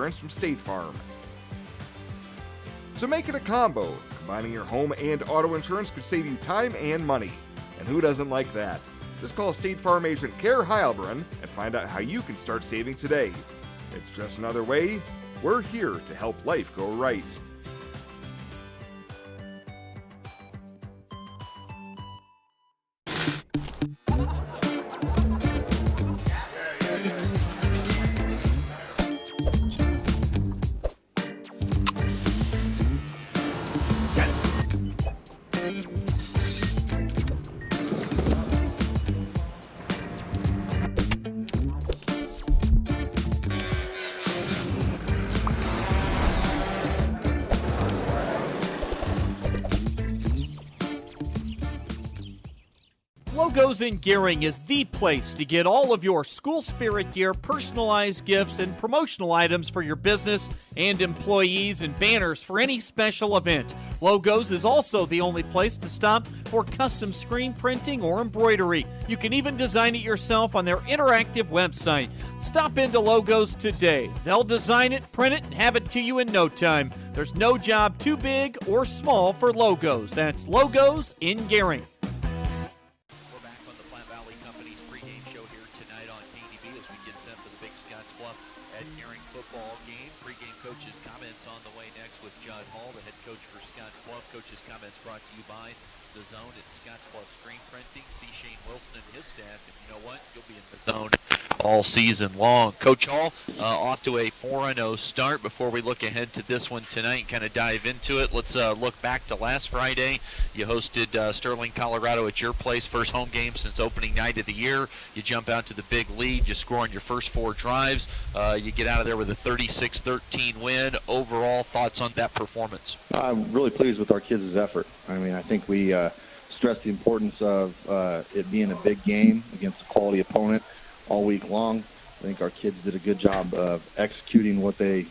insurance from State Farm. So make it a combo. Combining your home and auto insurance could save you time and money. And who doesn't like that? Just call State Farm agent Kara Heilbrunn and find out how you can start saving today. It's just another way. We're here to help life go right. Logos in Gering is the place to get all of your school spirit gear, personalized gifts, and promotional items for your business and employees, and banners for any special event. Logos is also the only place to stop for custom screen printing or embroidery. You can even design it yourself on their interactive website. Stop into Logos today. They'll design it, print it, and have it to you in no time. There's no job too big or small for Logos. That's Logos in Gering. Pregame show here tonight on KDB as we get set for the big Scottsbluff at Gering football game. Pregame coaches' comments on the way next with Judd Hall, the head coach for Scottsbluff. Coaches' comments brought to you by The Zone at Scottsbluff Screen Printing. See Shane Wilson and his staff, and you know what? You'll be in The Zone all season long. Coach Hall, off to a 4-0 start. Before we look ahead to this one tonight and kind of dive into it, let's look back to last Friday. You hosted Sterling, Colorado at your place, first home game since opening night of the year. You jump out to the big lead. You score on your first 4 drives. You get out of there with a 36-13 win. Overall, thoughts on that performance? I'm really pleased with our kids' effort. I mean, I think we stressed the importance of it being a big game against a quality opponent all week long. I think our kids did a good job of executing what they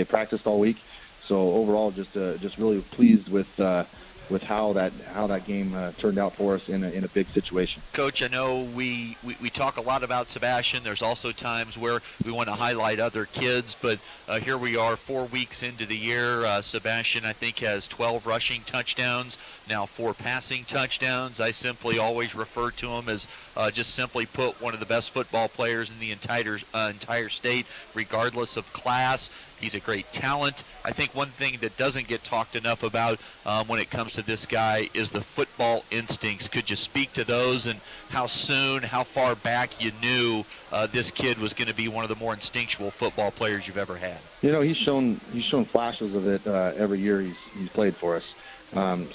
practiced all week. So overall, just really pleased with how that game turned out for us in a big situation. Coach, I know we talk a lot about Sebastian. There's also times where we want to highlight other kids, but here we are 4 weeks into the year. Sebastian, I think, has 12 rushing touchdowns, now 4 passing touchdowns. I simply always refer to him as just simply put one of the best football players in the entire state, regardless of class. He's a great talent. I think one thing that doesn't get talked enough about when it comes to this guy is the football instincts. Could you speak to those and how far back you knew this kid was going to be one of the more instinctual football players you've ever had? You know, he's shown flashes of it every year he's played for us.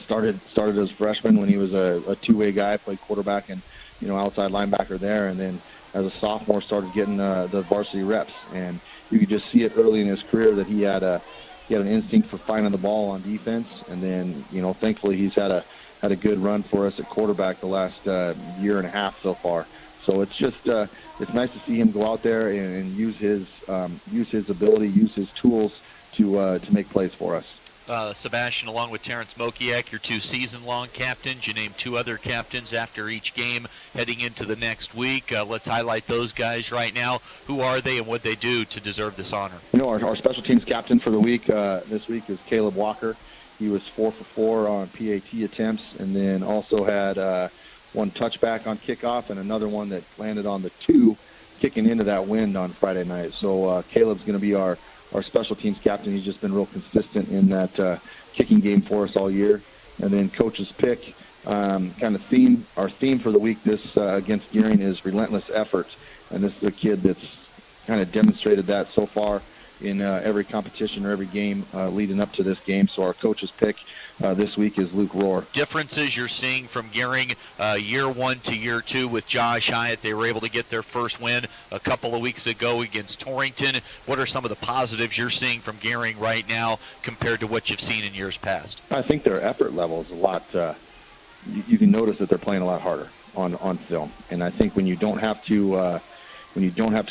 Started as a freshman when he was a two-way guy, played quarterback and outside linebacker there, and then as a sophomore started getting the varsity reps, and you could just see it early in his career that he had an instinct for finding the ball on defense, and then thankfully he's had a good run for us at quarterback the last year and a half so far. So it's just it's nice to see him go out there and use his ability, use his tools to make plays for us. Sebastian, along with Terrence Mokiak, your 2 season-long captains. You named 2 other captains after each game heading into the next week. Let's highlight those guys right now. Who are they and what they do to deserve this honor? Our special teams captain for the week this week is Caleb Walker. He was 4 for 4 on PAT attempts, and then also had 1 touchback on kickoff and another one that landed on the 2 kicking into that wind on Friday night. So Caleb's going to be our special teams captain. He's just been real consistent in that kicking game for us all year. And then coach's pick, our theme for the week this against Gering is relentless effort. And this is a kid that's kind of demonstrated that so far in every competition or every game leading up to this game. So our coach's pick this week is Luke Rohr. Differences you're seeing from Gering year 1 to year 2 with Josh Hyatt. They were able to get their first win a couple of weeks ago against Torrington. What are some of the positives you're seeing from Gering right now compared to what you've seen in years past? I think their effort level is a lot. You can notice that they're playing a lot harder on film, and I think when you don't have to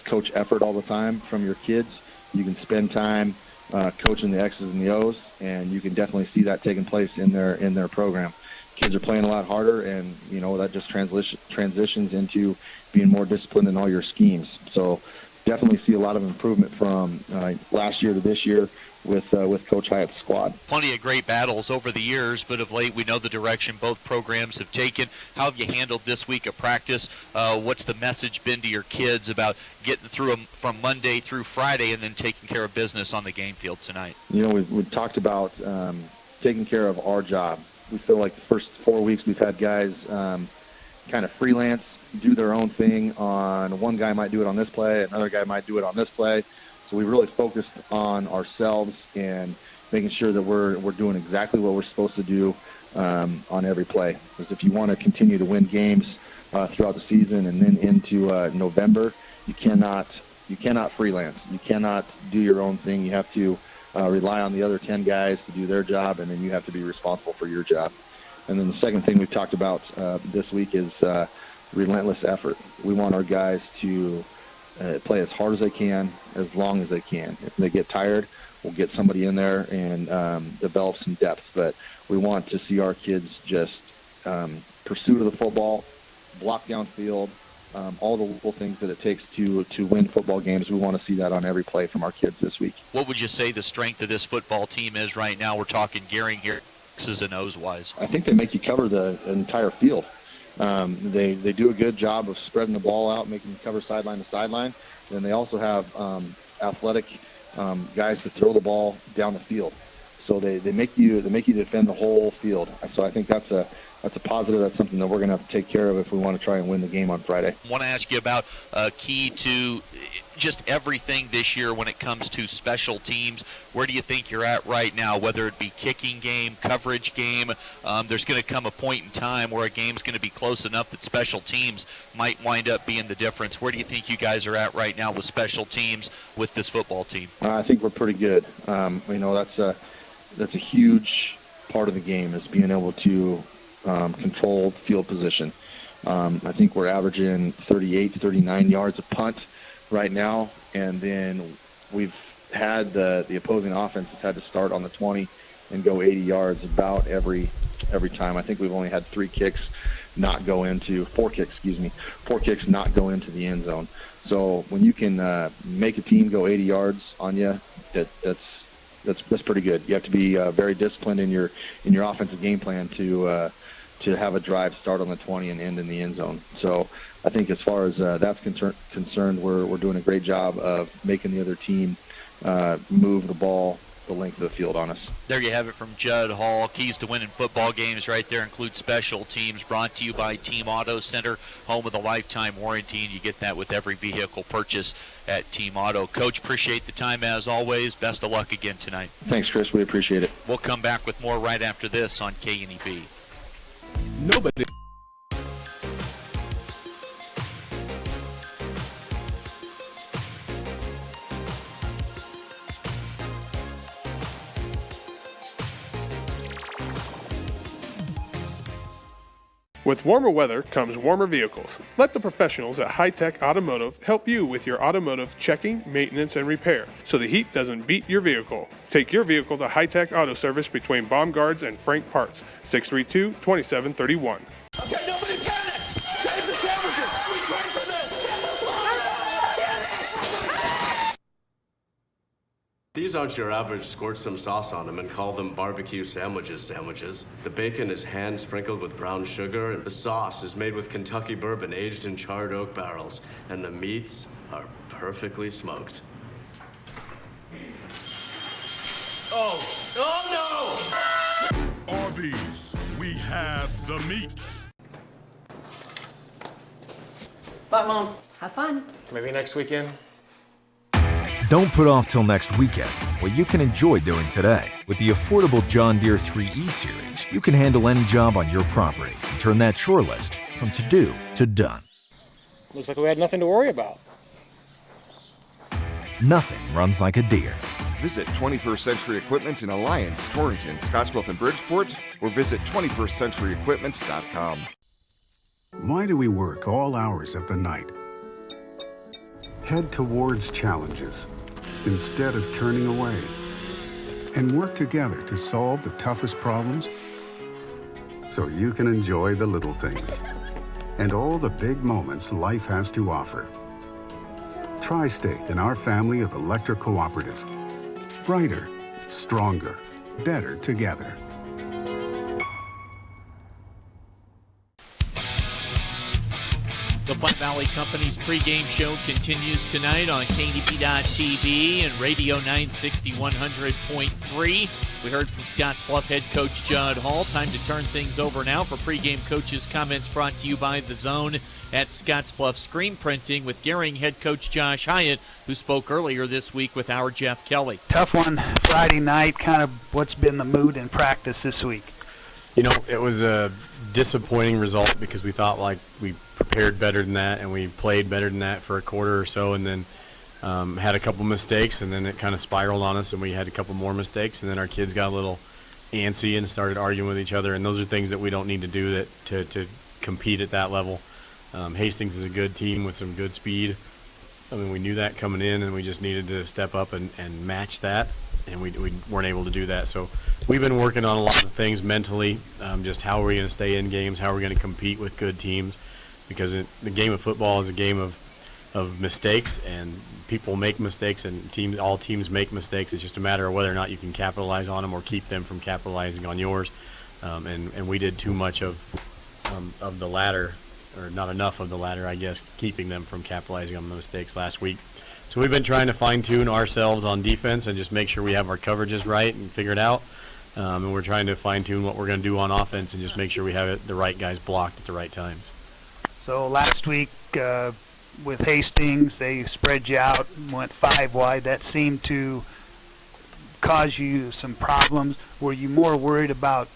coach effort all the time from your kids, you can spend time coaching the X's and the O's, and you can definitely see that taking place in their program. Kids are playing a lot harder, and that just transitions into being more disciplined in all your schemes. So definitely see a lot of improvement from last year to this year with Coach Hyatt's squad. Plenty of great battles over the years, but of late we know the direction both programs have taken. How have you handled this week of practice? What's the message been to your kids about getting through them from Monday through Friday and then taking care of business on the game field tonight? You know, we've talked about taking care of our job. We feel like the first 4 weeks we've had guys kind of freelance, do their own thing on one guy might do it on this play, another guy might do it on this play. So we really focused on ourselves and making sure that we're doing exactly what we're supposed to do on every play. Because if you want to continue to win games throughout the season and then into November, you cannot freelance. You cannot do your own thing. You have to rely on the other 10 guys to do their job, and then you have to be responsible for your job. And then the second thing we've talked about this week is relentless effort. We want our guys to play as hard as they can, as long as they can. If they get tired, we'll get somebody in there and develop some depth. But we want to see our kids just pursuit of the football, block downfield, all the little things that it takes to win football games. We want to see that on every play from our kids this week. What would you say the strength of this football team is right now? We're talking Gering here, X's and O's wise. I think they make you cover the entire field. They do a good job of spreading the ball out, making you cover sideline to sideline. And they also have athletic guys to throw the ball down the field. So they make you defend the whole field. So I think that's a positive. That's something that we're going to have to take care of if we want to try and win the game on Friday. I want to ask you about key to just everything this year when it comes to special teams. Where do you think you're at right now, whether it be kicking game, coverage game? There's going to come a point in time where a game's going to be close enough that special teams might wind up being the difference. Where do you think you guys are at right now with special teams with this football team? I think we're pretty good. That's a huge part of the game, is being able to control field position. I think we're averaging 38 to 39 yards a punt right now, and then we've had the opposing offense has had to start on the 20 and go 80 yards about every time. I think we've only had 4 kicks not go into the end zone. So when you can make a team go 80 yards on you, that's pretty good. You have to be very disciplined in your offensive game plan to have a drive start on the 20 and end in the end zone. So I think as far as that's concerned, we're doing a great job of making the other team move the ball the length of the field on us. There you have it from Judd Hall. Keys to winning football games right there include special teams, brought to you by Team Auto Center, home of the lifetime warranty, and you get that with every vehicle purchase at Team Auto. Coach, appreciate the time as always. Best of luck again tonight. Thanks, Chris. We appreciate it. We'll come back with more right after this on KNEB. Nobody. With warmer weather comes warmer vehicles. Let the professionals at High Tech Automotive help you with your automotive checking, maintenance, and repair so the heat doesn't beat your vehicle. Take your vehicle to High Tech Auto Service between Baumgart's and Frank Parts, 632-2731. Okay, nobody panic! Change the temperatures! We trained for this! These aren't your average squirt some sauce on them and call them barbecue sandwiches. The bacon is hand sprinkled with brown sugar, and the sauce is made with Kentucky bourbon aged in charred oak barrels, and the meats are perfectly smoked. Oh no! Arby's, we have the meats. Bye, Mom. Have fun. Maybe next weekend. Don't put off till next weekend what you can enjoy doing today. With the affordable John Deere 3E Series, you can handle any job on your property and turn that chore list from to-do to done. Looks like we had nothing to worry about. Nothing runs like a Deere. Visit 21st Century Equipment in Alliance, Torrington, Scottsbluff, and Bridgeport, or visit 21stcenturyequipment.com. Why do we work all hours of the night? Head towards challenges instead of turning away, and work together to solve the toughest problems so you can enjoy the little things and all the big moments life has to offer. Tri-State and our family of electric cooperatives. Brighter, stronger, better together. The Platte Valley Company's pregame show continues tonight on KDP.TV and Radio 960 100.3. We heard from Scottsbluff head coach Judd Hall. Time to turn things over now for pregame coaches' comments brought to you by The Zone at Scottsbluff Screen Printing with Gering head coach Josh Hyatt, who spoke earlier this week with our Jeff Kelly. Tough one Friday night, kind of what's been the mood in practice this week? You know, it was a disappointing result because we thought like we prepared better than that and we played better than that for a quarter or so, and then had a couple mistakes, and then it kind of spiraled on us and we had a couple more mistakes, and then our kids got a little antsy and started arguing with each other, and those are things that we don't need to do to compete at that level. Hastings is a good team with some good speed. I mean, we knew that coming in, and we just needed to step up and match that, and we weren't able to do that. So we've been working on a lot of things mentally, just how are we going to stay in games, how are we going to compete with good teams, because the game of football is a game of mistakes, and people make mistakes, and all teams make mistakes. It's just a matter of whether or not you can capitalize on them or keep them from capitalizing on yours. And we did too much of the latter, or not enough of the latter, I guess, keeping them from capitalizing on the mistakes last week. So we've been trying to fine-tune ourselves on defense and just make sure we have our coverages right and figure it out. And we're trying to fine-tune what we're going to do on offense and just make sure we have the right guys blocked at the right times. So last week with Hastings, they spread you out and went 5 wide. That seemed to cause you some problems. Were you more worried about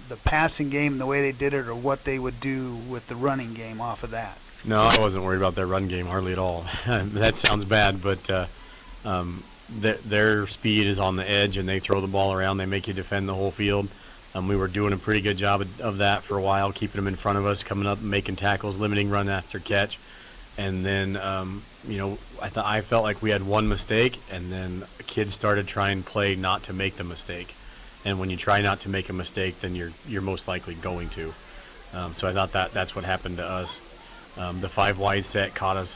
the passing game and the way they did it, or what they would do with the running game off of that? No, I wasn't worried about their run game hardly at all. That sounds bad, but their speed is on the edge, and they throw the ball around. They make you defend the whole field. We were doing a pretty good job of that for a while, keeping them in front of us, coming up and making tackles, limiting run after catch. And then, I felt like we had one mistake, and then kids started trying to play not to make the mistake. And when you try not to make a mistake, then you're most likely going to. So I thought that's what happened to us. The 5 wide set caught us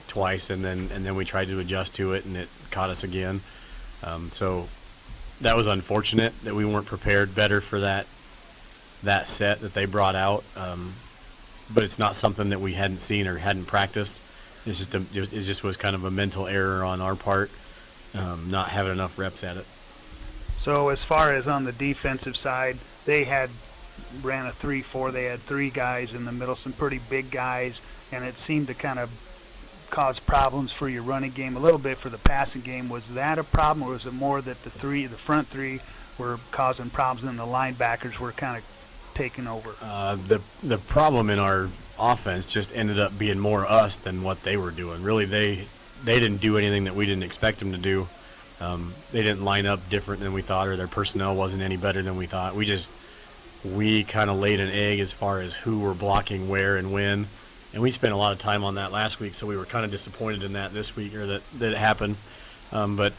twice, and then we tried to adjust to it, and it caught us again. So that was unfortunate that we weren't prepared better for that set that they brought out. But it's not something that we hadn't seen or hadn't practiced. It just was kind of a mental error on our part, not having enough reps at it. So as far as on the defensive side, they ran a 3-4. They had 3 guys in the middle, some pretty big guys, and it seemed to kind of cause problems for your running game, a little bit for the passing game. Was that a problem, or was it more that the front 3 were causing problems and the linebackers were kind of taking over? The problem in our offense just ended up being more us than what they were doing. Really, they didn't do anything that we didn't expect them to do. They didn't line up different than we thought, or their personnel wasn't any better than we thought. We kind of laid an egg as far as who were blocking where and when, and we spent a lot of time on that last week, so we were kind of disappointed in that this week, or that it happened. But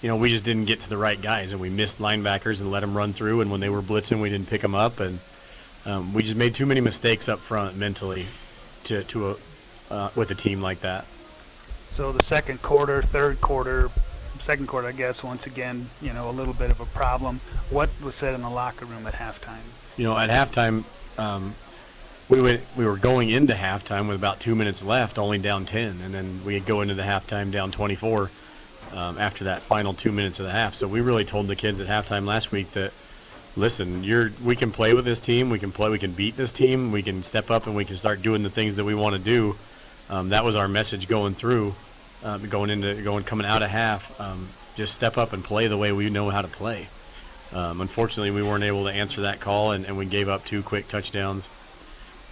we just didn't get to the right guys, and we missed linebackers and let them run through, and when they were blitzing, we didn't pick them up, and we just made too many mistakes up front mentally with a team like that. So the second quarter, I guess, once again, a little bit of a problem. What was said in the locker room at halftime? At halftime, we were going into halftime with about 2 minutes left, only down 10, and then we go into the halftime down 24 after that final 2 minutes of the half. So we really told the kids at halftime last week that, listen, we can play with this team, we can beat this team, we can step up and we can start doing the things that we want to do. That was our message going through. Coming out of half, just step up and play the way we know how to play. Unfortunately, we weren't able to answer that call, and we gave up 2 quick touchdowns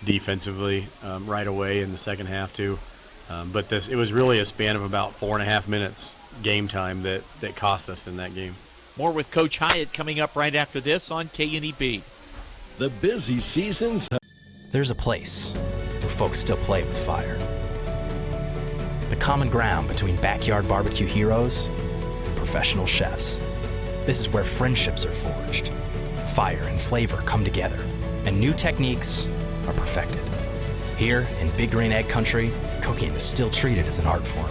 defensively right away in the second half too. But it was really a span of about 4.5 minutes game time that cost us in that game. More with Coach Hyatt coming up right after this on K&EB. The busy seasons. There's a place where folks still play with fire. The common ground between backyard barbecue heroes and professional chefs. This is where friendships are forged, fire and flavor come together, and new techniques are perfected. Here in Big Green Egg Country, cooking is still treated as an art form,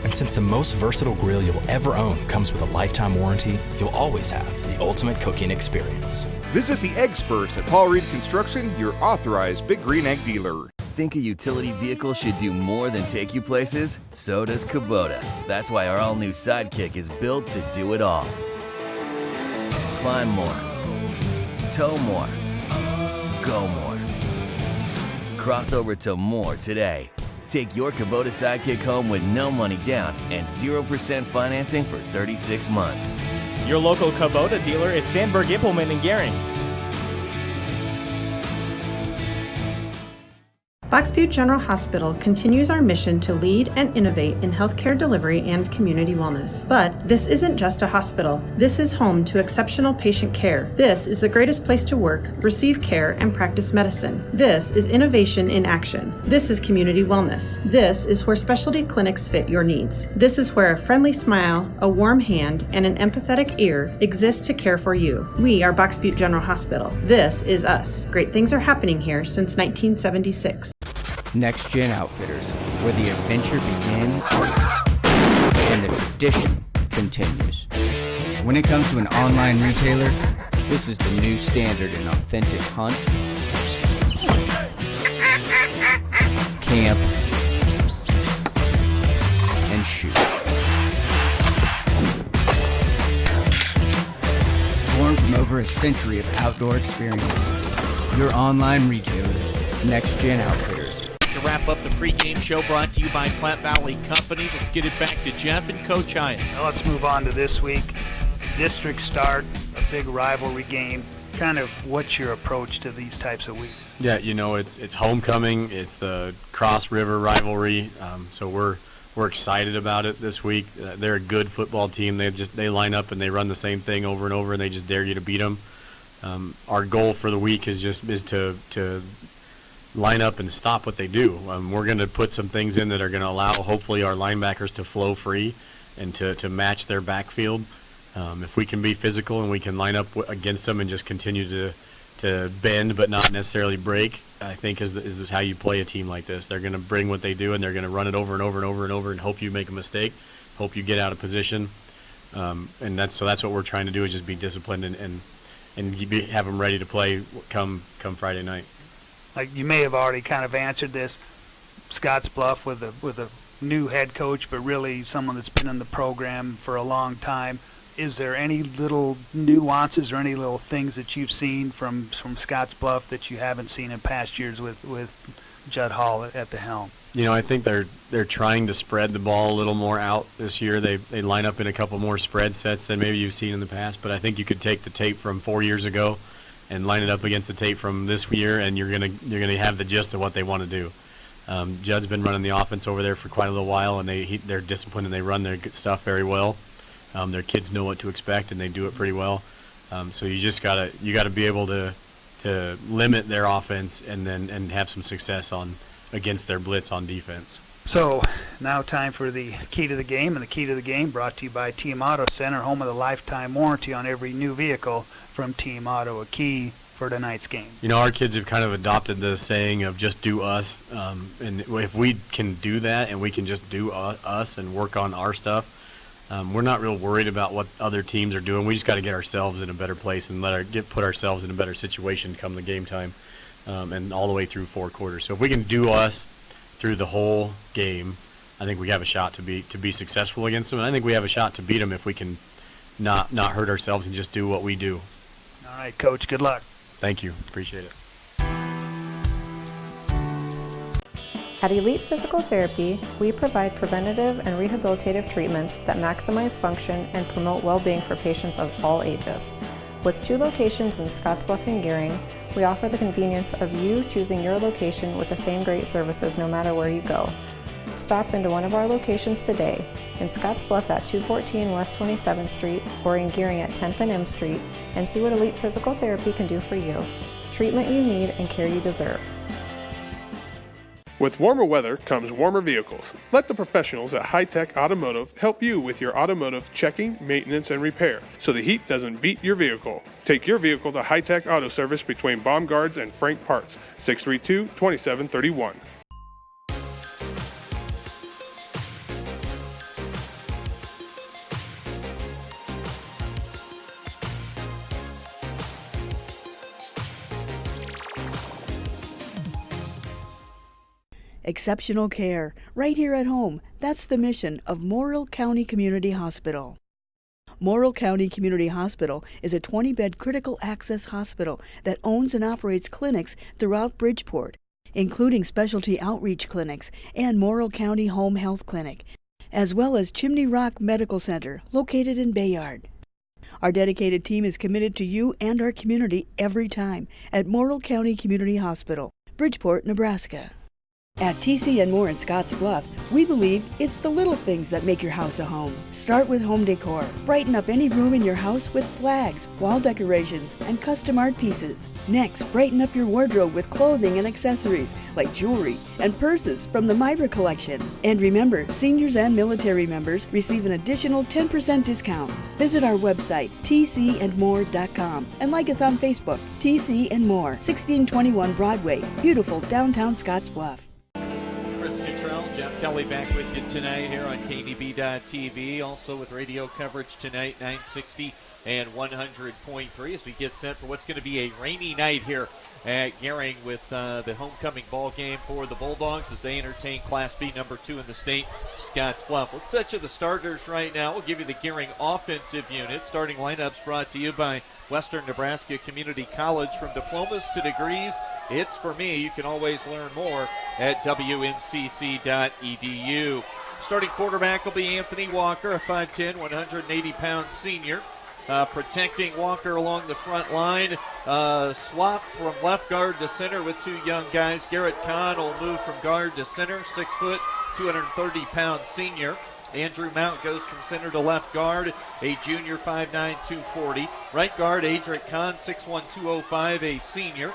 And since the most versatile grill you'll ever own comes with a lifetime warranty, you'll always have the ultimate cooking experience. Visit the Experts at Paul Reed Construction, your authorized Big Green Egg dealer. Think a utility vehicle should do more than take you places? So does Kubota. That's why our all-new Sidekick is built to do it all. Climb more. Tow more. Go more. Cross over to more today. Take your Kubota Sidekick home with no money down and 0% financing for 36 months. Your local Kubota dealer is Sandberg Implement in Gering. Box Butte General Hospital continues our mission to lead and innovate in healthcare delivery and community wellness. But this isn't just a hospital. This is home to exceptional patient care. This is the greatest place to work, receive care, and practice medicine. This is innovation in action. This is community wellness. This is where specialty clinics fit your needs. This is where a friendly smile, a warm hand, and an empathetic ear exist to care for you. We are Box Butte General Hospital. This is us. Great things are happening here since 1976. Next Gen Outfitters, where the adventure begins and the tradition continues. When it comes to an online retailer, this is the new standard in authentic hunt, camp, and shoot. Born from over a century of outdoor experience, your online retailer, Next Gen Outfitters. To wrap up the pregame show brought to you by Platte Valley Companies, let's get it back to Jeff and Coach Ian. Now let's move on to this week. District start, a big rivalry game. Kind of what's your approach to these types of weeks? Yeah, it's homecoming. It's the Cross River rivalry, so we're excited about it this week. They're a good football team. They line up and they run the same thing over and over, and they just dare you to beat them. Our goal for the week is to line up and stop what they do. We're going to put some things in that are going to allow, hopefully, our linebackers to flow free and to match their backfield. If we can be physical and we can line up against them and just continue to bend but not necessarily break, I think is how you play a team like this. They're going to bring what they do, and they're going to run it over and over and over and over and hope you make a mistake, hope you get out of position. And that's what we're trying to do, is just be disciplined and have them ready to play come Friday night. Like, you may have already kind of answered this. Scottsbluff with a new head coach, but really someone that's been in the program for a long time. Is there any little nuances or any little things that you've seen from Scottsbluff that you haven't seen in past years with Judd Hall at the helm? I think they're trying to spread the ball a little more out this year. They line up in a couple more spread sets than maybe you've seen in the past, but I think you could take the tape from 4 years ago and line it up against the tape from this year, and you're gonna have the gist of what they want to do. Judd's been running the offense over there for quite a little while, and they're disciplined and they run their stuff very well. Their kids know what to expect, and they do it pretty well. So you gotta be able to limit their offense and have some success against their blitz on defense. So now time for the key to the game, and the key to the game brought to you by Team Auto Center, home of the lifetime warranty on every new vehicle from Team Auto. A key for tonight's game. Our kids have kind of adopted the saying of just do us, and if we can do that and we can just do us and work on our stuff, we're not real worried about what other teams are doing. We just got to get ourselves in a better place and put ourselves in a better situation come the game time, and all the way through 4 quarters. So if we can do us through the whole game, I think we have a shot to be successful against them. And I think we have a shot to beat them if we can not hurt ourselves and just do what we do. All right, Coach, good luck. Thank you. Appreciate it. At Elite Physical Therapy, we provide preventative and rehabilitative treatments that maximize function and promote well-being for patients of all ages. With 2 locations in Scottsbluff and Gering, we offer the convenience of you choosing your location with the same great services no matter where you go. Stop into one of our locations today, in Scottsbluff at 214 West 27th Street or in Gering at 10th and M Street, and see what Elite Physical Therapy can do for you. Treatment you need and care you deserve. With warmer weather comes warmer vehicles. Let the professionals at High Tech Automotive help you with your automotive checking, maintenance, and repair, so the heat doesn't beat your vehicle. Take your vehicle to High Tech Auto Service between Baumgart's and Frank Parts, 632-2731. Exceptional care, right here at home. That's the mission of Morrill County Community Hospital. Morrill County Community Hospital is a 20-bed critical access hospital that owns and operates clinics throughout Bridgeport, including specialty outreach clinics and Morrill County Home Health Clinic, as well as Chimney Rock Medical Center, located in Bayard. Our dedicated team is committed to you and our community every time at Morrill County Community Hospital, Bridgeport, Nebraska. At TC and More in Scottsbluff, we believe it's the little things that make your house a home. Start with home decor. Brighten up any room in your house with flags, wall decorations, and custom art pieces. Next, brighten up your wardrobe with clothing and accessories like jewelry and purses from the Myra collection. And remember, seniors and military members receive an additional 10% discount. Visit our website, tcandmore.com, and like us on Facebook, TC and More, 1621 Broadway, beautiful downtown Scottsbluff. Jeff Kelly back with you tonight here on KDB.TV, also with radio coverage tonight, 960 and 100.3, as we get set for what's going to be a rainy night here at Gering with the homecoming ball game for the Bulldogs as they entertain Class B number 2 in the state, Scottsbluff. Let's set you the starters right now. We'll give you the Gering offensive unit. Starting lineups brought to you by Western Nebraska Community College. From diplomas to degrees, it's for me. You can always learn more at WNCC.edu. Starting quarterback will be Anthony Walker, a 5'10", 180-pound senior. Protecting Walker along the front line. Swap from left guard to center with two young guys. Garrett Kahn will move from guard to center, 6 foot, 230-pound senior. Andrew Mount goes from center to left guard, a junior, 5'9", 240. Right guard, Adric Kahn, 6'1", 205, a senior.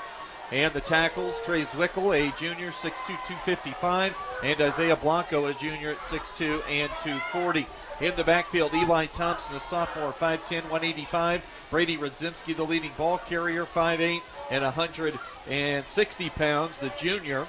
And the tackles, Trey Zwickel, a junior, 6'2", 255, and Isaiah Blanco, a junior at 6'2", and 240. In the backfield, Eli Thompson, a sophomore, 5'10", 185. Brady Radzimski, the leading ball carrier, 5'8", and 160 pounds, the junior.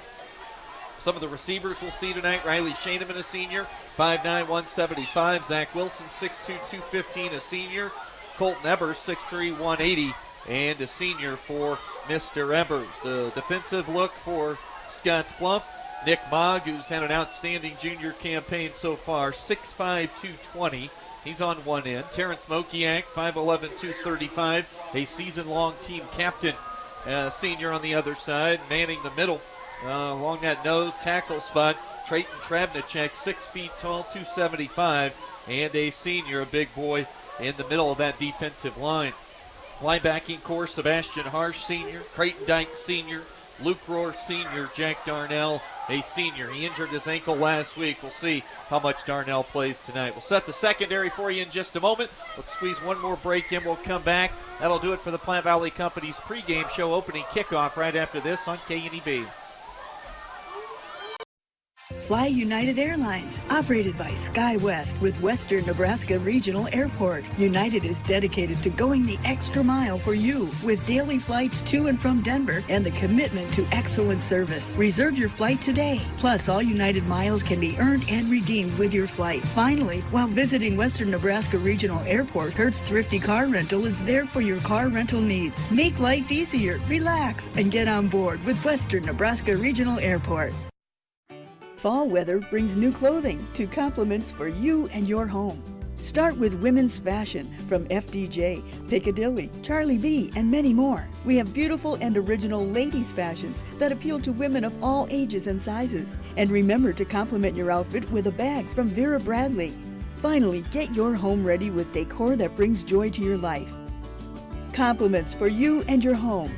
Some of the receivers we'll see tonight, Riley Shaneman, a senior, 5'9", 175. Zach Wilson, 6'2", 215, a senior. Colton Ebers, 6'3", 180, and a senior for Mr. Ebers. The defensive look for Scottsbluff, Nick Mogg, who's had an outstanding junior campaign so far, 6'5", 220. He's on one end. Terrence Mokiak, 5'11", 235, a season-long team captain, senior on the other side. Manning the middle along that nose tackle spot, Trayton Travnicek, 6 feet tall, 275, and a senior, a big boy in the middle of that defensive line. Linebacking core, Sebastian Harsh, senior. Creighton Dyke, senior. Luke Rohr, senior. Jack Darnell, a senior. He injured his ankle last week. We'll see how much Darnell plays tonight. We'll set the secondary for you in just a moment. Let's squeeze one more break in. We'll come back. That'll do it for the Plant Valley Company's pregame show opening kickoff right after this on KNEB. Fly United Airlines, operated by SkyWest with Western Nebraska Regional Airport. United is dedicated to going the extra mile for you with daily flights to and from Denver and a commitment to excellent service. Reserve your flight today. Plus, all United miles can be earned and redeemed with your flight. Finally, while visiting Western Nebraska Regional Airport, Hertz Thrifty Car Rental is there for your car rental needs. Make life easier, relax, and get on board with Western Nebraska Regional Airport. Fall weather brings new clothing to compliments for you and your home. Start with women's fashion from FDJ, Piccadilly, Charlie B, and many more. We have beautiful and original ladies' fashions that appeal to women of all ages and sizes. And remember to complement your outfit with a bag from Vera Bradley. Finally, get your home ready with decor that brings joy to your life. Compliments for you and your home.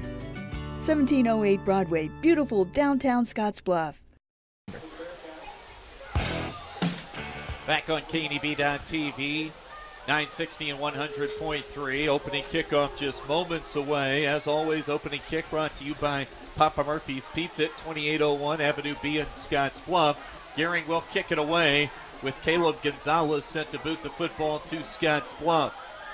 1708 Broadway, beautiful downtown Scottsbluff. Back on KNEB.TV, 960 and 100.3. Opening kickoff just moments away. As always, opening kick brought to you by Papa Murphy's Pizza at 2801 Avenue B in Scottsbluff. Gering will kick it away with Caleb Gonzalez set to boot the football to Scottsbluff.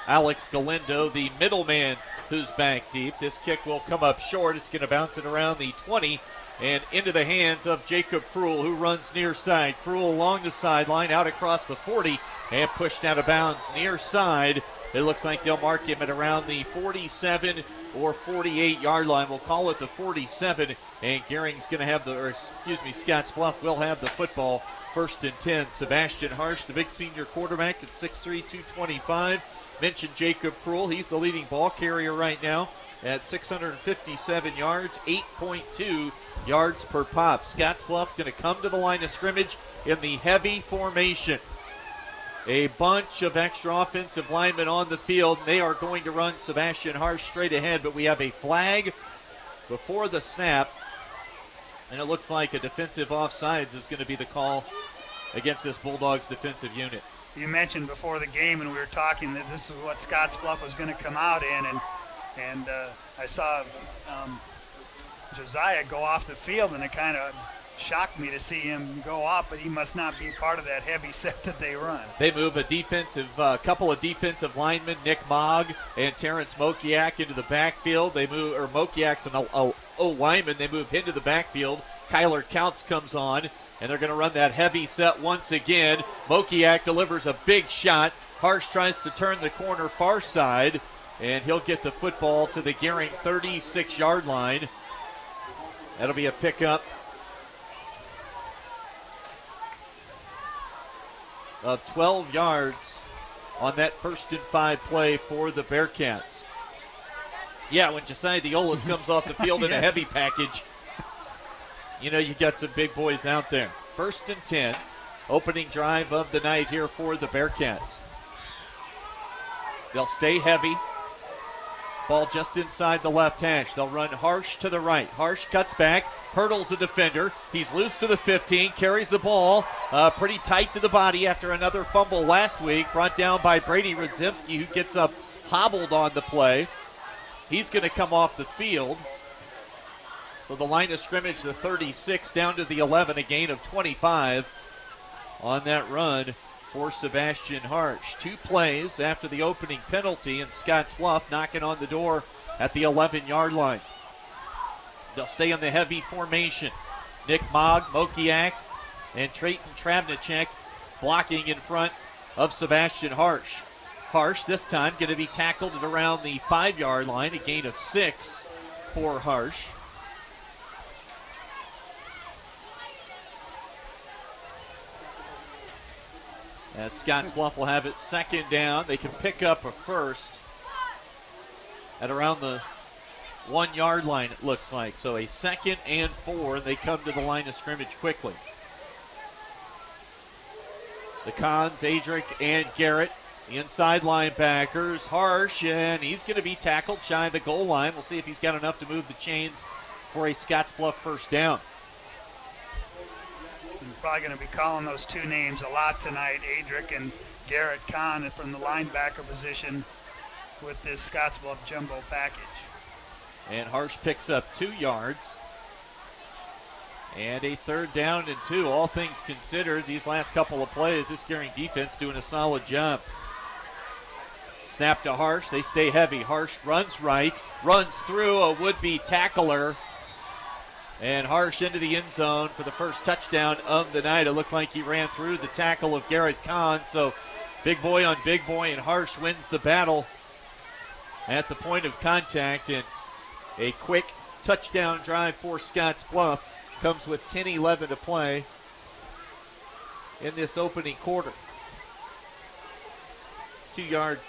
Alex Galindo, the middleman, who's back deep. This kick will come up short. It's going to bounce it around the 20 and into the hands of Jacob Krull, who runs near side. Krull along the sideline, out across the 40, and pushed out of bounds near side It looks like they'll mark him at around the 47 or 48 yard line. We'll call it the 47, and Gering's going to have Scottsbluff will have the football. 1st and 10. Sebastian Harsh, the big senior quarterback at 6'3", 225. Mentioned Jacob Krull. He's the leading ball carrier right now at 657 yards, 8.2 yards per pop. Scottsbluff going to come to the line of scrimmage in the heavy formation. A bunch of extra offensive linemen on the field. They are going to run Sebastian Harsh straight ahead, but we have a flag before the snap, and it looks like a defensive offsides is going to be the call against this Bulldogs defensive unit. You mentioned before the game, and we were talking, that this is what Scottsbluff was going to come out in, and I saw Josiah go off the field, and it kind of shocked me to see him go off, but he must not be part of that heavy set that they run. They move a couple of defensive linemen, Nick Mogg and Terrence Mokiak, into the backfield. They move, or Mokiak's an O-lineman. They move into the backfield. Kyler Counts comes on, and they're going to run that heavy set once again. Mokiak delivers a big shot. Harsh tries to turn the corner far side, and he'll get the football to the Gering 36-yard line. That'll be a pickup of 12 yards on that 1st and 5 play for the Bearcats. Yeah, when Josiah Diolas comes off the field in a heavy package, you know you got some big boys out there. 1st and 10, opening drive of the night here for the Bearcats. They'll stay heavy. Ball just inside the left hash. They'll run Harsh to the right. Harsh cuts back, hurdles a defender. He's loose to the 15, carries the ball pretty tight to the body after another fumble last week, brought down by Brady Rudzimski, who gets up hobbled on the play. He's going to come off the field. So the line of scrimmage, the 36 down to the 11, a gain of 25 on that run for Sebastian Harsh. 2 plays after the opening penalty, and Scottsbluff knocking on the door at the 11-yard line. They'll stay in the heavy formation. Nick Mogg, Mokiak, and Trayton Travnicek blocking in front of Sebastian Harsh. Harsh this time going to be tackled at around the 5-yard line, a gain of 6 for Harsh. As Scottsbluff will have it 2nd down. They can pick up a first at around the 1-yard line, it looks like. So a 2nd and 4, and they come to the line of scrimmage quickly. The Cons, Adric, and Garrett, the inside linebackers. Harsh, and he's going to be tackled shy of the goal line. We'll see if he's got enough to move the chains for a Scottsbluff 1st down. We're probably going to be calling those 2 names a lot tonight, Adric and Garrett Kahn from the linebacker position with this Scottsbluff jumbo package. And Harsh picks up 2 yards. And a 3rd down and 2. All things considered, these last couple of plays, this Gering defense doing a solid job. Snap to Harsh. They stay heavy. Harsh runs right, runs through a would-be tackler. And Harsh into the end zone for the first touchdown of the night. It looked like he ran through the tackle of Garrett Kahn. So big boy on big boy, and Harsh wins the battle at the point of contact. And a quick touchdown drive for Scottsbluff comes with 10-11 to play in this opening quarter. 2-yard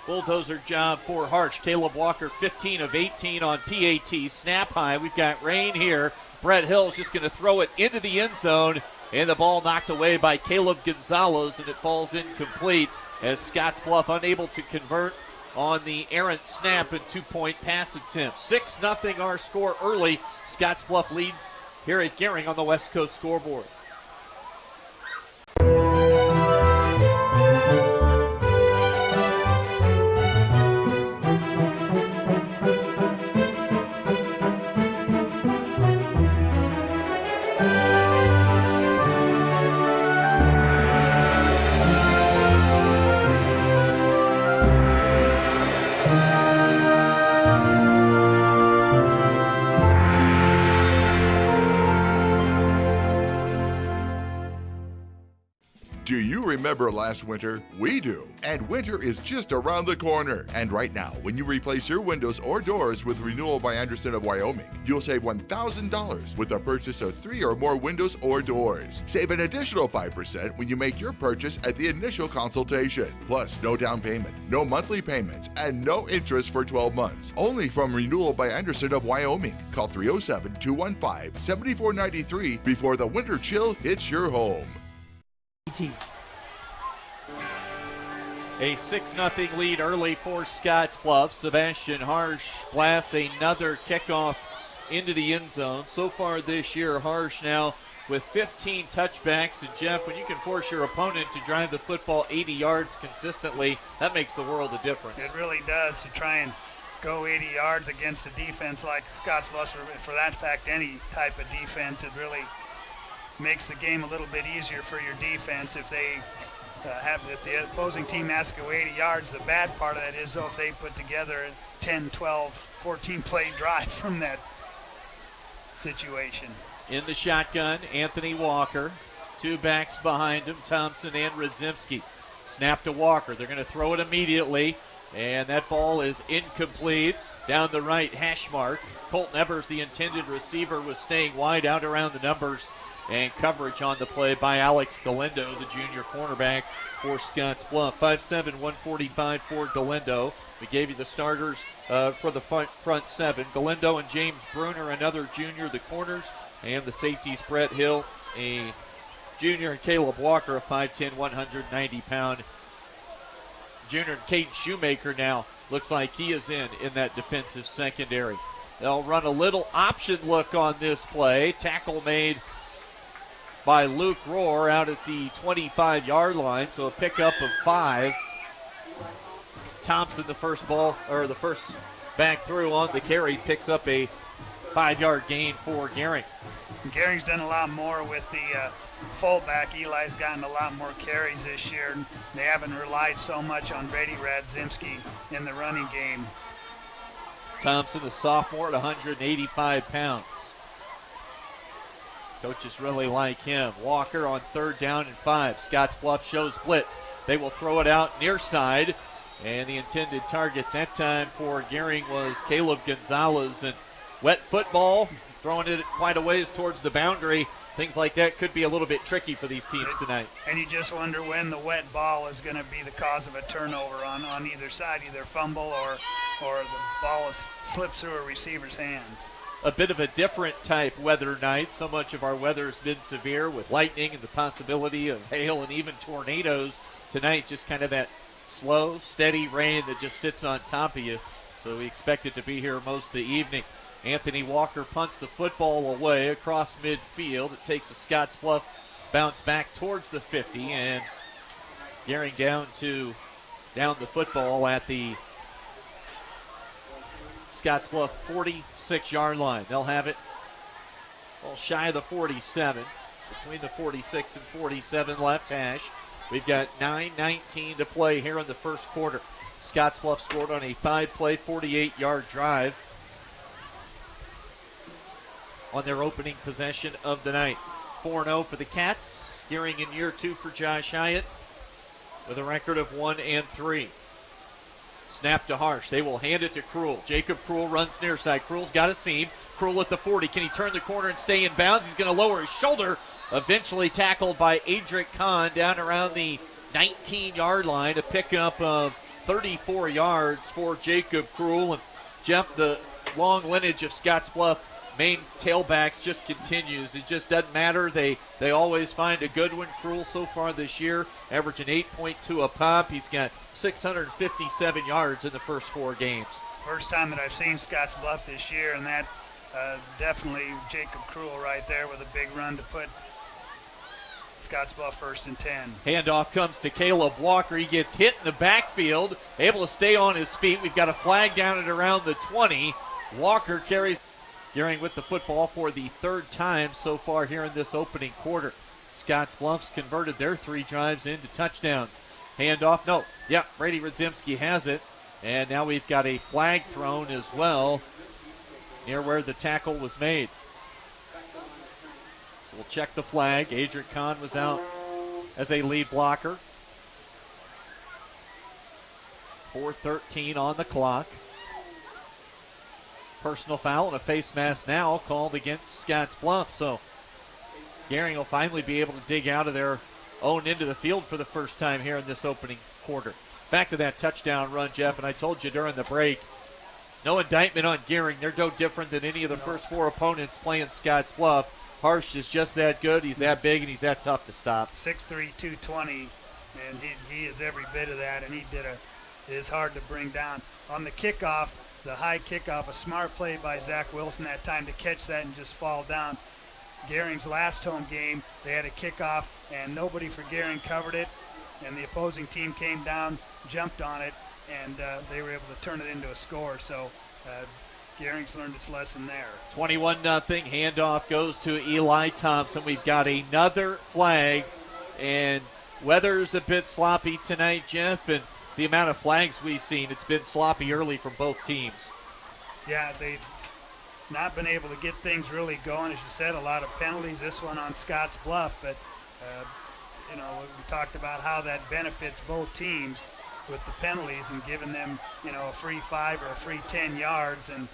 bulldozer job for Harsh. Caleb Walker, 15 of 18 on PAT. Snap high. We've got rain here. Brett Hill's just going to throw it into the end zone, and the ball knocked away by Caleb Gonzalez, and it falls incomplete as Scottsbluff unable to convert on the errant snap and 2-point pass attempt. 6-0 our score early. Scottsbluff leads here at Gering on the West Coast scoreboard. remember last winter? We do. And winter is just around the corner. And right now, when you replace your windows or doors with Renewal by Anderson of Wyoming, you'll save $1,000 with the purchase of 3 or more windows or doors. Save an additional 5% when you make your purchase at the initial consultation. Plus, no down payment, no monthly payments, and no interest for 12 months. Only from Renewal by Anderson of Wyoming. Call 307-215-7493 before the winter chill hits your home. A 6-0 lead early for Scottsbluff. Sebastian Harsh blasts another kickoff into the end zone. So far this year, Harsh now with 15 touchbacks. And Jeff, when you can force your opponent to drive the football 80 yards consistently, that makes the world a difference. It really does, to try and go 80 yards against a defense like Scottsbluff, for that fact, any type of defense. It really makes the game a little bit easier for your defense if they if the opposing team has to go 80 yards. The bad part of that is, though, if they put together a 10, 12, 14-play drive from that situation. In the shotgun, Anthony Walker. 2 backs behind him, Thompson and Radzimski. Snap to Walker. They're going to throw it immediately, and that ball is incomplete. Down the right hash mark. Colton Evers, the intended receiver, was staying wide out around the numbers, and coverage on the play by Alex Galindo, the junior cornerback for Scottsbluff. 5'7", 145 for Galindo. We gave you the starters for the front 7. Galindo and James Bruner, another junior, the corners, and the safeties, Brett Hill, a junior, and Caleb Walker, a 5'10", 190-pound junior. And Caden Shoemaker now looks like he is in that defensive secondary. They'll run a little option look on this play. Tackle made by Luke Rohr out at the 25-yard line, so a pickup of 5. Thompson, the first back through on the carry, picks up a 5-yard gain for Gering. Gering's done a lot more with the fullback. Eli's gotten a lot more carries this year, and they haven't relied so much on Brady Radzimski in the running game. Thompson, a sophomore, at 185 pounds. Coaches really like him. Walker on 3rd down and 5. Scottsbluff shows blitz. They will throw it out near side, and the intended target that time for Gering was Caleb Gonzalez. And wet football, throwing it quite a ways towards the boundary. Things like that could be a little bit tricky for these teams tonight. And you just wonder when the wet ball is going to be the cause of a turnover on either side, either fumble or the ball slips through a receiver's hands. A bit of a different type weather night. So much of our weather has been severe with lightning and the possibility of hail and even tornadoes. Tonight, just kind of that slow, steady rain that just sits on top of you. So we expect it to be here most of the evening. Anthony Walker punts the football away across midfield. It takes a Scottsbluff bounce back towards the 50, and Gering down the football at the Scottsbluff 46-yard line. They'll have it well shy of the 47, between the 46 and 47 left hash. We've got 9:19 to play here in the first quarter. Scottsbluff scored on a 5-play, 48-yard drive on their opening possession of the night. 4-0 for the Cats. Gering in year 2 for Josh Hyatt with a record of 1-3. Snap to Harsh. They will hand it to Krull. Jacob Krull runs near side. Krull's got a seam. Krull at the 40. Can he turn the corner and stay in bounds? He's going to lower his shoulder. Eventually tackled by Adric Kahn down around the 19-yard line. A pickup of 34 yards for Jacob Krull. And Jeff, the long lineage of Scottsbluff main tailbacks just continues. It just doesn't matter. They always find a good one. Krull so far this year averaging 8.2 a pop. He's got 657 yards in the first 4 games. First time that I've seen Scottsbluff this year, and that definitely Jacob Krull right there with a big run to put Scottsbluff 1st and 10. Handoff comes to Caleb Walker. He gets hit in the backfield, able to stay on his feet. We've got a flag down at around the 20. Walker carries. Gering with the football for the 3rd time so far here in this opening quarter. Scottsbluff's converted their 3 drives into touchdowns. Handoff, Brady Radzimski has it. And now we've got a flag thrown as well near where the tackle was made. So we'll check the flag. Adric Kahn was out as a lead blocker. 4:13 on the clock. Personal foul and a face mask now called against Scottsbluff. So Gering will finally be able to dig out of their own end of the field for the first time here in this opening quarter. Back to that touchdown run, Jeff, and I told you during the break, no indictment on Gering. They're no different than any of the first four opponents playing Scottsbluff. Harsh is just that good. He's that big, and he's that tough to stop. 6'3", 220, and he is every bit of that, and it is hard to bring down. On the kickoff, the high kickoff, a smart play by Zach Wilson that time to catch that and just fall down. Gering's last home game, they had a kickoff, and nobody for Gering covered it, and the opposing team came down, jumped on it, and they were able to turn it into a score. So Gering's learned its lesson there. 21-0. Handoff goes to Eli Thompson. We've got another flag, and weather's a bit sloppy tonight, Jeff, and the amount of flags we've seen, it's been sloppy early from both teams. Yeah, they've not been able to get things really going. As you said, a lot of penalties, this one on Scottsbluff, but we talked about how that benefits both teams with the penalties and giving them, a free 5 or a free 10 yards, and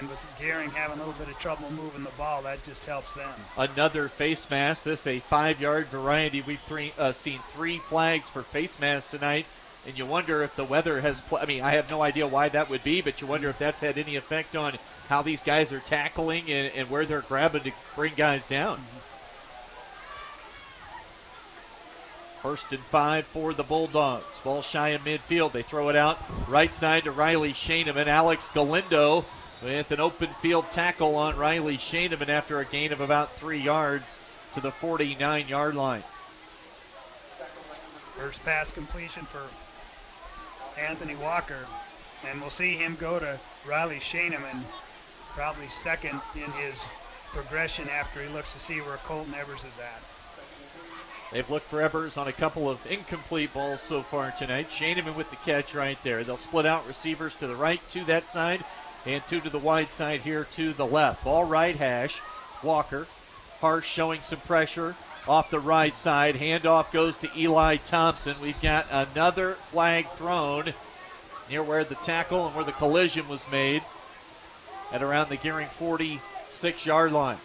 with Gering having a little bit of trouble moving the ball, that just helps them. Another face mask. This is a 5-yard variety. We've seen 3 flags for face masks tonight, and you wonder if the weather has I have no idea why that would be, but you wonder if that's had any effect on how these guys are tackling and where they're grabbing to bring guys down. 1st and 5 for the Bulldogs. Ball shy in midfield. They throw it out right side to Riley Shaneman. Alex Galindo with an open field tackle on Riley Shaneman after a gain of about 3 yards to the 49-yard line. First pass completion for Anthony Walker, and we'll see him go to Riley Shaneman, probably second in his progression after he looks to see where Colton Evers is at. They've looked for Evers on a couple of incomplete balls so far tonight. Shaneman with the catch right there. They'll split out receivers to the right, to that side, and 2 to the wide side here to the left. Ball right hash. Walker. Harsh showing some pressure off the right side. Handoff goes to Eli Thompson. We've got another flag thrown near where the tackle and where the collision was made at around the Gering 46-yard line.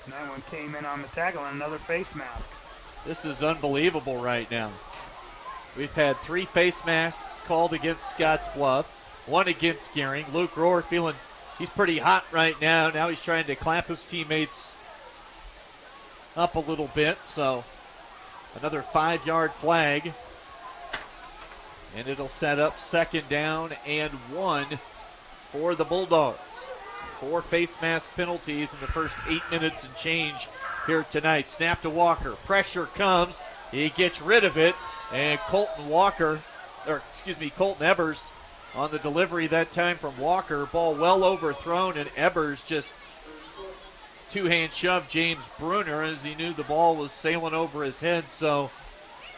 And that one came in on the tackle and another face mask. This is unbelievable right now. We've had 3 face masks called against Scottsbluff, 1 against Gering. Luke Rohr feeling he's pretty hot right now. Now he's trying to clamp his teammates up a little bit. So another 5-yard flag. And it'll set up 2nd down and 1 for the Bulldogs. 4 face mask penalties in the first 8 minutes and change here tonight. Snap to Walker. Pressure comes. He gets rid of it. And Colton Evers on the delivery that time from Walker. Ball well overthrown, and Evers just two-hand shoved James Bruner as he knew the ball was sailing over his head. So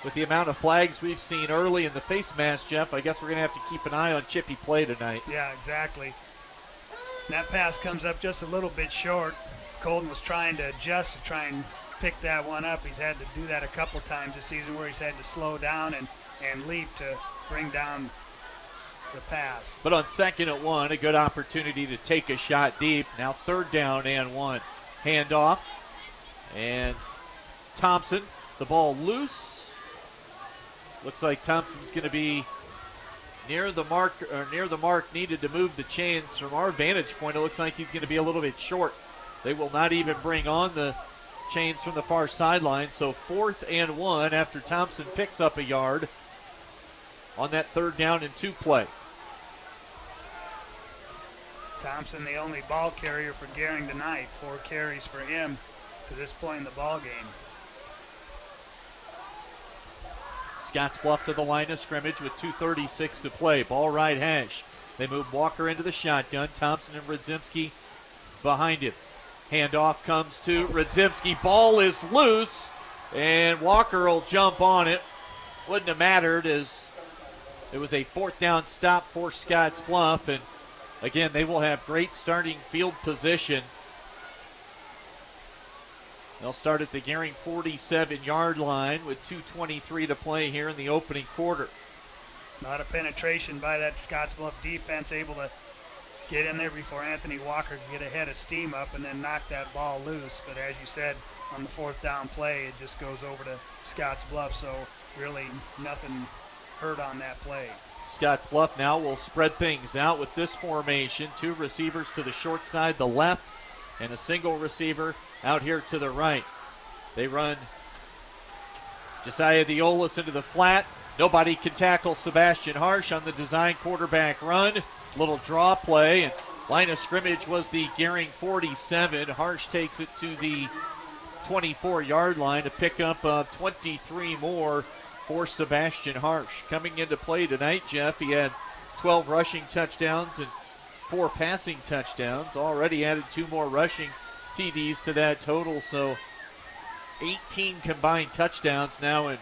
with the amount of flags we've seen early in the face mask, Jeff, I guess we're going to have to keep an eye on chippy play tonight. Yeah, exactly. That pass comes up just a little bit short. Colton was trying to adjust to try and pick that one up. He's had to do that a couple times this season where he's had to slow down and leap to bring down the pass. But on 2nd and 1, a good opportunity to take a shot deep. Now 3rd down and 1. Handoff. And Thompson, is the ball loose? Looks like Thompson's going to be near the mark needed to move the chains. From our vantage point, it looks like he's going to be a little bit short. They will not even bring on the chains from the far sideline. So 4th and 1 after Thompson picks up a yard on that 3rd down and 2 play. Thompson, the only ball carrier for Gering tonight. 4 carries for him to this point in the ball game. Scottsbluff to the line of scrimmage with 2:36 to play. Ball right hash. They move Walker into the shotgun. Thompson and Radzimski behind him. Handoff comes to Radzimski. Ball is loose, and Walker will jump on it. Wouldn't have mattered as it was a 4th down stop for Scottsbluff, and again, they will have great starting field position They'll start at the Gering 47-yard line with 2:23 to play here in the opening quarter. A lot of penetration by that Scottsbluff defense, able to get in there before Anthony Walker could get ahead of steam up and then knock that ball loose. But as you said, on the fourth down play, it just goes over to Scottsbluff, so really nothing hurt on that play. Scottsbluff now will spread things out with this formation. 2 receivers to the short side, the left, and a single receiver out here to the right. They run Josiah Diolis into the flat. Nobody can tackle Sebastian Harsh on the design quarterback run. Little draw play, and line of scrimmage was the Gering 47. Harsh takes it to the 24-yard line to pick up 23 more for Sebastian Harsh. Coming into play tonight, Jeff, he had 12 rushing touchdowns and 4 passing touchdowns. Already added 2 more rushing TDs to that total, so 18 combined touchdowns now in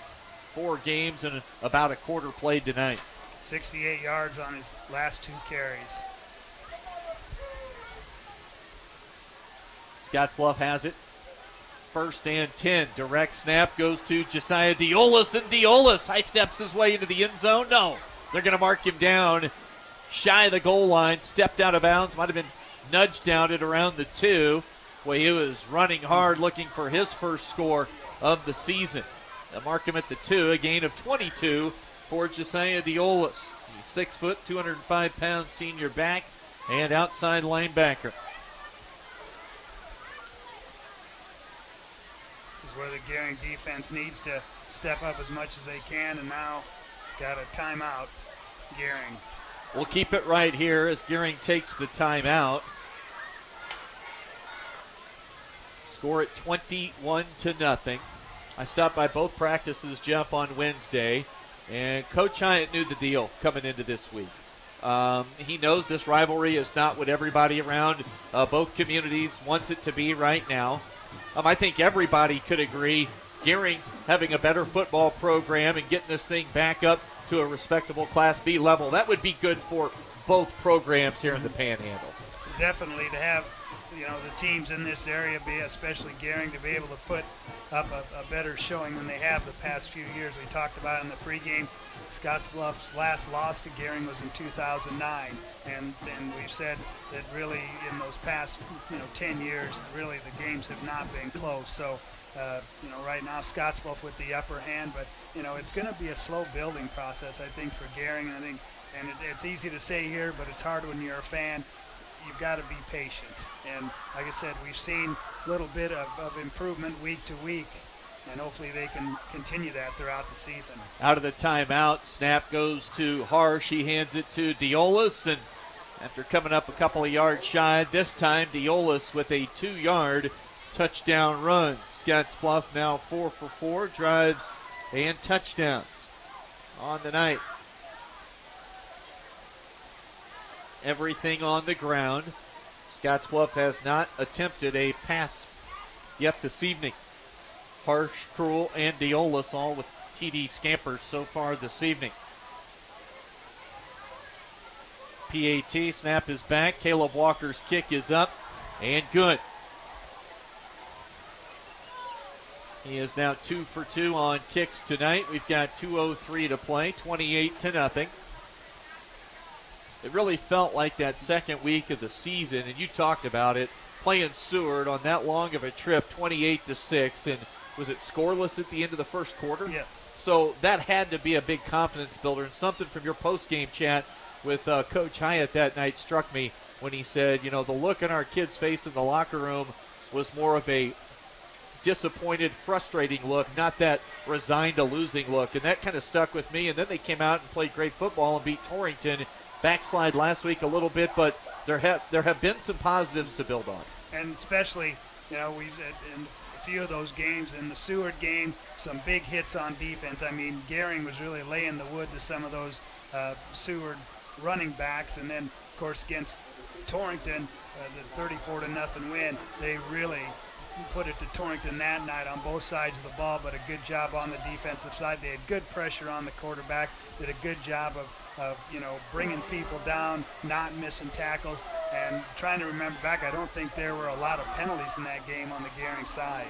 4 games and about a quarter played tonight. 68 yards on his last 2 carries. Scottsbluff has it. 1st and 10. Direct snap goes to Josiah Diolis, and Diolis high steps his way into the end zone. No, they're going to mark him down shy of the goal line. Stepped out of bounds. Might have been nudged down at around the 2. Well, he was running hard looking for his first score of the season. They'll mark him at the 2, a gain of 22 for Josiah Diolis. He's 6 foot, 205-pound senior back and outside linebacker. This is where the Gering defense needs to step up as much as they can, and now got a timeout, Gering. We'll keep it right here as Gering takes the timeout. Score at 21-0. I stopped by both practices, Jeff, on Wednesday, and Coach Hyatt knew the deal coming into this week. He knows this rivalry is not what everybody around both communities wants it to be right now. I think everybody could agree Gering having a better football program and getting this thing back up to a respectable Class B level, that would be good for both programs here in the Panhandle. Definitely to have, the teams in this area, especially Gering, to be able to put up a better showing than they have the past few years. We talked about in the pregame, Scottsbluff's last loss to Gering was in 2009, and we've said that really in those past 10 years, really the games have not been close. So right now Scottsbluff with the upper hand, but it's going to be a slow building process, I think, for Gering. And it's easy to say here, but it's hard when you're a fan. You've got to be patient. And like I said, we've seen a little bit of improvement week to week, and hopefully they can continue that throughout the season. Out of the timeout, snap goes to Harsh. He hands it to Diolis, and after coming up a couple of yards shy, this time Diolis with a 2-yard touchdown run. Scottsbluff now 4 for 4, drives and touchdowns on the night. Everything on the ground. Scottsbluff has not attempted a pass yet this evening. Harsh, Cruel, and Diolis all with TD scampers so far this evening. PAT, snap is back. Caleb Walker's kick is up and good. He is now 2 for 2 on kicks tonight. We've got 2:03 to play, 28-0. It really felt like that second week of the season, and you talked about it, playing Seward on that long of a trip, 28-6, and was it scoreless at the end of the first quarter? Yes. So that had to be a big confidence builder, and something from your post-game chat with Coach Hyatt that night struck me when he said, the look on our kids' face in the locker room was more of a disappointed, frustrating look, not that resigned to losing look, and that kind of stuck with me. And then they came out and played great football and beat Torrington. Backslide last week a little bit, but there have been some positives to build on. And especially, we've in a few of those games, in the Seward game, some big hits on defense. I mean, Gering was really laying the wood to some of those Seward running backs, and then, of course, against Torrington, the 34-0 win, they really put it to Torrington that night on both sides of the ball, but a good job on the defensive side. They had good pressure on the quarterback, did a good job of bringing people down, not missing tackles, and trying to remember back, I don't think there were a lot of penalties in that game on the Gering side.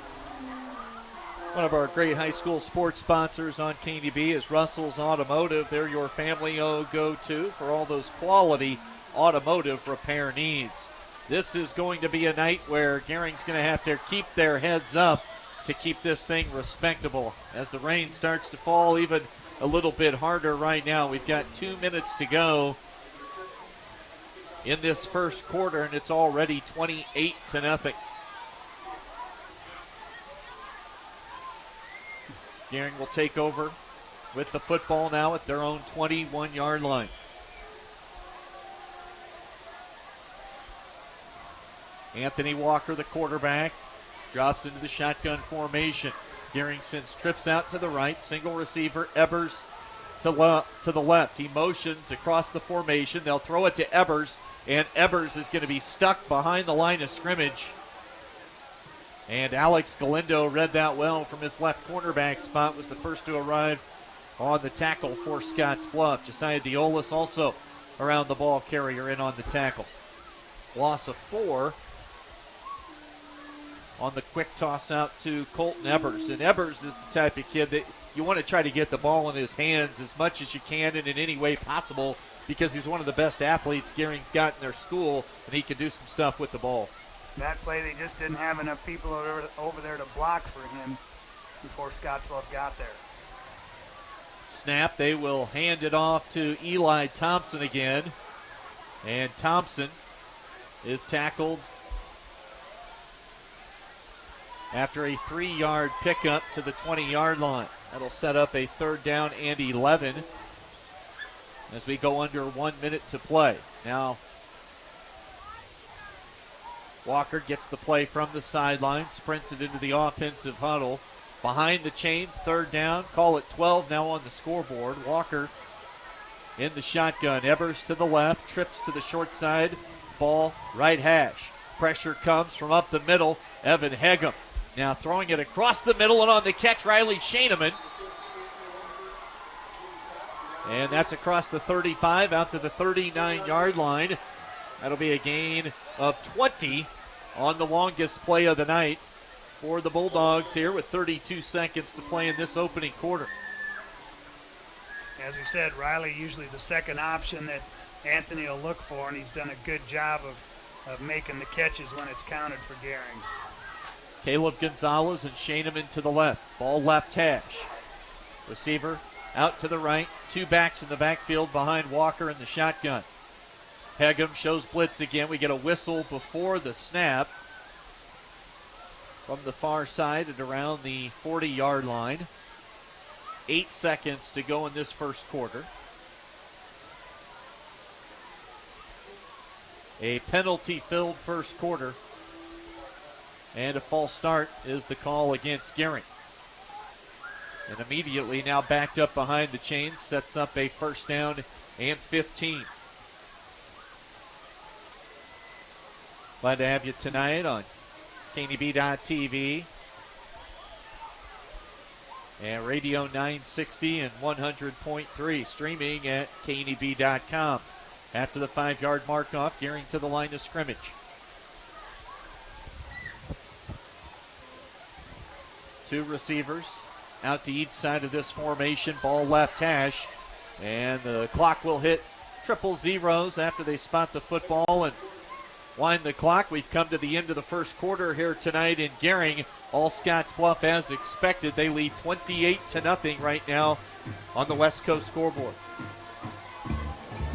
One of our great high school sports sponsors on KDB is Russell's Automotive. They're your family go-to for all those quality automotive repair needs. This is going to be a night where Gering's going to have to keep their heads up to keep this thing respectable. As the rain starts to fall even a little bit harder right now, we've got 2 minutes to go in this first quarter, and it's already 28-0. Gering will take over with the football now at their own 21-yard line. Anthony Walker, the quarterback, drops into the shotgun formation. Gering sends trips out to the right, single receiver, Ebers to the left. He motions across the formation. They'll throw it to Ebers, and Ebers is going to be stuck behind the line of scrimmage. And Alex Galindo read that well from his left cornerback spot, was the first to arrive on the tackle for Scottsbluff. Josiah Diolis also around the ball carrier in on the tackle. Loss of 4 on the quick toss out to Colton Ebers. And Ebers is the type of kid that you want to try to get the ball in his hands as much as you can and in any way possible, because he's one of the best athletes Gering's got in their school, and he can do some stuff with the ball. That play, they just didn't have enough people over there to block for him before Scottsbluff got there. Snap, they will hand it off to Eli Thompson again. And Thompson is tackled after a 3-yard pickup to the 20-yard line. That'll set up a 3rd down and 11 as we go under 1 minute to play. Now, Walker gets the play from the sideline, sprints it into the offensive huddle. Behind the chains, 3rd down. Call it 12 now on the scoreboard. Walker in the shotgun. Ebers to the left, trips to the short side. Ball right hash. Pressure comes from up the middle. Evan Hegum now throwing it across the middle, and on the catch, Riley Shaneman. And that's across the 35 out to the 39-yard line. That'll be a gain of 20 on the longest play of the night for the Bulldogs here with 32 seconds to play in this opening quarter. As we said, Riley usually the second option that Anthony will look for, and he's done a good job of making the catches when it's counted for Gering. Caleb Gonzalez and Shaneman to the left. Ball left hash. Receiver out to the right. 2 backs in the backfield behind Walker in the shotgun. Hegum shows blitz again. We get a whistle before the snap from the far side at around the 40-yard line. 8 seconds to go in this first quarter. A penalty-filled first quarter. And a false start is the call against Gering. And immediately now backed up behind the chains, sets up a 1st down and 15. Glad to have you tonight on KNB.TV and Radio 960 and 100.3, streaming at KNB.com. After the 5-yard mark off, Gering to the line of scrimmage. 2 receivers out to each side of this formation. Ball left hash. And the clock will hit triple zeros after they spot the football and wind the clock. We've come to the end of the first quarter here tonight in Gering. All Scottsbluff as expected. They lead 28-0 right now on the West Coast scoreboard.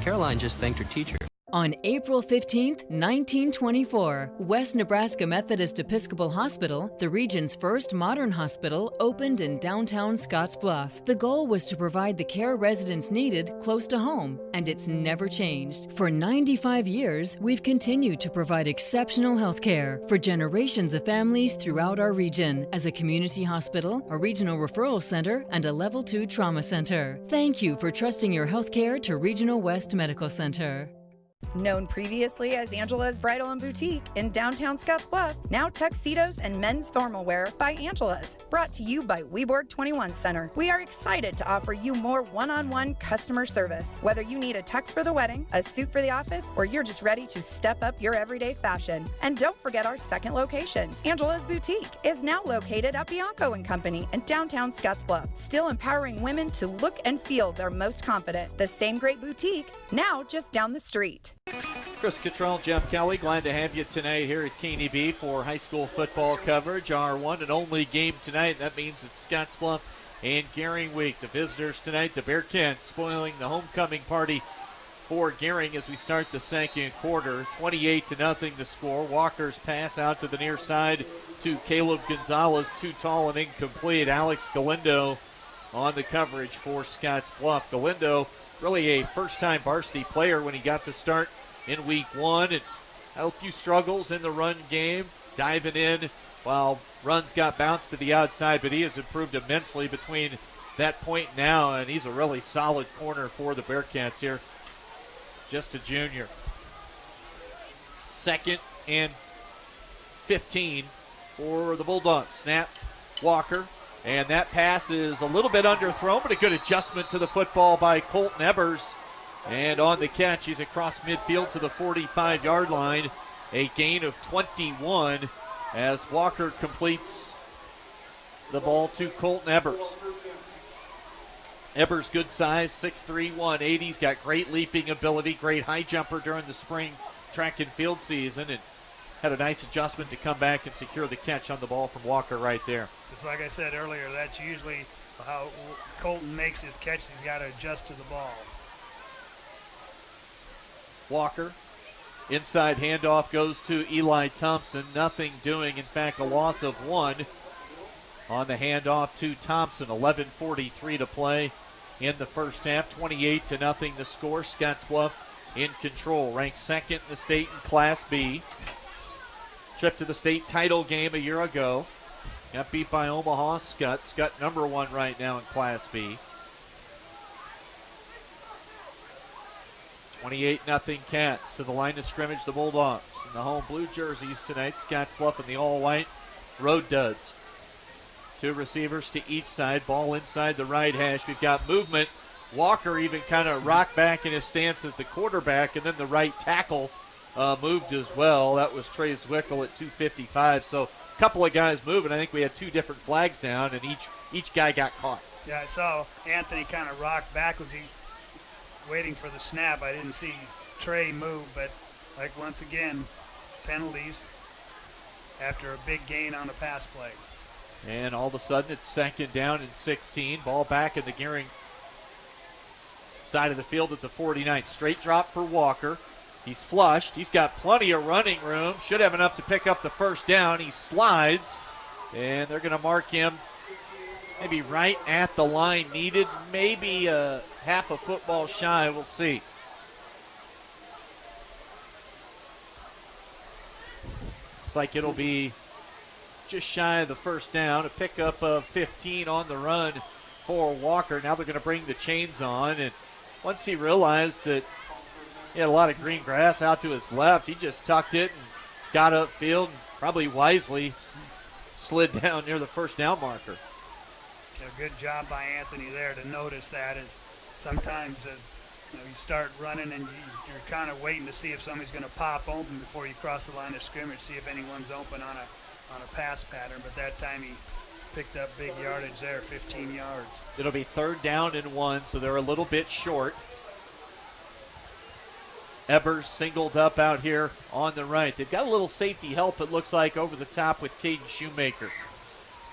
Caroline just thanked her teacher. On April 15, 1924, West Nebraska Methodist Episcopal Hospital, the region's first modern hospital, opened in downtown Scottsbluff. The goal was to provide the care residents needed close to home, and it's never changed. For 95 years, we've continued to provide exceptional health care for generations of families throughout our region as a community hospital, a regional referral center, and a Level 2 trauma center. Thank you for trusting your health care to Regional West Medical Center. Known previously as Angela's Bridal and Boutique in downtown Scottsbluff, now tuxedos and men's formal wear by Angela's. Brought to you by Weborg 21 Center. We are excited to offer you more one-on-one customer service. Whether you need a tux for the wedding, a suit for the office, or you're just ready to step up your everyday fashion. And don't forget our second location. Angela's Boutique is now located at Bianco & Company in downtown Scottsbluff, still empowering women to look and feel their most confident. The same great boutique, now just down the street. Chris Cottrell, Jeff Kelly, glad to have you tonight here at KNEB for high school football coverage. Our one and only game tonight. That means it's Scottsbluff and Gering week. The visitors tonight, the Bearcats, spoiling the homecoming party for Gering as we start the second quarter. 28-0 the score. Walker's pass out to the near side to Caleb Gonzalez, too tall and incomplete. Alex Galindo on the coverage for Scottsbluff. Galindo, really a first-time varsity player when he got the start in week one, and had a few struggles in the run game, diving in while runs got bounced to the outside, but he has improved immensely between that point now, and he's a really solid corner for the Bearcats here. Just a junior. 2nd and 15 for the Bulldogs. Snap, Walker, and that pass is a little bit underthrown, but a good adjustment to the football by Colton Ebers. And on the catch, he's across midfield to the 45-yard line. A gain of 21 as Walker completes the ball to Colton Ebers. Ebers, good size, 6'3", 180. He's got great leaping ability, great high jumper during the spring track and field season, and had a nice adjustment to come back and secure the catch on the ball from Walker right there. It's like I said earlier, that's usually how Colton makes his catch. He's got to adjust to the ball. Walker, inside handoff goes to Eli Thompson. Nothing doing, in fact, a loss of 1 on the handoff to Thompson. 11:43 to play in the first half. 28-0 the score. Scottsbluff in control. Ranked 2nd in the state in Class B. Trip to the state title game a year ago. Got beat by Omaha Scott. Scott number 1 right now in Class B. 28-0 Cats to the line of scrimmage, the Bulldogs. In the home blue jerseys tonight, Scottsbluff in the all-white Road Duds. 2 receivers to each side, ball inside the right hash. We've got movement. Walker even kind of rocked back in his stance as the quarterback, and then the right tackle moved as well. That was Trey Zwickel at 255. So a couple of guys moving. I think we had 2 different flags down, and each guy got caught. Yeah, I saw Anthony kind of rock back. Was he waiting for the snap? I didn't see Trey move, but like once again, penalties after a big gain on a pass play. And all of a sudden it's 2nd down and 16. Ball back in the Gering side of the field at the 49. Straight drop for Walker. He's flushed. He's got plenty of running room. Should have enough to pick up the first down. He slides, and they're going to mark him maybe right at the line needed. Maybe half a football shy. We'll see. Looks like it'll be just shy of the first down. A pickup of 15 on the run for Walker. Now they're going to bring the chains on, and once he realized that he had a lot of green grass out to his left, he just tucked it and got upfield and probably wisely slid down near the first down marker. A good job by Anthony there to notice that. Is sometimes you start running and you're kind of waiting to see if somebody's going to pop open before you cross the line of scrimmage, see if anyone's open on a pass pattern. But that time he picked up big yardage there, 15 yards. It'll be 3rd down and 1, so they're a little bit short. Ebers singled up out here on the right. They've got a little safety help, it looks like, over the top with Caden Shoemaker.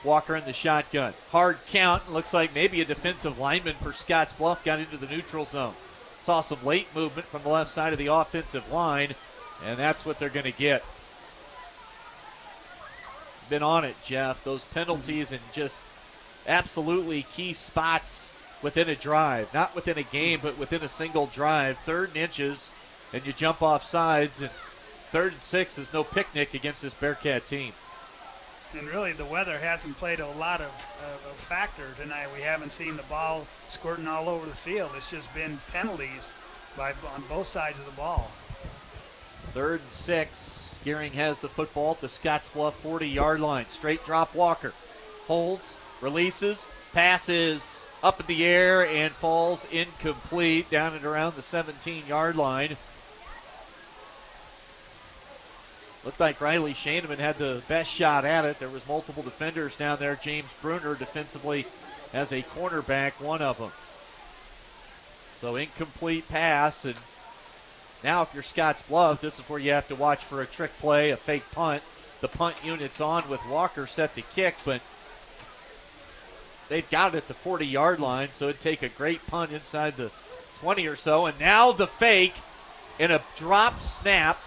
Walker in the shotgun. Hard count. Looks like maybe a defensive lineman for Scottsbluff got into the neutral zone. Saw some late movement from the left side of the offensive line, and that's what they're going to get. Been on it, Jeff. Those penalties in just absolutely key spots within a drive. Not within a game, but within a single drive. 3rd and inches, and you jump off sides, and 3rd and 6 is no picnic against this Bearcat team. And really, the weather hasn't played a lot of factor tonight. We haven't seen the ball squirting all over the field. It's just been penalties on both sides of the ball. 3rd and 6. Gering has the football at the Scottsbluff 40-yard line. Straight drop Walker. Holds, releases, passes up in the air and falls incomplete down at around the 17-yard line. Looked like Riley Shaneman had the best shot at it. There was multiple defenders down there. James Bruner defensively as a cornerback, one of them. So incomplete pass, and now if you're Scottsbluff, this is where you have to watch for a trick play, a fake punt. The punt unit's on with Walker set to kick, but they've got it at the 40-yard line, so it'd take a great punt inside the 20 or so. And now the fake and a drop snap.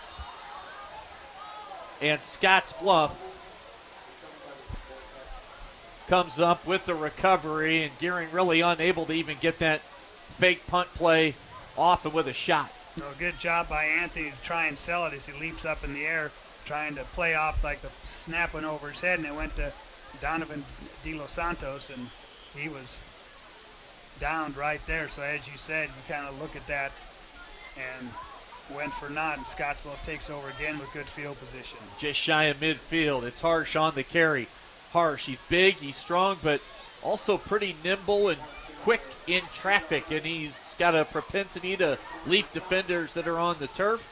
And Scottsbluff comes up with the recovery, and Gering really unable to even get that fake punt play off and with a shot. No, good job by Anthony to try and sell it as he leaps up in the air, trying to play off like the snap went over his head, and it went to Donovan De Los Santos, and he was downed right there. So as you said, you kind of look at that and went for naught, and Scottsbluff takes over again with good field position. Just shy of midfield. It's Harsh on the carry. Harsh, he's big, he's strong, but also pretty nimble and quick in traffic, and he's got a propensity to leap defenders that are on the turf.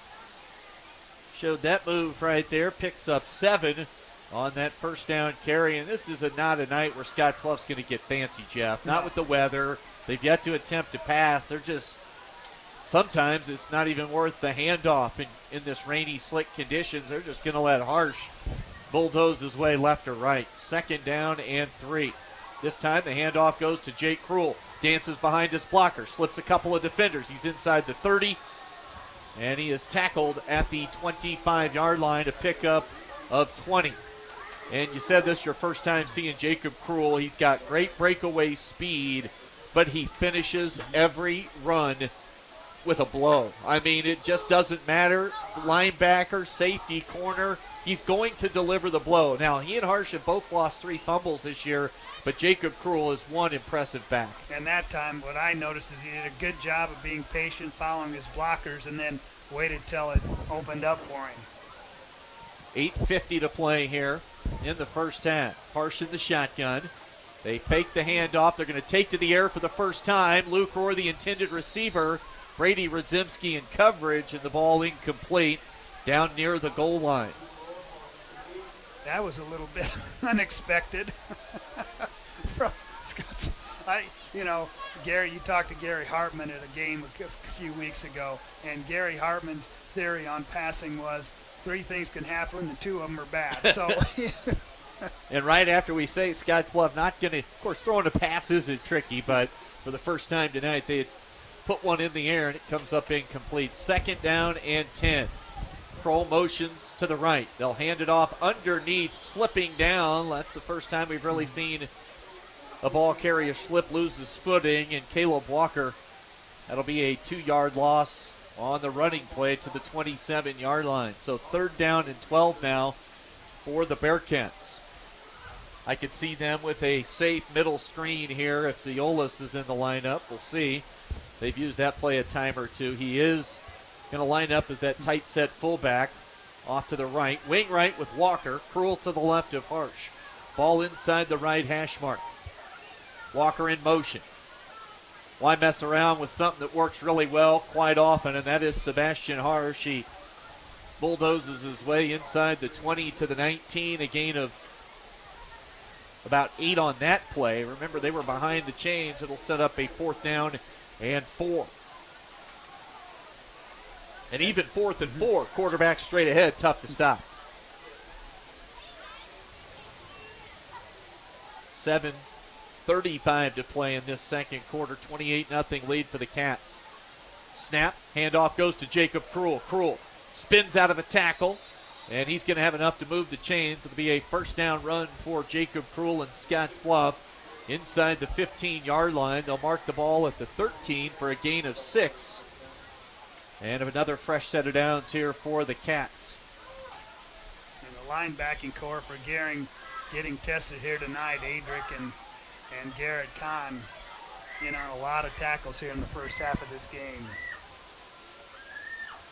Showed that move right there. Picks up 7 on that first down carry, and this is not a night where Scottsbluff's going to get fancy, Jeff. Not with the weather. They've yet to attempt to pass. They're just sometimes it's not even worth the handoff in this rainy, slick conditions. They're just going to let Harsh bulldoze his way left or right. 2nd down and 3. This time the handoff goes to Jake Krull. Dances behind his blocker, slips a couple of defenders. He's inside the 30, and he is tackled at the 25-yard line, a pickup of 20. And you said this your first time seeing Jacob Krull. He's got great breakaway speed, but he finishes every run with a blow. I mean, it just doesn't matter. Linebacker, safety, corner, he's going to deliver the blow. Now, he and Harsh have both lost 3 fumbles this year, but Jacob Krull is one impressive back. And that time, what I noticed is he did a good job of being patient, following his blockers, and then waited till it opened up for him. 8:50 to play here in the first half. Harsh in the shotgun. They fake the handoff. They're going to take to the air for the first time. Luke Rohr, the intended receiver. Brady Radzimski in coverage, and the ball incomplete down near the goal line. That was a little bit unexpected. Gary, you talked to Gary Hartman at a game a few weeks ago, and Gary Hartman's theory on passing was 3 things can happen, and 2 of them are bad. So, and right after we say Scottsbluff not going to, of course, throwing a pass isn't tricky, but for the first time tonight, they put one in the air, and it comes up incomplete. 2nd down and 10. Kroll motions to the right. They'll hand it off underneath, slipping down. That's the first time we've really seen a ball carrier slip, lose his footing, and Caleb Walker, that'll be a 2-yard loss on the running play to the 27-yard line. So 3rd down and 12 now for the Bearcats. I could see them with a safe middle screen here if Diolis is in the lineup. We'll see. They've used that play a time or two. He is going to line up as that tight set fullback off to the right. Wing right with Walker. Krull to the left of Harsh. Ball inside the right hash mark. Walker in motion. Why mess around with something that works really well quite often, and that is Sebastian Harsh. He bulldozes his way inside the 20 to the 19, a gain of about 8 on that play. Remember, they were behind the chains. It'll set up a 4th down and 4. And even 4th and 4, quarterback straight ahead, tough to stop. 7:35 to play in this second quarter. 28-0 lead for the Cats. Snap, handoff goes to Jacob Krull. Krull spins out of a tackle, and he's going to have enough to move the chains. It'll be a 1st down run for Jacob Krull and Scottsbluff inside the 15-yard line. They'll mark the ball at the 13 for a gain of 6. And another fresh set of downs here for the Cats. And the linebacking core for Gering getting tested here tonight. Adric and Garrett Kahn in on a lot of tackles here in the first half of this game.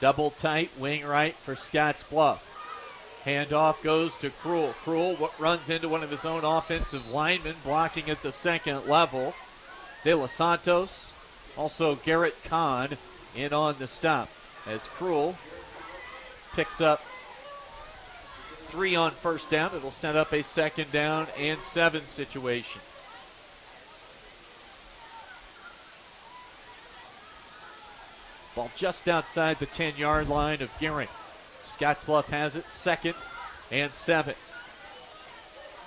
Double tight, wing right for Scottsbluff. Handoff goes to Krul. Krul runs into one of his own offensive linemen, blocking at the second level. De Los Santos, also Garrett Kahn in on the stop. As Krul picks up 3 on first down, it'll set up a 2nd down and 7 situation. Ball just outside the 10-yard line of Gering. Scottsbluff has it, 2nd and 7.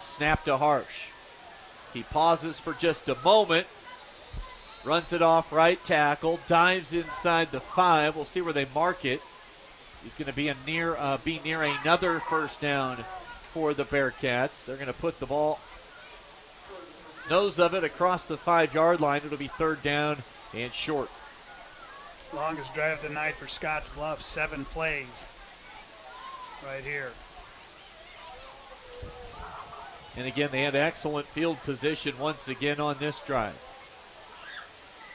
Snap to Harsh. He pauses for just a moment, runs it off right tackle, dives inside the 5. We'll see where they mark it. He's going to be near another first down for the Bearcats. They're going to put the ball nose of it across the 5-yard line. It'll be 3rd down and short. Longest drive of the night for Scottsbluff, 7 plays right here. And again, they had excellent field position once again on this drive.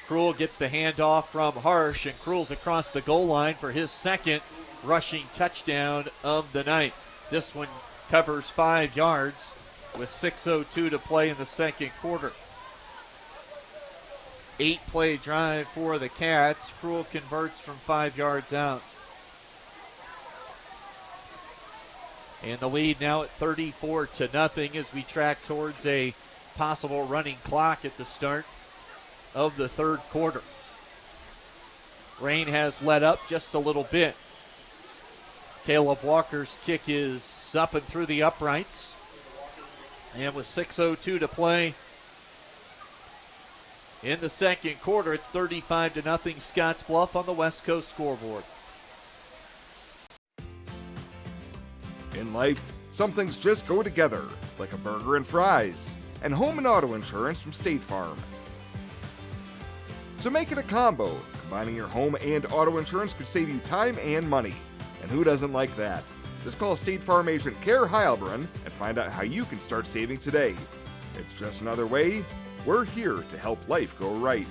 Krul gets the handoff from Harsh, and Krul's across the goal line for his 2nd rushing touchdown of the night. This one covers 5 yards with 6:02 to play in the 2nd quarter. 8-play drive for the Cats. Krul converts from 5 yards out. And the lead now at 34-0 as we track towards a possible running clock at the start of the 3rd quarter. Rain has let up just a little bit. Caleb Walker's kick is up and through the uprights. And with 6:02 to play in the 2nd quarter, it's 35-0 Scottsbluff on the West Coast scoreboard. In life, some things just go together, like a burger and fries, and home and auto insurance from State Farm. So make it a combo. Combining your home and auto insurance could save you time and money. And who doesn't like that? Just call State Farm agent Kara Heilbrunn and find out how you can start saving today. It's just another way. We're here to help life go right.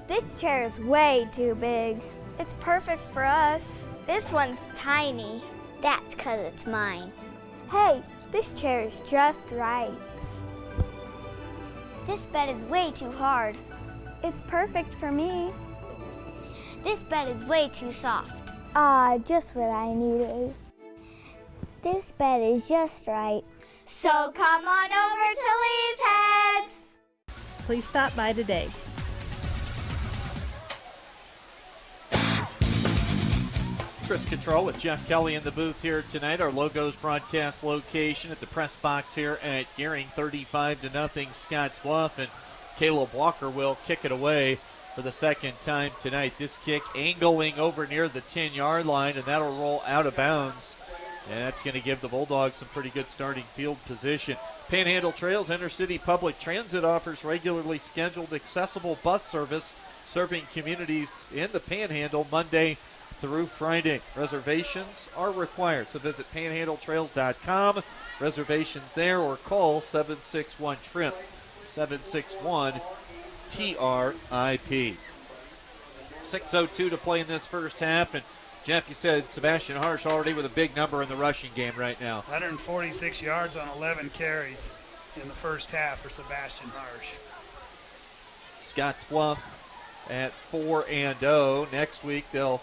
This chair is way too big. It's perfect for us. This one's tiny. That's 'cause it's mine. Hey, this chair is just right. This bed is way too hard. It's perfect for me. This bed is way too soft. Just what I needed. This bed is just right. So come on over to Lee's Heads. Please stop by today. Chris Control with Jeff Kelly in the booth here tonight. Our Logos broadcast location at the press box here at Gering, 35-0 Scottsbluff, and Caleb Walker will kick it away for the 2nd time tonight. This kick angling over near the 10-yard line, and that'll roll out of bounds. And that's going to give the Bulldogs some pretty good starting field position. Panhandle Trails Intercity Public Transit offers regularly scheduled accessible bus service serving communities in the Panhandle Monday through Friday. Reservations are required, so visit panhandletrails.com. Reservations there or call 761-TRIP, 761-TRIP. 6:02 to play in this first half, and Jeff, you said Sebastian Harsh already with a big number in the rushing game right now. 146 yards on 11 carries in the first half for Sebastian Harsh. Scottsbluff at 4-0. Next week they'll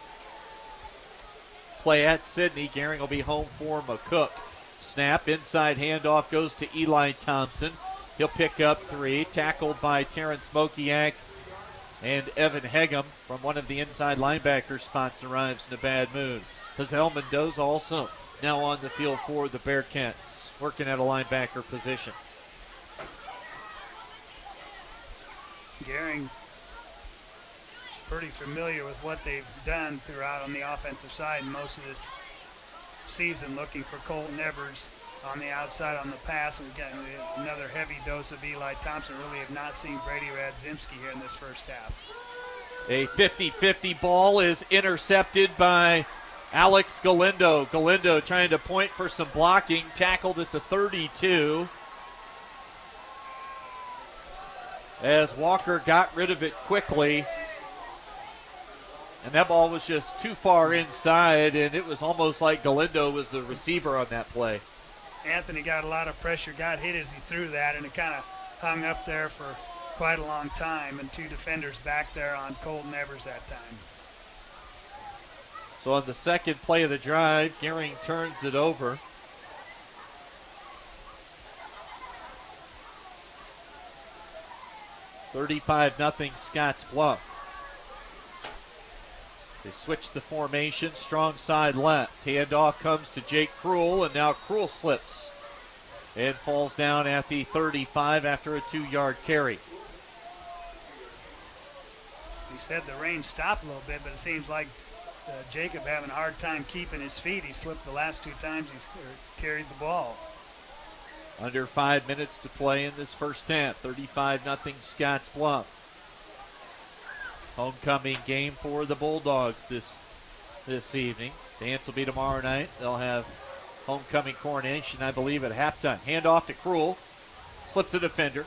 play at Sydney. Gering will be home for McCook. Snap, inside handoff goes to Eli Thompson. He'll pick up 3, tackled by Terrence Mokiak, and Evan Hegum from one of the inside linebacker spots arrives in a bad mood. Hazel Mendoza also now on the field for the Bearcats, working at a linebacker position. Gering pretty familiar with what they've done throughout on the offensive side most of this season, looking for Colton Evers on the outside on the pass. We've got another heavy dose of Eli Thompson. Really have not seen Brady Radzimski here in this first half. A 50-50 ball is intercepted by Alex Galindo. Galindo trying to point for some blocking, tackled at the 32. as Walker got rid of it quickly. And that ball was just too far inside, and it was almost like Galindo was the receiver on that play. Anthony got a lot of pressure, got hit as he threw that, and it kind of hung up there for quite a long time, and 2 defenders back there on Colton Evers that time. So on the second play of the drive, Gering turns it over. $35-0 Scottsbluff. They switch the formation, strong side left. Handoff comes to Jake Krull, and now Krull slips and falls down at the 35 after a 2-yard carry. He said the rain stopped a little bit, but it seems like Jacob having a hard time keeping his feet. He slipped the last 2 times he carried the ball. Under 5 minutes to play in this first half. 35-0 Scottsbluff. Homecoming game for the Bulldogs this evening. Dance will be tomorrow night. They'll have homecoming coronation, I believe, at halftime. Handoff to Krull. Slips a defender.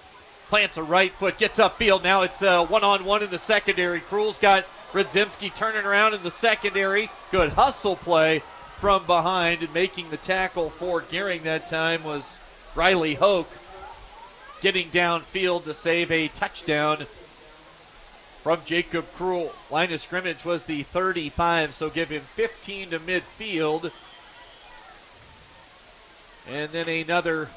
Plants a right foot. Gets upfield. Now it's one-on-one in the secondary. Krull's got Radzimski turning around in the secondary. Good hustle play from behind, and making the tackle for Gering that time was Riley Hoke, getting downfield to save a touchdown from Jacob Krull. Line of scrimmage was the 35, so give him 15 to midfield. And then another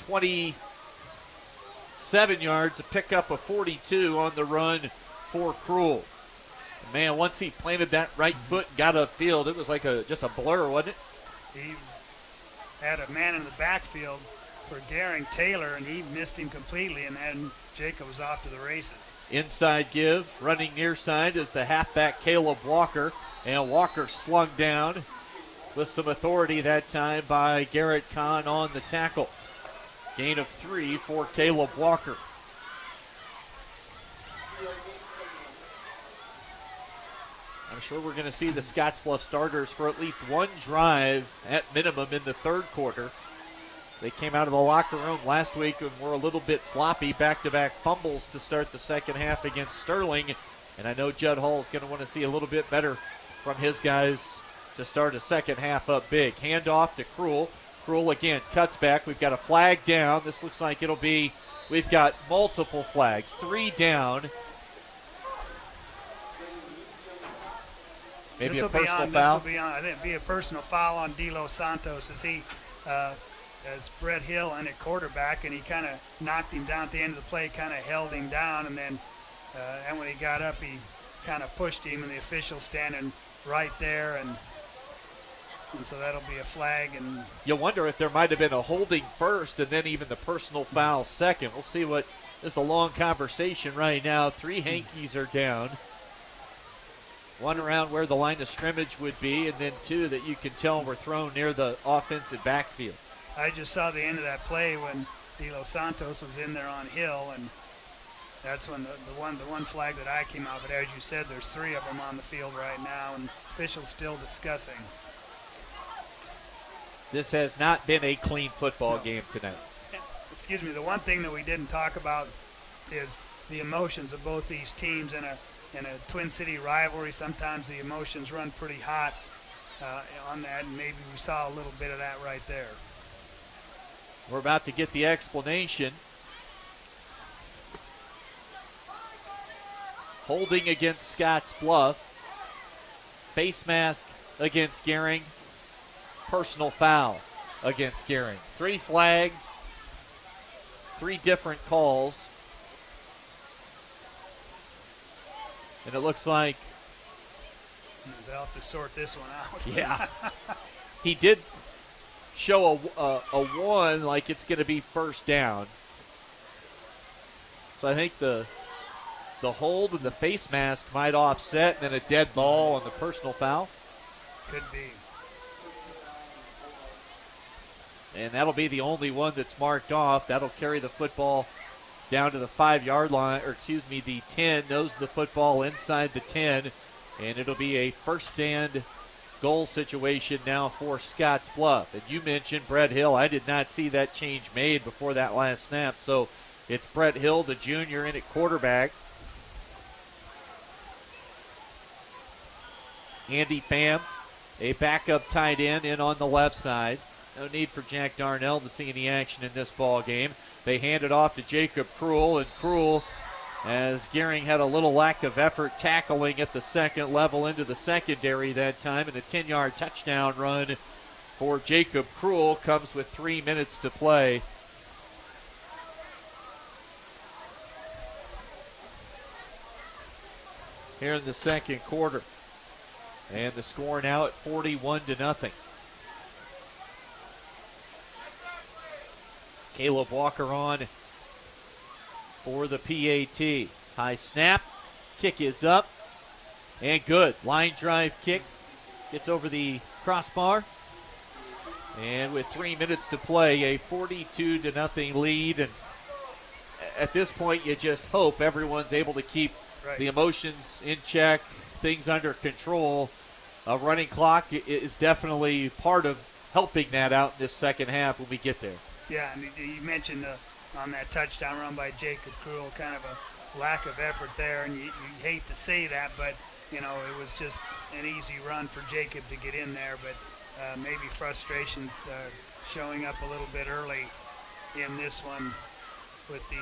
27 yards to pick up a 42 on the run for Krull. Man, once he planted that right foot and got upfield, it was like just a blur, wasn't it? He had a man in the backfield for Gering, Taylor, and he missed him completely, and then Jacob was off to the races. Inside give, running near side is the halfback Caleb Walker, and Walker slung down with some authority that time by Garrett Kahn on the tackle. Gain of 3 for Caleb Walker. I'm sure we're going to see the Scottsbluff starters for at least one drive at minimum in the third quarter. They came out of the locker room last week and were a little bit sloppy, back-to-back fumbles to start the second half against Sterling. And I know Judd Hall is going to want to see a little bit better from his guys to start a second half up big. Handoff to Krull. Krull again cuts back. We've got a flag down. This looks like we've got multiple flags. 3 down. Maybe a personal foul. This will be on. I think it'd be a personal foul on De Los Santos as he, as Brett Hill and at quarterback, and he kind of knocked him down at the end of the play, kind of held him down, and then and when he got up, he kind of pushed him, and the official standing right there, and so that'll be a flag. And you wonder if there might have been a holding first, and then even the personal foul second. We'll see what. This is a long conversation right now. 3 hankies are down. 1 around where the line of scrimmage would be, and then 2 that you can tell were thrown near the offensive backfield. I just saw the end of that play when De Los Santos was in there on Hill, and that's when the one flag that I came out. But as you said, there's 3 of them on the field right now, and officials still discussing. This has not been a clean football game tonight. Excuse me. The one thing that we didn't talk about is the emotions of both these teams in a Twin City rivalry. Sometimes the emotions run pretty hot on that, and maybe we saw a little bit of that right there. We're about to get the explanation. Holding against Scottsbluff. Face mask against Gering. Personal foul against Gering. 3 flags, 3 different calls. And it looks like they'll have to sort this one out. Yeah. He did show a 1 like it's going to be first down. So I think the hold and the face mask might offset, and then a dead ball on the personal foul. Could be. And that'll be the only one that's marked off. That'll carry the football down to the 5-yard line, the 10, nose the football inside the 10, and it'll be a first and goal situation now for Scottsbluff. And you mentioned Brett Hill. I did not see that change made before that last snap, so It's Brett Hill, the junior, in at quarterback. Andy Pham, a backup tight end, in on the left side. No need for Jack Darnell to see any action in this ball game. They hand it off to Jacob Krull, and Krull, as Gering had a little lack of effort tackling at the second level into the secondary that time, and a 10-yard touchdown run for Jacob Krull comes with 3 minutes to play. Here in the second quarter. And the score now at 41-0. Caleb Walker on for the PAT. High snap. Kick is up. And good. Line drive kick. Gets over the crossbar. And with 3 minutes to play, a 42-0 lead. And at this point, you just hope everyone's able to keep the emotions in check, things under control. A running clock is definitely part of helping that out in this second half when we get there. Yeah, and you mentioned on that touchdown run by Jacob Krull, kind of a lack of effort there, and you hate to say that, but, you know, it was just an easy run for Jacob to get in there, but maybe frustrations showing up a little bit early in this one with the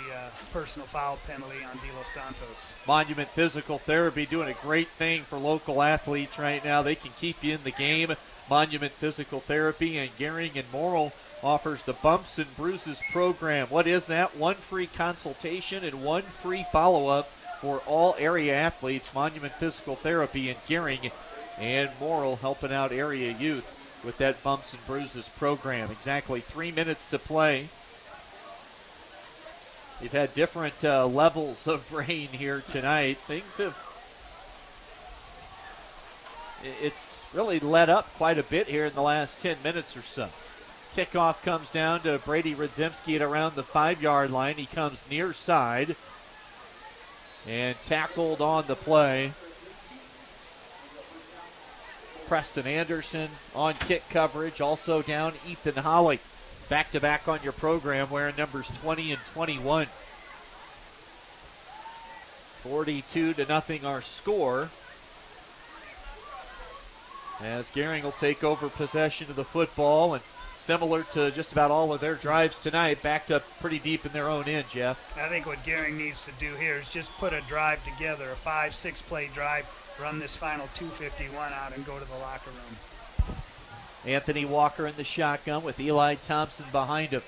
personal foul penalty on De Los Santos. Monument Physical Therapy doing a great thing for local athletes right now. They can keep you in the game. Monument Physical Therapy and Gering and Morrill offers the Bumps and Bruises program. What is that? One free consultation and one free follow-up for all area athletes. Monument Physical Therapy and Gering and Morrill helping out area youth with that Bumps and Bruises program. Exactly 3 minutes to play. We've had different levels of rain here tonight. It's really let up quite a bit here in the last 10 minutes or so. Kickoff comes down to Brady Radzimski at around the 5-yard line. He comes near side and tackled on the play. Preston Anderson on kick coverage. Also down Ethan Holly. Back-to-back on your program wearing numbers 20 and 21. 42-0 our score. As Gering will take over possession of the football, and similar to just about all of their drives tonight, backed up pretty deep in their own end, Jeff. I think what Gering needs to do here is just put a drive together, a 5-6 play drive, run this final 251 out and go to the locker room. Anthony Walker in the shotgun with Eli Thompson behind him.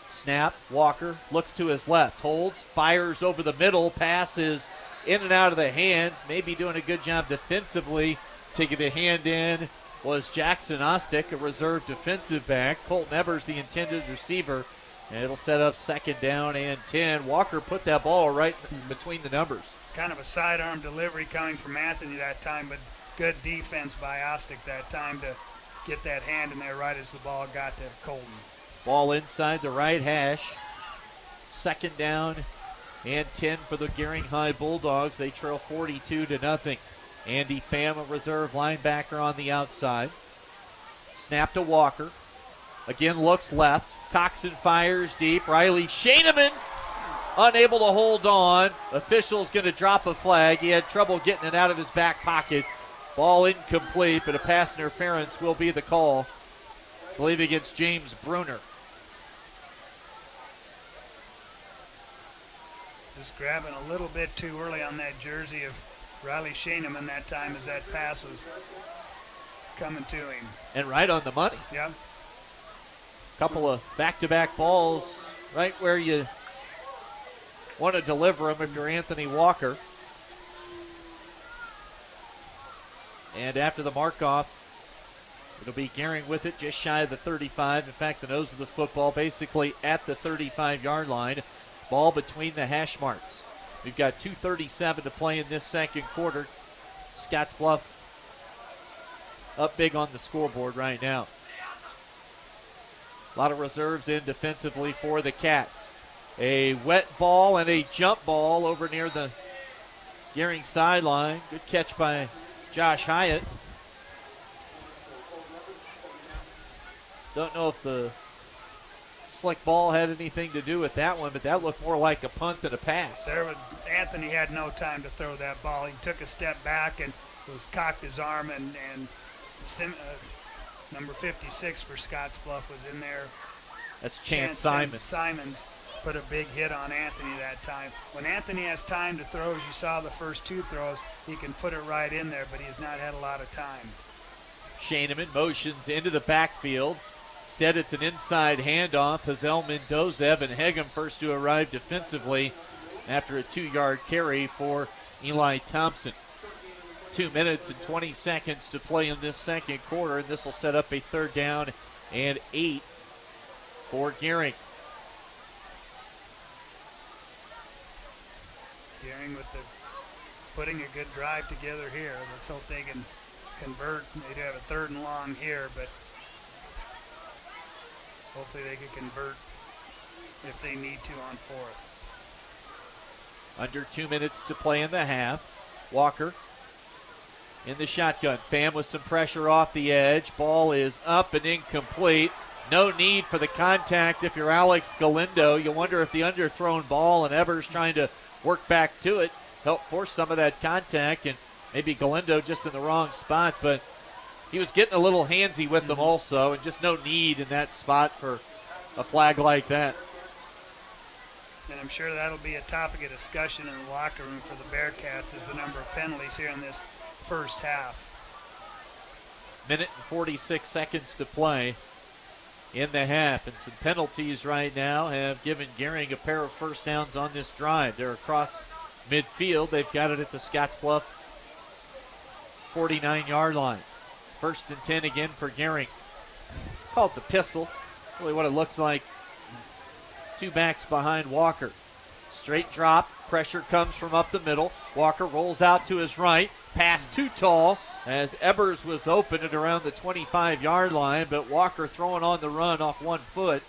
Snap, Walker looks to his left, holds, fires over the middle, passes in and out of the hands, maybe doing a good job defensively. Taking the hand in was Jackson Ostick, a reserve defensive back. Colton Evers, the intended receiver, and it'll set up second down and 10. Walker put that ball right between the numbers. Kind of a sidearm delivery coming from Anthony that time, but good defense by Ostick that time to get that hand in there right as the ball got to Colton. Ball inside the right hash. Second down and 10 for the Gering High Bulldogs. They trail 42-0. Andy Pham, a reserve linebacker on the outside. Snap to Walker. Again looks left. Coxon fires deep. Riley Shaneman unable to hold on. Official's going to drop a flag. He had trouble getting it out of his back pocket. Ball incomplete, but a pass interference will be the call. I believe against James Bruner. Just grabbing a little bit too early on that jersey of Riley Shaneman that time as that pass was coming to him. And right on the money. Yep. Couple of back-to-back balls right where you want to deliver them if you're Anthony Walker. And after the mark-off, it'll be Gering with it just shy of the 35. In fact, the nose of the football basically at the 35-yard line. Ball between the hash marks. We've got 2:37 to play in this second quarter. Scottsbluff up big on the scoreboard right now. A lot of reserves in defensively for the Cats. A wet ball and a jump ball over near the Gering sideline. Good catch by Josh Hyatt. Don't know if the slick ball had anything to do with that one, but that looked more like a punt than a pass. Anthony had no time to throw that ball. He took a step back and cocked his arm, and number 56 for Scottsbluff was in there. That's Chance Simons. Simons put a big hit on Anthony that time. When Anthony has time to throw, as you saw the first two throws, he can put it right in there, but he has not had a lot of time. Shaneman motions into the backfield. Instead, it's an inside handoff. Hazel Mendoza, Evan Hegem first to arrive defensively after a 2-yard carry for Eli Thompson. 2 minutes and 20 seconds to play in this second quarter, and this will set up a 3rd down and 8 for Gering. Gering putting a good drive together here. Let's hope they can convert. They do have a 3rd and long here, but hopefully they can convert if they need to on 4th. Under 2 minutes to play in the half. Walker in the shotgun. Pham with some pressure off the edge. Ball is up and incomplete. No need for the contact if you're Alex Galindo. You wonder if the underthrown ball and Evers trying to work back to it help force some of that contact, and maybe Galindo just in the wrong spot, but he was getting a little handsy with them also, and just no need in that spot for a flag like that. And I'm sure that'll be a topic of discussion in the locker room for the Bearcats, is the number of penalties here in this first half. Minute and 46 seconds to play in the half, and some penalties right now have given Gering a pair of first downs on this drive. They're across midfield. They've got it at the Scottsbluff 49-yard line. 1st and 10 again for Gering. Call it the pistol. Really what it looks like. 2 backs behind Walker. Straight drop. Pressure comes from up the middle. Walker rolls out to his right. Pass too tall as Ebers was open at around the 25-yard line, but Walker throwing on the run off one foot,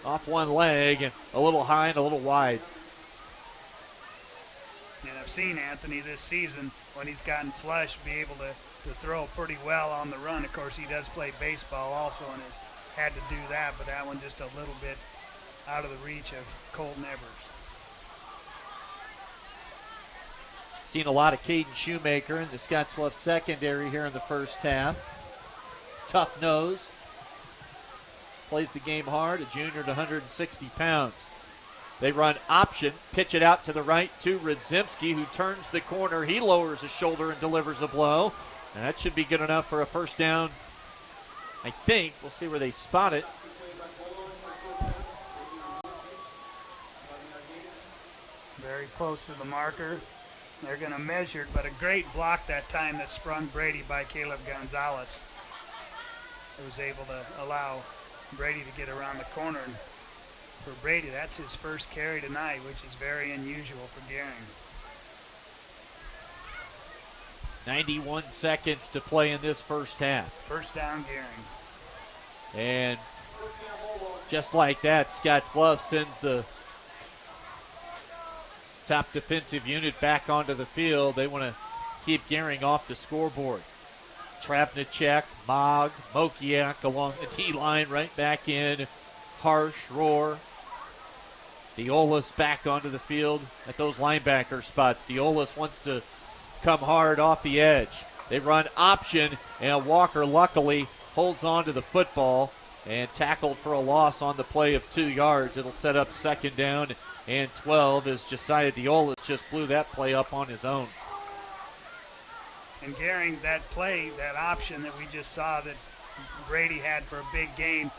off one leg, and a little high and a little wide. And I've seen Anthony this season, when he's gotten flush, be able to throw pretty well on the run. Of course, he does play baseball also and has had to do that, but that one just a little bit out of the reach of Colton Evers. Seen a lot of Caden Shoemaker in the Scottsbluff secondary here in the first half. Tough nose. Plays the game hard, a junior at 160 pounds. They run option, pitch it out to the right to Radzimski, who turns the corner. He lowers his shoulder and delivers a blow. And that should be good enough for a first down, I think. We'll see where they spot it. Very close to the marker. They're going to measure it, but a great block that time that sprung Brady by Caleb Gonzalez. He was able to allow Brady to get around the corner. And for Brady, that's his first carry tonight, which is very unusual for Gering. 91 seconds to play in this first half. First down, Gering. And just like that, Scottsbluff sends the top defensive unit back onto the field. They want to keep Gering off the scoreboard. Travnicek, Mogg, Mokiak along the D-line, right back in. Harsh, Rohr. Diolis back onto the field at those linebacker spots. Diolis wants to come hard off the edge. They run option, and Walker luckily holds on to the football and tackled for a loss on the play of 2 yards. It'll set up 2nd down and 12 as Josiah Diolis just blew that play up on his own. And Gering, that play, that option that we just saw that Brady had for a big gain,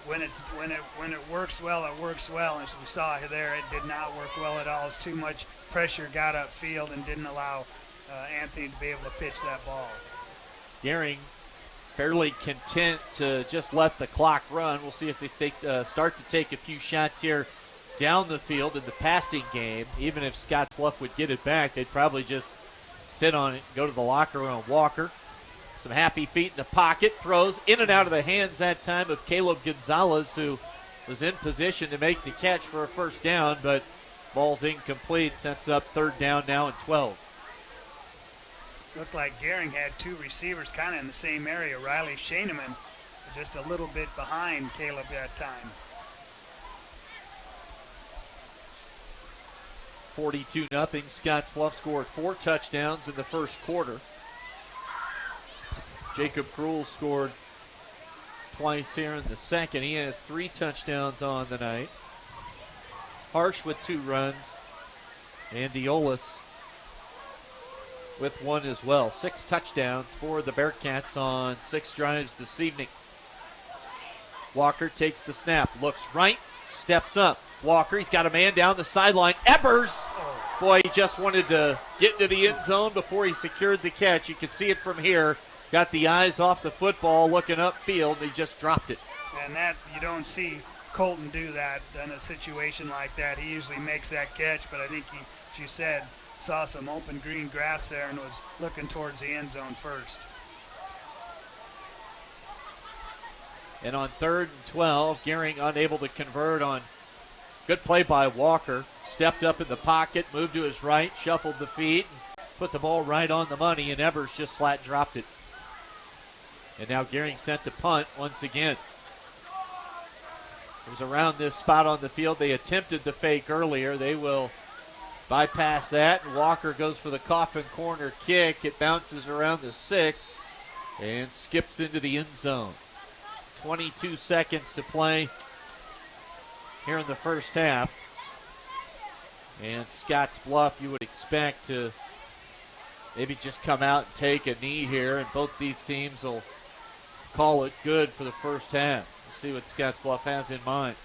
when it works well, it works well. And as we saw there, it did not work well at all. It's too much pressure got upfield and didn't allow Anthony to be able to pitch that ball. Gering fairly content to just let the clock run. We'll see if they start to take a few shots here down the field in the passing game. Even if Scottsbluff would get it back, they'd probably just sit on it and go to the locker room. Walker, some happy feet in the pocket, throws in and out of the hands that time of Caleb Gonzalez, who was in position to make the catch for a first down, but ball's incomplete, sets up 3rd down now and 12. Looked like Gering had 2 receivers kind of in the same area. Riley Shaneman just a little bit behind Caleb that time. 42-0. Scottsbluff scored 4 touchdowns in the first quarter. Jacob Krull scored twice here in the second. He has 3 touchdowns on the night. Harsh with 2 runs. And Diolis with 1 as well. 6 touchdowns for the Bearcats on 6 drives this evening. Walker takes the snap, looks right, steps up. Walker, he's got a man down the sideline. Ebers! Boy, he just wanted to get into the end zone before he secured the catch. You can see it from here. Got the eyes off the football, looking upfield, and he just dropped it. And that, you don't see Colton do that in a situation like that. He usually makes that catch, but I think he, as you said, saw some open green grass there and was looking towards the end zone first. And on 3rd and 12, Gering unable to convert on good play by Walker. Stepped up in the pocket, moved to his right, shuffled the feet, and put the ball right on the money, and Evers just flat dropped it. And now Gering sent to punt once again. It was around this spot on the field. They attempted the fake earlier. They will bypass that, and Walker goes for the coffin corner kick. It bounces around the 6 and skips into the end zone. 22 seconds to play here in the first half. And Scottsbluff, you would expect to maybe just come out and take a knee here, and both these teams will call it good for the first half. We'll see what Scottsbluff has in mind.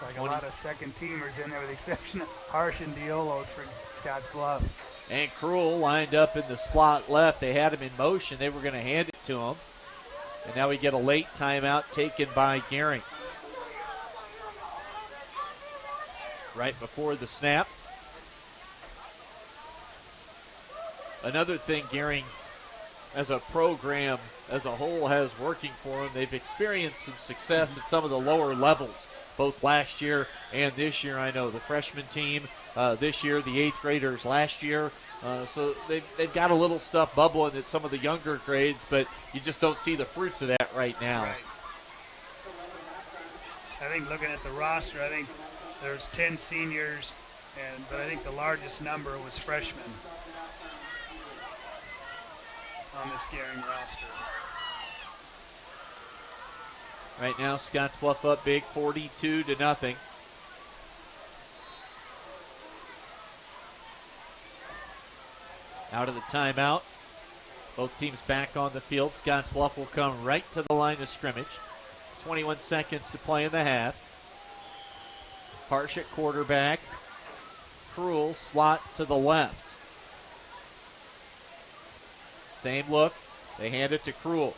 Like a lot of second teamers in there with the exception of Harsh and Diolos for Scottsbluff. And Krull lined up in the slot left. They had him in motion. They were going to hand it to him. And now we get a late timeout taken by Gering. Right before the snap. Another thing Gering, as a program as a whole, has working for them, they've experienced some success at some of the lower levels, both last year and this year. I know the freshman team this year, the 8th graders last year. So they've got a little stuff bubbling at some of the younger grades, but you just don't see the fruits of that right now. Right. I think looking at the roster, I think there's 10 seniors, but I think the largest number was freshmen on this Gering roster. Right now, Scottsbluff up big, 42-0. Out of the timeout. Both teams back on the field. Scottsbluff will come right to the line of scrimmage. 21 seconds to play in the half. Harsh at quarterback. Krull slot to the left. Same look. They hand it to Krull.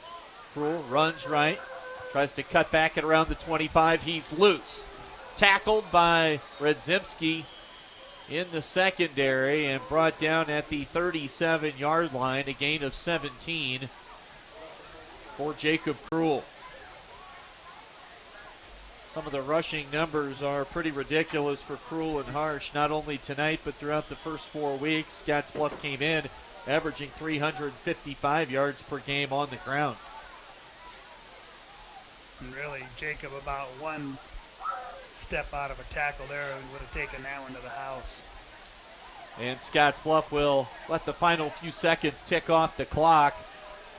Krull runs right. Tries to cut back at around the 25. He's loose. Tackled by Redzimski in the secondary and brought down at the 37-yard line. A gain of 17 for Jacob Krull. Some of the rushing numbers are pretty ridiculous for Krull and Harsh, not only tonight but throughout the first 4 weeks. Scottsbluff came in averaging 355 yards per game on the ground. And really, Jacob about one step out of a tackle there and would have taken that one to the house. And Scottsbluff will let the final few seconds tick off the clock.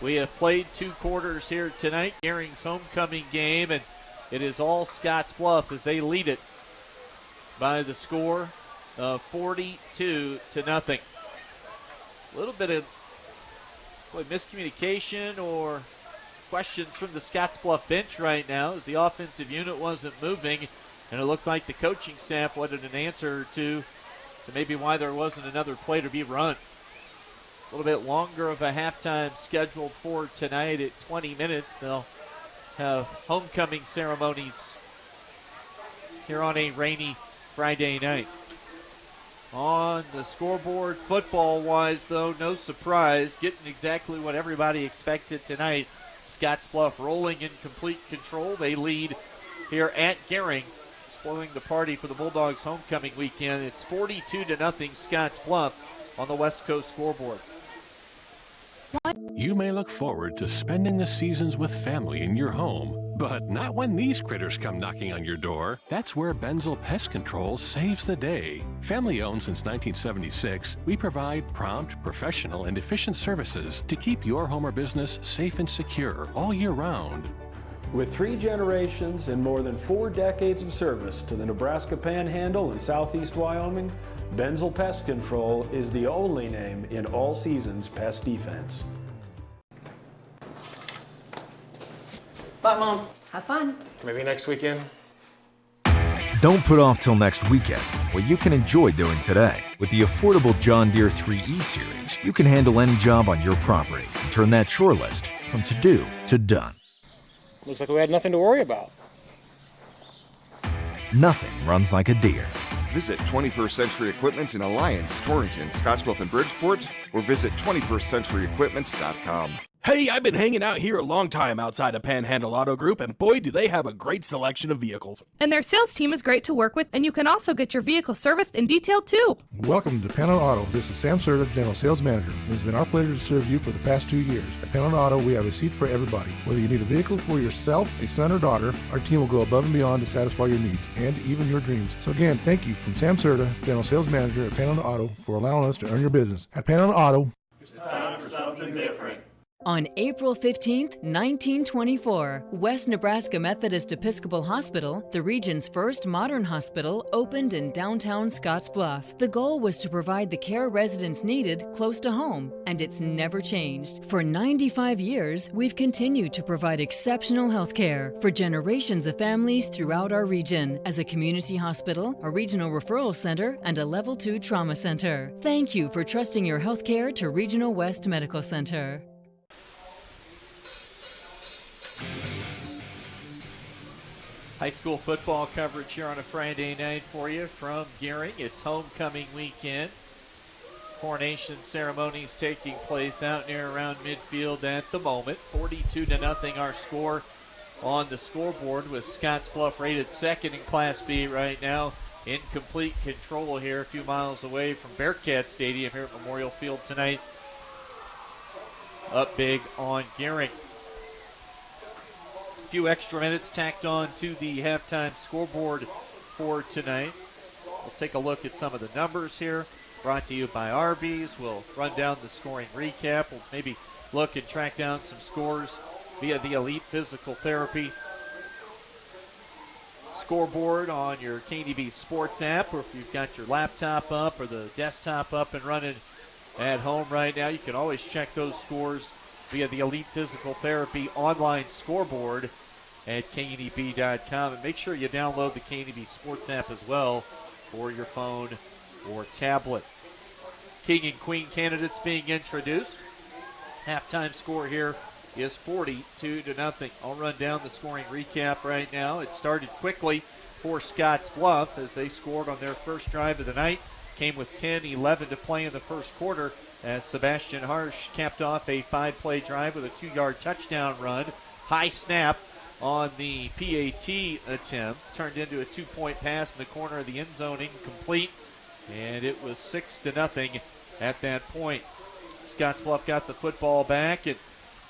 We have played 2 quarters here tonight, Gering's homecoming game, and it is all Scottsbluff as they lead it by the score of 42-0. A little bit of miscommunication or questions from the Scottsbluff bench right now as the offensive unit wasn't moving, and it looked like the coaching staff wanted an answer to maybe why there wasn't another play to be run. A little bit longer of a halftime scheduled for tonight at 20 minutes. They'll have homecoming ceremonies here on a rainy Friday night. On the scoreboard, football-wise, though, no surprise. Getting exactly what everybody expected tonight. Scottsbluff rolling in complete control. They lead here at Gering, spoiling the party for the Bulldogs homecoming weekend. It's 42-0 Scottsbluff on the West Coast scoreboard. You may look forward to spending the seasons with family in your home, but not when these critters come knocking on your door. That's where Benzel Pest Control saves the day. Family owned since 1976, we provide prompt, professional, and efficient services to keep your home or business safe and secure all year round. With 3 generations and more than 4 decades of service to the Nebraska Panhandle and Southeast Wyoming, Benzel Pest Control is the only name in all seasons pest defense. Bye, Mom. Have fun. Maybe next weekend. Don't put off till next weekend what you can enjoy doing today. With the affordable John Deere 3E Series, you can handle any job on your property and turn that chore list from to-do to done. Looks like we had nothing to worry about. Nothing runs like a Deere. Visit 21st Century Equipment in Alliance, Torrington, Scottsbluff, and Bridgeport, or visit 21stcenturyequipment.com. Hey, I've been hanging out here a long time outside of Panhandle Auto Group, and boy, do they have a great selection of vehicles. And their sales team is great to work with, and you can also get your vehicle serviced and detailed too. Welcome to Panhandle Auto. This is Sam Serta, General Sales Manager. It has been our pleasure to serve you for the past 2 years. At Panhandle Auto, we have a seat for everybody. Whether you need a vehicle for yourself, a son, or daughter, our team will go above and beyond to satisfy your needs and even your dreams. So again, thank you from Sam Serta, General Sales Manager at Panhandle Auto, for allowing us to earn your business. At Panhandle Auto, it's time for something different. On April 15, 1924, West Nebraska Methodist Episcopal Hospital, the region's first modern hospital, opened in downtown Scottsbluff. The goal was to provide the care residents needed close to home, and it's never changed. For 95 years, we've continued to provide exceptional health care for generations of families throughout our region as a community hospital, a regional referral center, and a Level 2 trauma center. Thank you for trusting your health care to Regional West Medical Center. High school football coverage here on a Friday night for you from Gering. It's homecoming weekend. Coronation ceremonies taking place out near around midfield at the moment. 42-0 our score on the scoreboard, with Scottsbluff rated second in Class B right now. In complete control here, a few miles away from Bearcats Stadium here at Memorial Field tonight. Up big on Gering. A few extra minutes tacked on to the halftime scoreboard for tonight. We'll take a look at some of the numbers here. Brought to you by Arby's. We'll run down the scoring recap. We'll maybe look and track down some scores via the Elite Physical Therapy scoreboard on your KDB Sports app, or if you've got your laptop up or the desktop up and running at home right now, you can always check those scores via the Elite Physical Therapy online scoreboard at KDB.com. And make sure you download the KDB Sports app as well for your phone or tablet. King and Queen candidates being introduced. Halftime score here is 42-0. I'll run down the scoring recap right now. It started quickly for Scottsbluff as they scored on their first drive of the night. Came with 10-11 to play in the first quarter as Sebastian Harsh capped off a 5-play drive with a 2-yard touchdown run. High snap on the PAT attempt. Turned into a 2-point pass in the corner of the end zone, incomplete. And it was 6-0 at that point. Scottsbluff got the football back, and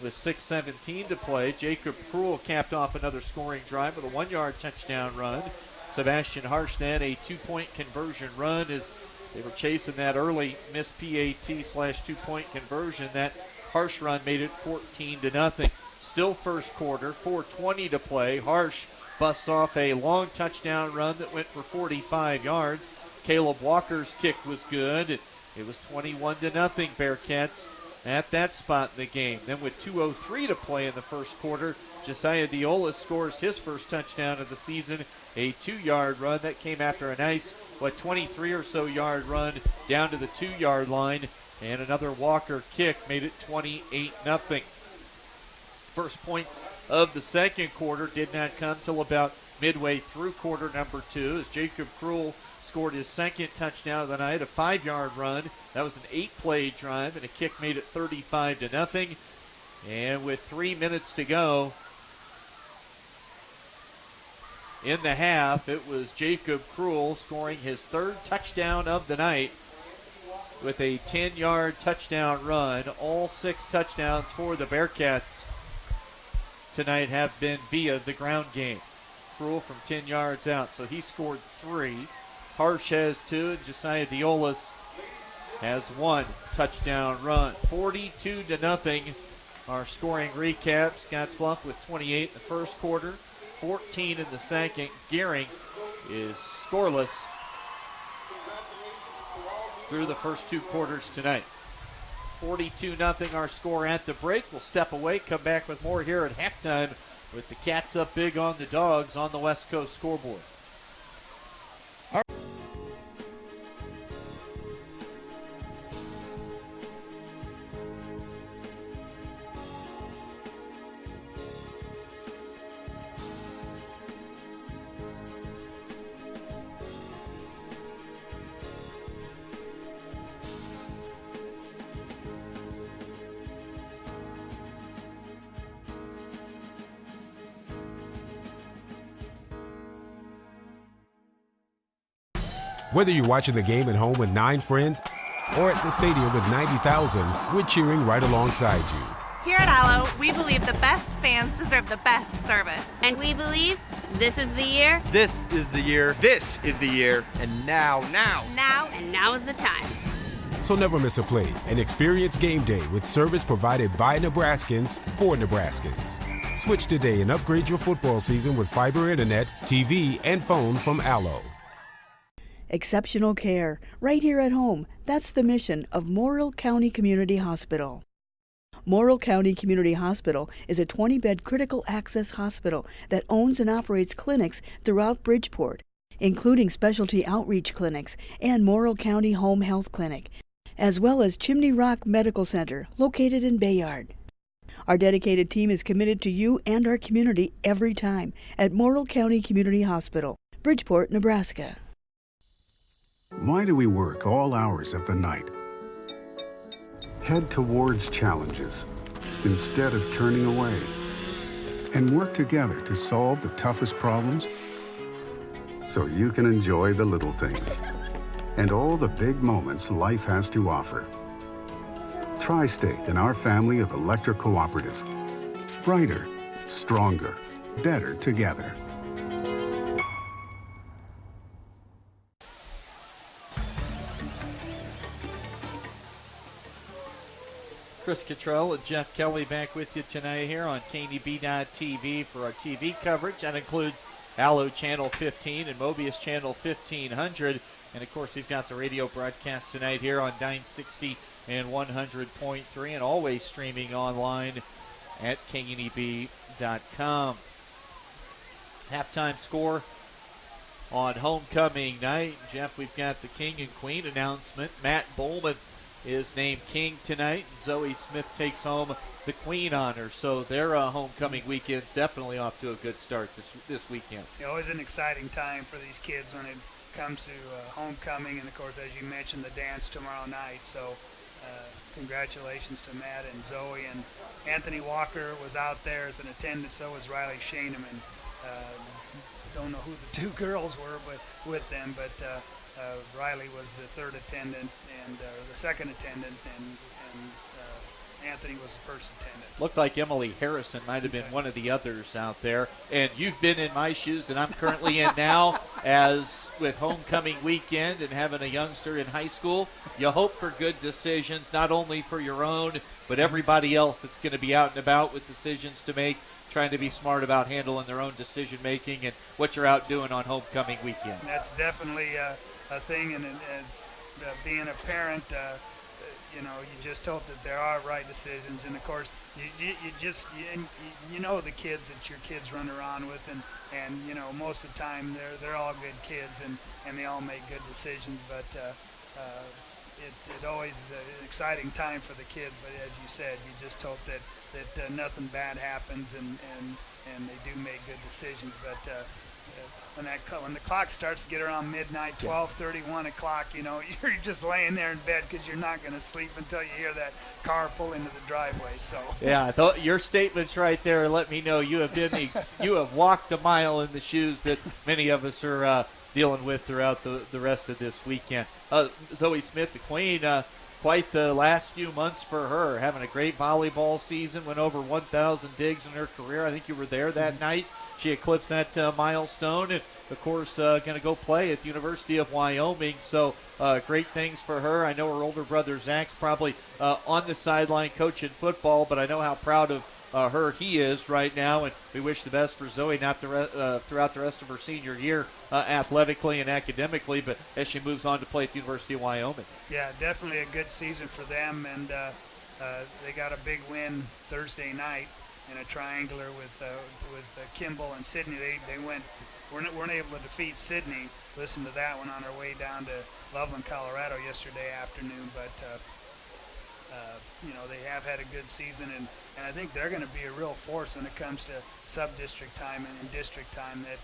with 6:17 to play, Jacob Krull capped off another scoring drive with a 1-yard touchdown run. Sebastian Harsh then a 2-point conversion run as they were chasing that early missed PAT/2-point conversion. That Harsh run made it 14-0. Still first quarter, 4:20 to play. Harsh busts off a long touchdown run that went for 45 yards. Caleb Walker's kick was good. It was 21-0 Bearcats at that spot in the game. Then with 2:03 to play in the first quarter, Josiah Diola scores his first touchdown of the season, a 2-yard run that came after a nice, 23 or so yard run down to the 2-yard line, and another Walker kick made it 28-0. First points of the second quarter did not come till about midway through quarter number 2 as Jacob Krull scored his second touchdown of the night, a 5-yard run. That was an 8-play drive, and a kick made it 35-0. And with 3 minutes to go in the half, it was Jacob Krull scoring his third touchdown of the night with a 10-yard touchdown run. All 6 touchdowns for the Bearcats tonight have been via the ground game. Cruel from 10 yards out, so he scored 3. Harsh has 2, and Josiah Diolas has 1 touchdown run. 42-0. Our scoring recap: Scottsbluff with 28 in the first quarter, 14 in the second. Gering is scoreless through the first 2 quarters tonight. 42-0 our score at the break. We'll step away, come back with more here at halftime with the Cats up big on the Dogs on the West Coast scoreboard. Whether you're watching the game at home with 9 friends or at the stadium with 90,000, we're cheering right alongside you. Here at Allo, we believe the best fans deserve the best service. And we believe this is the year. This is the year. This is the year. And now. And now is the time. So never miss a play and experience game day with service provided by Nebraskans for Nebraskans. Switch today and upgrade your football season with fiber internet, TV, and phone from Allo. Exceptional care, right here at home. That's the mission of Morrill County Community Hospital. Morrill County Community Hospital is a 20-bed critical access hospital that owns and operates clinics throughout Bridgeport, including specialty outreach clinics and Morrill County Home Health Clinic, as well as Chimney Rock Medical Center, located in Bayard. Our dedicated team is committed to you and our community every time at Morrill County Community Hospital, Bridgeport, Nebraska. Why do we work all hours of the night? Head towards challenges instead of turning away, and work together to solve the toughest problems so you can enjoy the little things and all the big moments life has to offer. Tri-State and our family of electric cooperatives. Brighter, stronger, better together. Chris Cottrell and Jeff Kelly back with you tonight here on KNEB.TV for our TV coverage. That includes Allo Channel 15 and Mobius Channel 1500. And, of course, we've got the radio broadcast tonight here on 960 and 100.3 and always streaming online at KNEB.com. Halftime score on homecoming night. Jeff, we've got the King and Queen announcement. Matt Bowman is named King tonight, and Zoe Smith takes home the Queen honor. So their homecoming weekend's definitely off to a good start this weekend. Always an exciting time for these kids when it comes to homecoming, and of course, as you mentioned, the dance tomorrow night. So congratulations to Matt and Zoe. And Anthony Walker was out there as an attendant, so was Riley Shaneman. Don't know who the 2 girls were but with them, but Riley was the 3rd attendant and the 2nd attendant, and Anthony was the 1st attendant. Looked like Emily Harrison might have been one of the others out there. And you've been in my shoes that I'm currently in now, as with homecoming weekend and having a youngster in high school, you hope for good decisions, not only for your own, but everybody else that's going to be out and about with decisions to make, trying to be smart about handling their own decision-making and what you're out doing on homecoming weekend. That's definitely a thing, and as being a parent, you just hope that there are right decisions. And of course, you know the kids that your kids run around with, and most of the time they're all good kids, and they all make good decisions. But it always is an exciting time for the kids. But as you said, you just hope that nothing bad happens, and they do make good decisions. But when the clock starts to get around midnight, 12:30, 1 o'clock, you're just laying there in bed because you're not going to sleep until you hear that car pull into the driveway. So yeah, your statements right there let me know you have walked a mile in the shoes that many of us are dealing with throughout the rest of this weekend. Zoe Smith, the queen, quite the last few months for her, having a great volleyball season, went over 1,000 digs in her career. I think you were there that night. She eclipsed that milestone, and of course going to go play at the University of Wyoming. So great things for her. I know her older brother Zach's probably on the sideline coaching football, but I know how proud of her he is right now, and we wish the best for Zoe not throughout the rest of her senior year athletically and academically, but as she moves on to play at the University of Wyoming. Yeah, definitely a good season for them, and they got a big win Thursday night in a triangular with Kimball and Sydney. They weren't able to defeat Sydney. Listen to that one on our way down to Loveland, Colorado yesterday afternoon, but they have had a good season, and I think they're going to be a real force when it comes to sub-district time and district time. That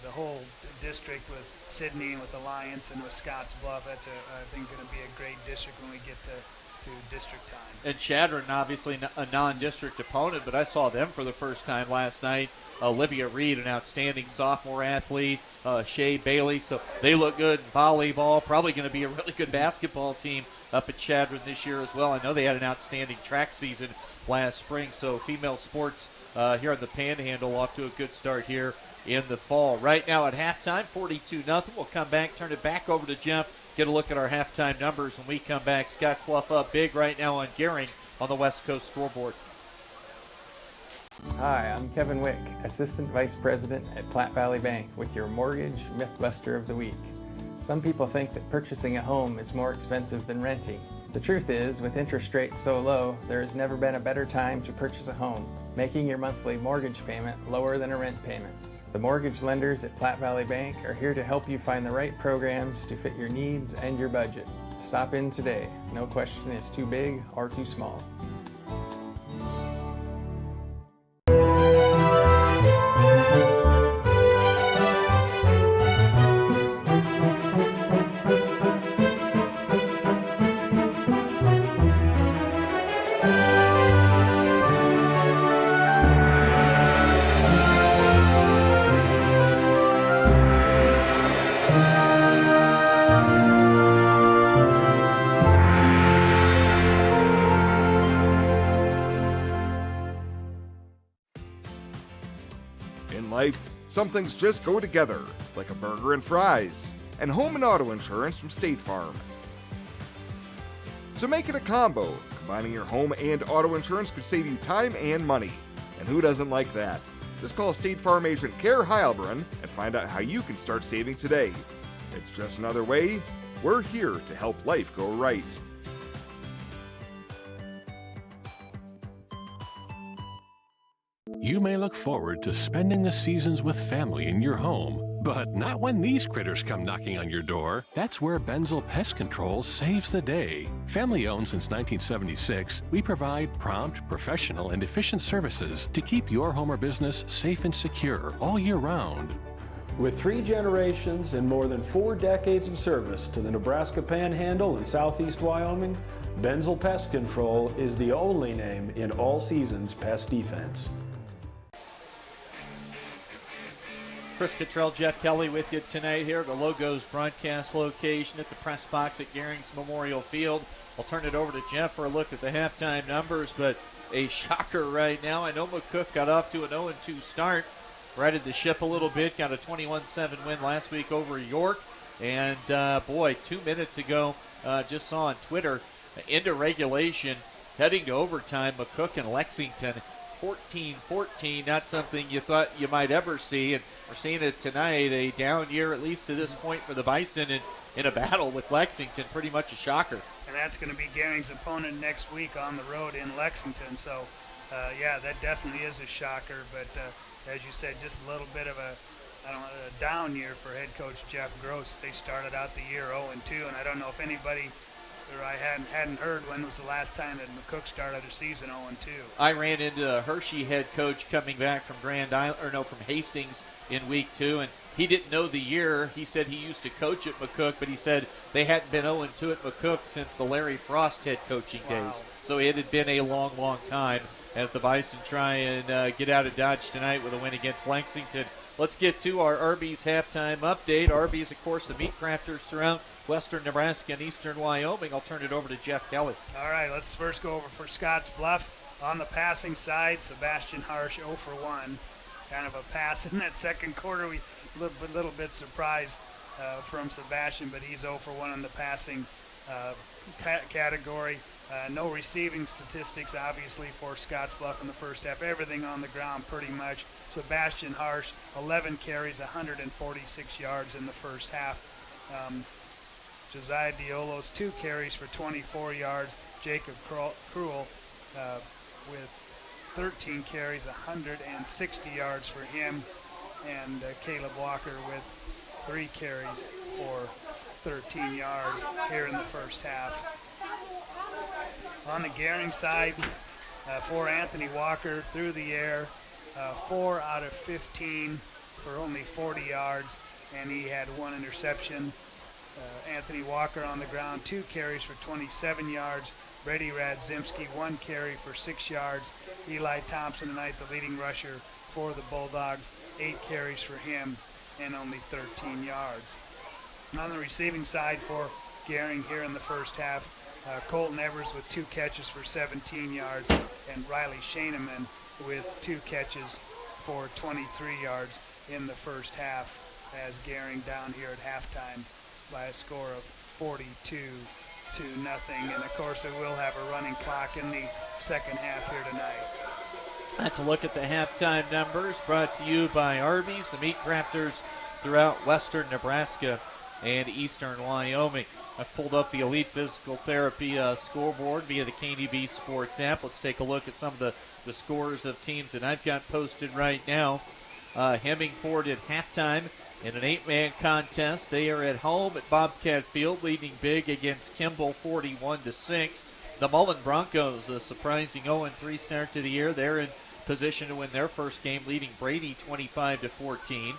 the whole district with Sydney and with Alliance and with Scottsbluff, that's I think going to be a great district when we get to district time. And Chadron, obviously a non-district opponent, but I saw them for the first time last night. Olivia Reed, an outstanding sophomore athlete, Shay Bailey, so they look good in volleyball. Probably going to be a really good basketball team up at Chadron this year as well. I know they had an outstanding track season last spring, so female sports here on the Panhandle off to a good start here in the fall. Right now at halftime, 42-0. We'll come back, turn it back over to Jeff, get a look at our halftime numbers when we come back. Scottsbluff up big right now on Gering on the West Coast scoreboard. Hi, I'm Kevin Wick, Assistant Vice President at Platte Valley Bank with your Mortgage Mythbuster of the Week. Some people think that purchasing a home is more expensive than renting. The truth is, with interest rates so low, there has never been a better time to purchase a home, making your monthly mortgage payment lower than a rent payment. The mortgage lenders at Platte Valley Bank are here to help you find the right programs to fit your needs and your budget. Stop in today. No question is too big or too small. Some things just go together, like a burger and fries, and home and auto insurance from State Farm. So make it a combo. Combining your home and auto insurance could save you time and money. And who doesn't like that? Just call State Farm agent Care Heilbrunn and find out how you can start saving today. It's just another way. We're here to help life go right. You may look forward to spending the seasons with family in your home, but not when these critters come knocking on your door. That's where Benzel Pest Control saves the day. Family owned since 1976, we provide prompt, professional, and efficient services to keep your home or business safe and secure all year round. With 3 generations and more than 4 decades of service to the Nebraska Panhandle and Southeast Wyoming, Benzel Pest Control is the only name in all seasons pest defense. Chris Cottrell, Jeff Kelly with you tonight here at the Logos broadcast location at the press box at Gering's Memorial Field. I'll turn it over to Jeff for a look at the halftime numbers, but a shocker right now. I know McCook got off to an 0-2 start, righted the ship a little bit, got a 21-7 win last week over York, and 2 minutes ago, just saw on Twitter, into regulation, heading to overtime, McCook and Lexington, 14-14, not something you thought you might ever see, and we're seeing it tonight, a down year at least to this point for the Bison in a battle with Lexington, pretty much a shocker. And that's going to be Gering's opponent next week on the road in Lexington, so that definitely is a shocker, but as you said, just a little bit of a down year for head coach Jeff Gross. They started out the year 0-2, and I don't know if anybody, or I hadn't heard when was the last time that McCook started a season 0-2. I ran into Hershey head coach coming back from from Hastings in week 2, and he didn't know the year. He said he used to coach at McCook, but he said they hadn't been 0-2 at McCook since the Larry Frost head coaching days. So it had been a long, long time as the Bison try and get out of Dodge tonight with a win against Lexington. let's get to our Arby's halftime update. Arby's, of course, the meat crafters throughout western Nebraska and eastern Wyoming. I'll turn it over to Jeff Kelly. All right, let's first go over for Scottsbluff. On the passing side, Sebastian Harsh 0 for 1. Kind of a pass in that second quarter. We little bit surprised from Sebastian, but he's 0 for 1 in the passing category. No receiving statistics, obviously, for Scottsbluff in the first half. Everything on the ground pretty much. Sebastian Harsh, 11 carries, 146 yards in the first half. Josiah Diolos, 2 carries for 24 yards. Jacob Krull with 13 carries, 160 yards for him. And Caleb Walker with 3 carries for 13 yards here in the first half. On the Gering side, for Anthony Walker through the air, 4 out of 15 for only 40 yards, and he had 1 interception. Anthony Walker on the ground, 2 carries for 27 yards. Brady Radzimski, 1 carry for 6 yards. Eli Thompson tonight, the leading rusher for the Bulldogs, 8 carries for him and only 13 yards. On the receiving side for Gering here in the first half, Colton Evers with 2 catches for 17 yards, and Riley Shaneman with 2 catches for 23 yards in the first half, as Gering down here at halftime by a score of 42-0. And of course, we will have a running clock in the second half here tonight. That's a look at the halftime numbers brought to you by Arby's, the meat crafters throughout western Nebraska and eastern Wyoming. I've pulled up the Elite Physical Therapy scoreboard via the KDB Sports app. Let's take a look at some of the scores of teams that I've got posted right now. Hemingford at halftime in an 8-man contest. They are at home at Bobcat Field, leading big against Kimball 41-6. The Mullen Broncos, a surprising 0-3 start to the year. They're in position to win their first game, leading Brady 25-14.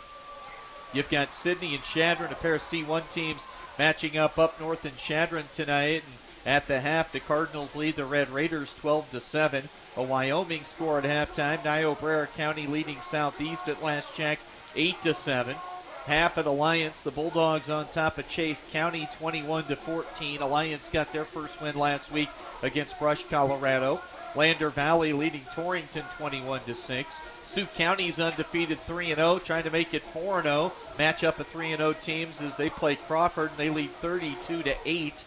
You've got Sidney and Chadron, a pair of C1 teams, matching up north in Chadron tonight. And at the half, the Cardinals lead the Red Raiders 12-7. A Wyoming score at halftime. Niobrara County leading Southeast at last check 8-7. Half at Alliance, the Bulldogs on top of Chase County 21-14. Alliance got their first win last week against Brush, Colorado. Lander Valley leading Torrington 21-6. Sioux County's undefeated 3-0, trying to make it 4-0. Matchup of 3-0 teams as they play Crawford, and they lead 32-8.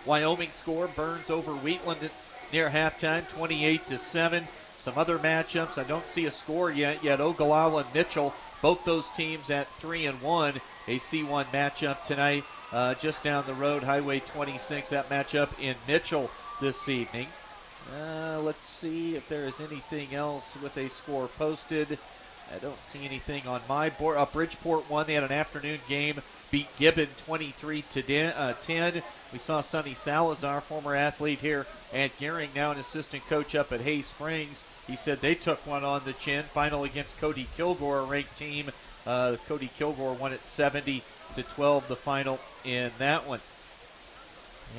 Wyoming score, Burns over Wheatland near halftime, 28-7. Some other matchups, I don't see a score yet. Ogallala and Mitchell, both those teams at 3-1. A C1 matchup tonight just down the road, Highway 26, that matchup in Mitchell this evening. Let's see if there is anything else with a score posted. I don't see anything on my board. Bridgeport won. They had an afternoon game, beat Gibbon 23-10. We saw Sonny Salazar, former athlete here at Gering, now an assistant coach up at Hay Springs. He said they took one on the chin. Final against Cody Kilgore, a ranked team. Cody Kilgore won it 70-12, the final in that one.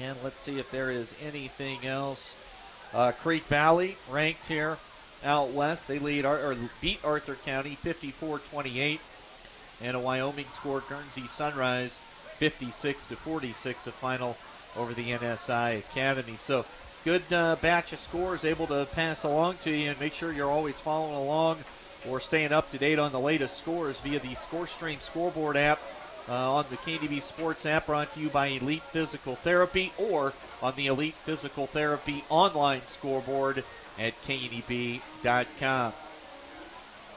And let's see if there is anything else. Creek Valley ranked here out west. They beat Arthur County 54-28. And a Wyoming score, Guernsey Sunrise 56-46, a final over the NSI Academy. So good batch of scores able to pass along to you, and make sure you're always following along or staying up to date on the latest scores via the ScoreStream scoreboard app on the KDB Sports app, brought to you by Elite Physical Therapy, or on the Elite Physical Therapy online scoreboard at KDB.com.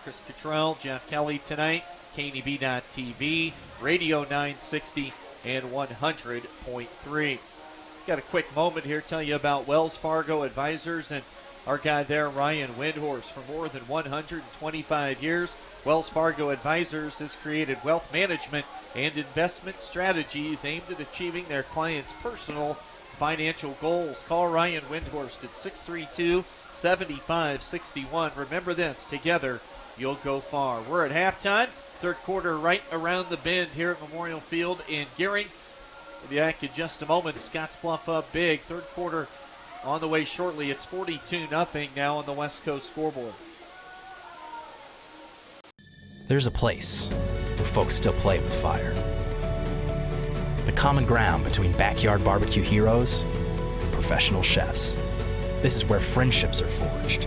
Chris Cottrell, Jeff Kelly tonight, KDB.TV, Radio 960 and 100.3. Got a quick moment here, tell you about Wells Fargo Advisors and our guy there, Ryan Windhorst. For more than 125 years, Wells Fargo Advisors has created wealth management and investment strategies aimed at achieving their clients' personal financial goals. Call Ryan Windhorst at 632-7561. Remember this, together you'll go far. We're at halftime, third quarter right around the bend here at Memorial Field in Gering. We'll be back in just a moment. Scottsbluff up big. Third quarter on the way shortly. It's 42-0 now on the West Coast scoreboard. There's a place where folks still play with fire. The common ground between backyard barbecue heroes and professional chefs. This is where friendships are forged,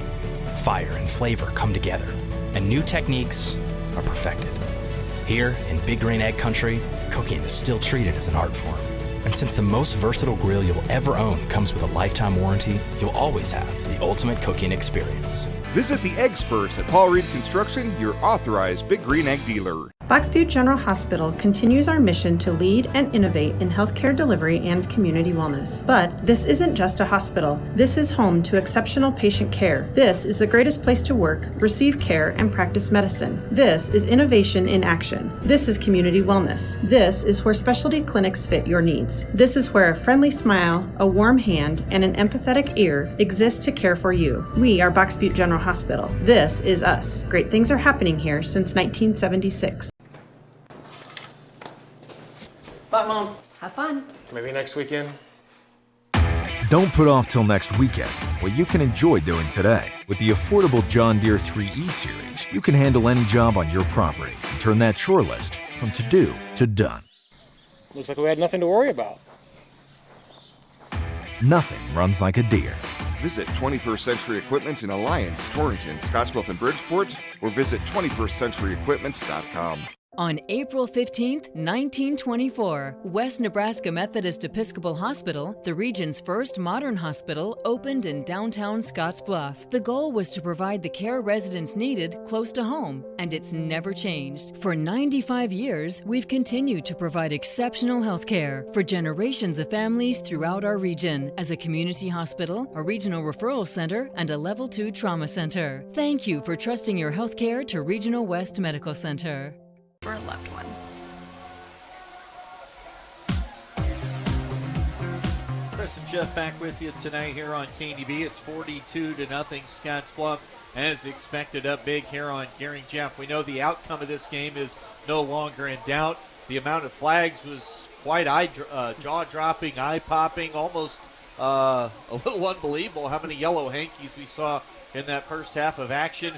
fire and flavor come together, and new techniques are perfected. Here in Big Green Egg Country, cooking is still treated as an art form. And since the most versatile grill you'll ever own comes with a lifetime warranty, you'll always have the ultimate cooking experience. Visit the Experts at Paul Reed Construction, your authorized Big Green Egg dealer. Box Butte General Hospital continues our mission to lead and innovate in healthcare delivery and community wellness. But this isn't just a hospital. This is home to exceptional patient care. This is the greatest place to work, receive care, and practice medicine. This is innovation in action. This is community wellness. This is where specialty clinics fit your needs. This is where a friendly smile, a warm hand, and an empathetic ear exist to care for you. We are Box Butte General Hospital. This is us. Great things are happening here since 1976. Bye, Mom. Have fun. Maybe next weekend. Don't put off till next weekend what you can enjoy doing today. With the affordable John Deere 3E Series, you can handle any job on your property and turn that chore list from to-do to done. Looks like we had nothing to worry about. Nothing runs like a Deere. Visit 21st Century Equipment in Alliance, Torrington, Scottsbluff, and Bridgeport, or visit 21stcenturyequipment.com. On April 15, 1924, West Nebraska Methodist Episcopal Hospital, the region's first modern hospital, opened in downtown Scottsbluff. The goal was to provide the care residents needed close to home, and it's never changed. For 95 years, we've continued to provide exceptional health care for generations of families throughout our region as a community hospital, a regional referral center, and a Level 2 trauma center. Thank you for trusting your health care to Regional West Medical Center. For a loved one. Chris and Jeff back with you tonight here on KDB. It's 42-0 Scottsbluff, as expected, up big here on Gering. Jeff, we know the outcome of this game is no longer in doubt. The amount of flags was quite jaw-dropping, eye-popping, almost a little unbelievable how many yellow hankies we saw in that first half of action.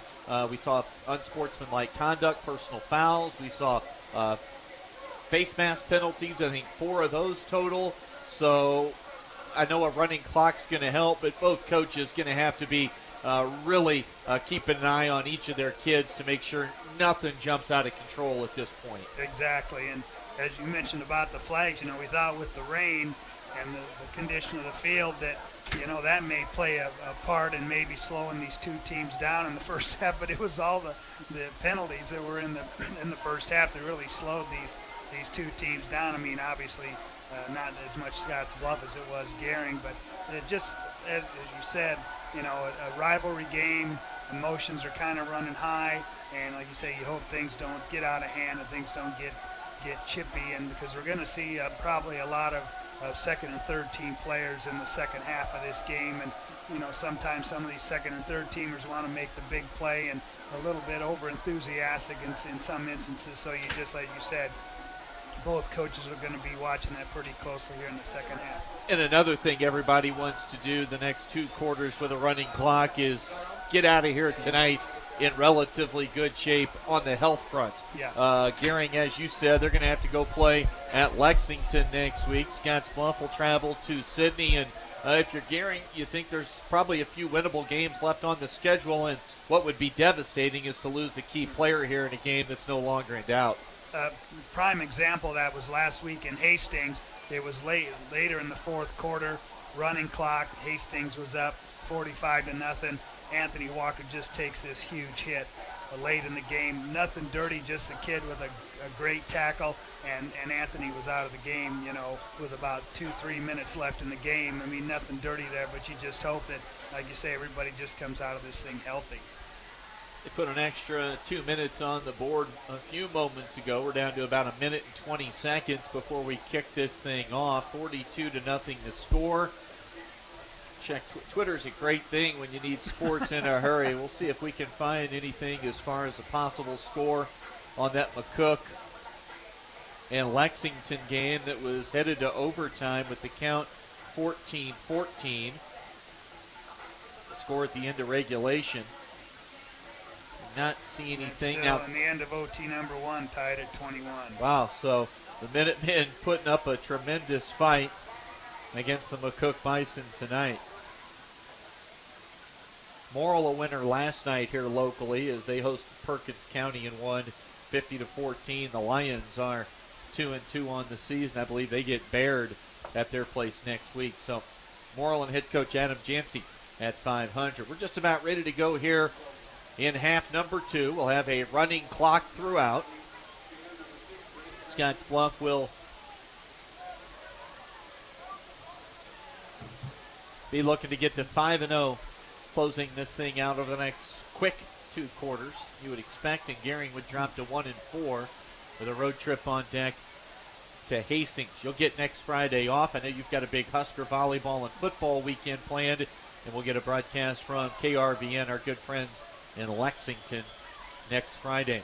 We saw unsportsmanlike conduct, personal fouls. We saw face mask penalties, I think 4 of those total. So I know a running clock's going to help, but both coaches going to have to be really keeping an eye on each of their kids to make sure nothing jumps out of control at this point. Exactly, and as you mentioned about the flags, we thought with the rain and the condition of the field that that may play a part in maybe slowing these two teams down in the first half, but it was all the penalties that were in the first half that really slowed these two teams down. I mean, obviously not as much Scottsbluff as it was Gering, but it just, as you said, a rivalry game, emotions are kind of running high, and like you say, you hope things don't get out of hand and things don't get chippy, and because we're going to see probably a lot of second and third team players in the second half of this game, and sometimes some of these second and third teamers want to make the big play and a little bit over enthusiastic in some instances. So you just, like you said, both coaches are going to be watching that pretty closely here in the second half. And another thing everybody wants to do the next 2 quarters with a running clock is get out of here tonight in relatively good shape on the health front. Yeah. Gering, as you said, they're going to have to go play at Lexington next week. Scottsbluff will travel to Sydney, and if you're Gering, you think there's probably a few winnable games left on the schedule, and what would be devastating is to lose a key player here in a game that's no longer in doubt. Prime example of that was last week in Hastings. It was later in the fourth quarter, running clock. Hastings was up 45-0. Anthony Walker just takes this huge hit late in the game. Nothing dirty, just a kid with a great tackle, and Anthony was out of the game, with about 2-3 minutes left in the game. I mean, nothing dirty there, but you just hope that, like you say, everybody just comes out of this thing healthy. They put an extra 2 minutes on the board a few moments ago. We're down to about 1 minute and 20 seconds before we kick this thing off. 42-0 the score. Check Twitter's a great thing when you need sports in a hurry. We'll see if we can find anything as far as a possible score on that McCook and Lexington game that was headed to overtime with the count 14-14. The score at the end of regulation. Not see anything. Still Now, in the end of OT number 1, tied at 21. Wow, so the Minutemen putting up a tremendous fight against the McCook Bison tonight. Morrill a winner last night here locally as they hosted Perkins County and won 50-14. The Lions are 2-2 on the season. I believe they get Baird at their place next week. So Morrill and head coach Adam Jancy at 500. We're just about ready to go here in half number 2. We'll have a running clock throughout. Scottsbluff will be looking to get to 5-0, closing this thing out over the next quick 2 quarters. You would expect, and Gering would drop to 1-4 with a road trip on deck to Hastings. You'll get next Friday off. I know you've got a big Husker volleyball and football weekend planned, and we'll get a broadcast from KRVN, our good friends in Lexington, next Friday.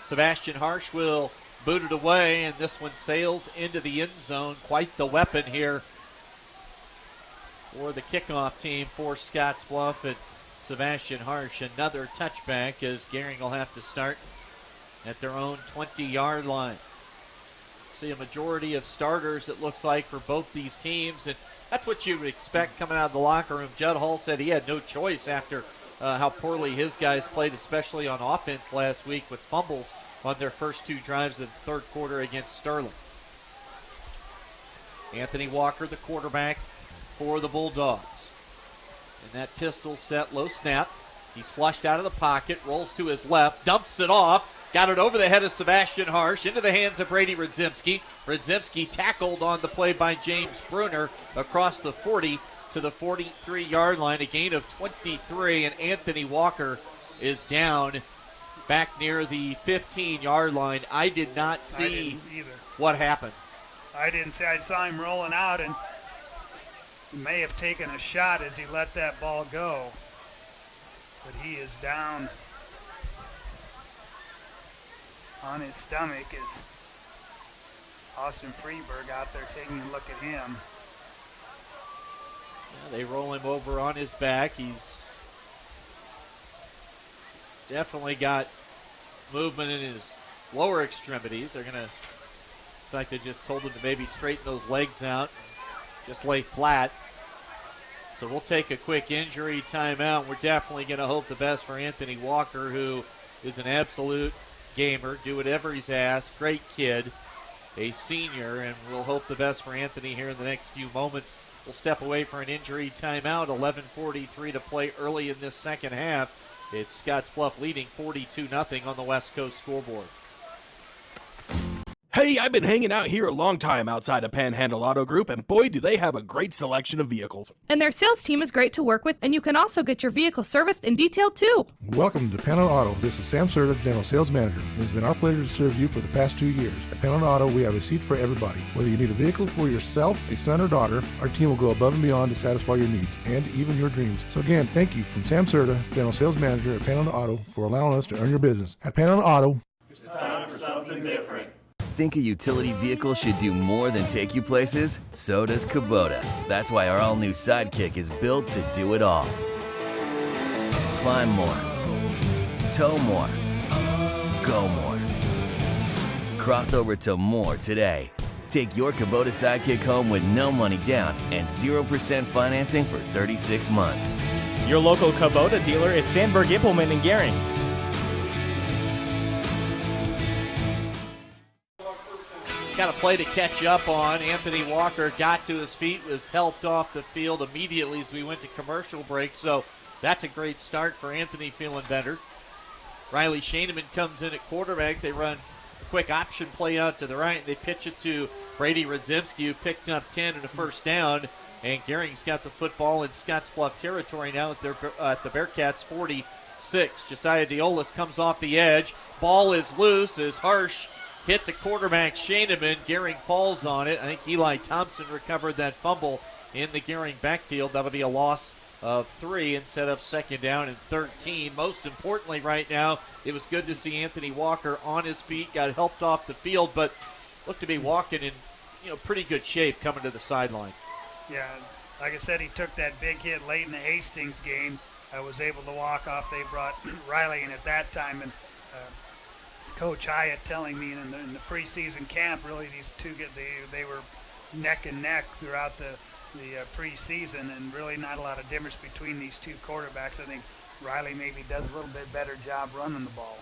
Sebastian Harsh will boot it away, and this one sails into the end zone. Quite the weapon here for the kickoff team for Scottsbluff. And Sebastian Harsh, another touchback, as Gering will have to start at their own 20-yard line. See a majority of starters, it looks like, for both these teams, and that's what you would expect coming out of the locker room. Judd Hall said he had no choice after how poorly his guys played, especially on offense last week with fumbles on their first 2 drives of the third quarter against Sterling. Anthony Walker, the quarterback for the Bulldogs. And that pistol set, low snap. He's flushed out of the pocket, rolls to his left, dumps it off, got it over the head of Sebastian Harsh, into the hands of Brady Radzimski. Radzimski tackled on the play by James Bruner across the 40 to the 43-yard line, a gain of 23, and Anthony Walker is down back near the 15-yard line. I did not see what happened. I didn't see. I saw him rolling out, and he may have taken a shot as he let that ball go. But he is down on his stomach as Austin Freeberg out there taking a look at him. Yeah, they roll him over on his back. He's definitely got movement in his lower extremities. They're going to, it's like they just told him to maybe straighten those legs out, just lay flat. So we'll take a quick injury timeout. We're definitely going to hope the best for Anthony Walker, who is an absolute gamer, do whatever he's asked. Great kid, a senior, and we'll hope the best for Anthony here in the next few moments. We'll step away for an injury timeout. 11:43 to play early in this second half. It's Scottsbluff leading 42-0 on the West Coast scoreboard. Hey, I've been hanging out here a long time outside of Panhandle Auto Group, and boy, do they have a great selection of vehicles. And their sales team is great to work with, and you can also get your vehicle serviced and detailed too. Welcome to Panhandle Auto. This is Sam Serta, General Sales Manager. It's been our pleasure to serve you for the past 2 years. At Panhandle Auto, we have a seat for everybody. Whether you need a vehicle for yourself, a son, or daughter, our team will go above and beyond to satisfy your needs and even your dreams. So again, thank you from Sam Serta, General Sales Manager at Panhandle Auto, for allowing us to earn your business. At Panhandle Auto, it's time for something different. Think a utility vehicle should do more than take you places? So does Kubota. That's why our all-new Sidekick is built to do it all. Climb more. Tow more. Go more. Cross over to more today. Take your Kubota Sidekick home with no money down and 0% financing for 36 months. Your local Kubota dealer is Sandberg Implement in Gering. Got a play to catch up on. Anthony Walker got to his feet, was helped off the field immediately as we went to commercial break. So that's a great start for Anthony, feeling better. Riley Shaneman comes in at quarterback. They run a quick option play out to the right, and they pitch it to Brady Radzimski, who picked up 10 and a first down. And Gering's got the football in Scottsbluff territory now at the Bearcats 46. Josiah Deolis comes off the edge. Ball is loose as Harsh hit the quarterback, Shaneman. Gering falls on it. I think Eli Thompson recovered that fumble in the Gering backfield. That'll be a loss of 3 and set up second down and 13. Most importantly right now, it was good to see Anthony Walker on his feet, got helped off the field, but looked to be walking in pretty good shape coming to the sideline. Yeah, like I said, he took that big hit late in the Hastings game. was able to walk off. They brought Riley in at that time, and Coach Hyatt telling me in the preseason camp, really these two they were neck and neck throughout the preseason, and really not a lot of difference between these two quarterbacks. I think Riley maybe does a little bit better job running the ball.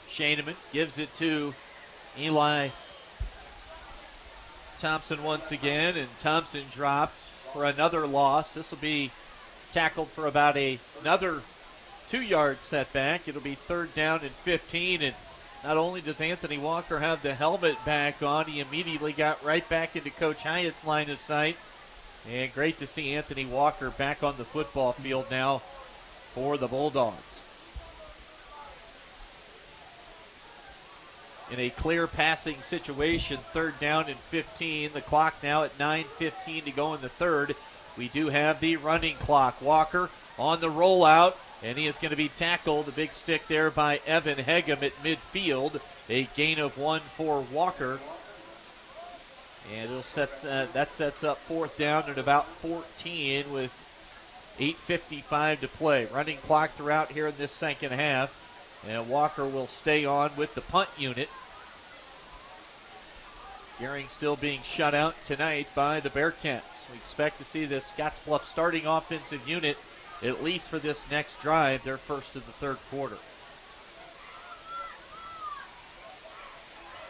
Shaneman gives it to Eli Thompson once again, and Thompson dropped for another loss. This will be tackled for about another 2-yard setback. It'll be 3rd down and 15, and not only does Anthony Walker have the helmet back on, he immediately got right back into Coach Hyatt's line of sight. And great to see Anthony Walker back on the football field now for the Bulldogs. In a clear passing situation, 3rd down and 15. The clock now at 9:15 to go in the third. We do have the running clock. Walker on the rollout, and he is going to be tackled. A big stick there by Evan Hegem at midfield. A gain of 1 for Walker. And that sets up 4th down at about 14 with 8:55 to play. Running clock throughout here in this second half. And Walker will stay on with the punt unit. Gering still being shut out tonight by the Bearcats. We expect to see this Scottsbluff starting offensive unit at least for this next drive, their first of the third quarter.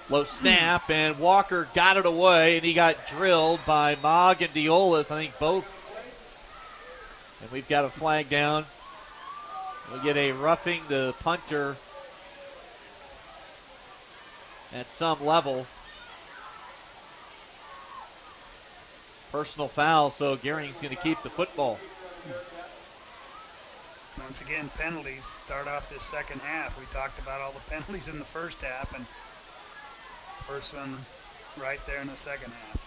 Low snap, and Walker got it away, and he got drilled by Mogg and Diolas, I think both. And we've got a flag down. We'll get a roughing the punter at some level. Personal foul, so Gering's going to keep the football. Once again, penalties start off this second half. We talked about all the penalties in the first half, and first one right there in the second half.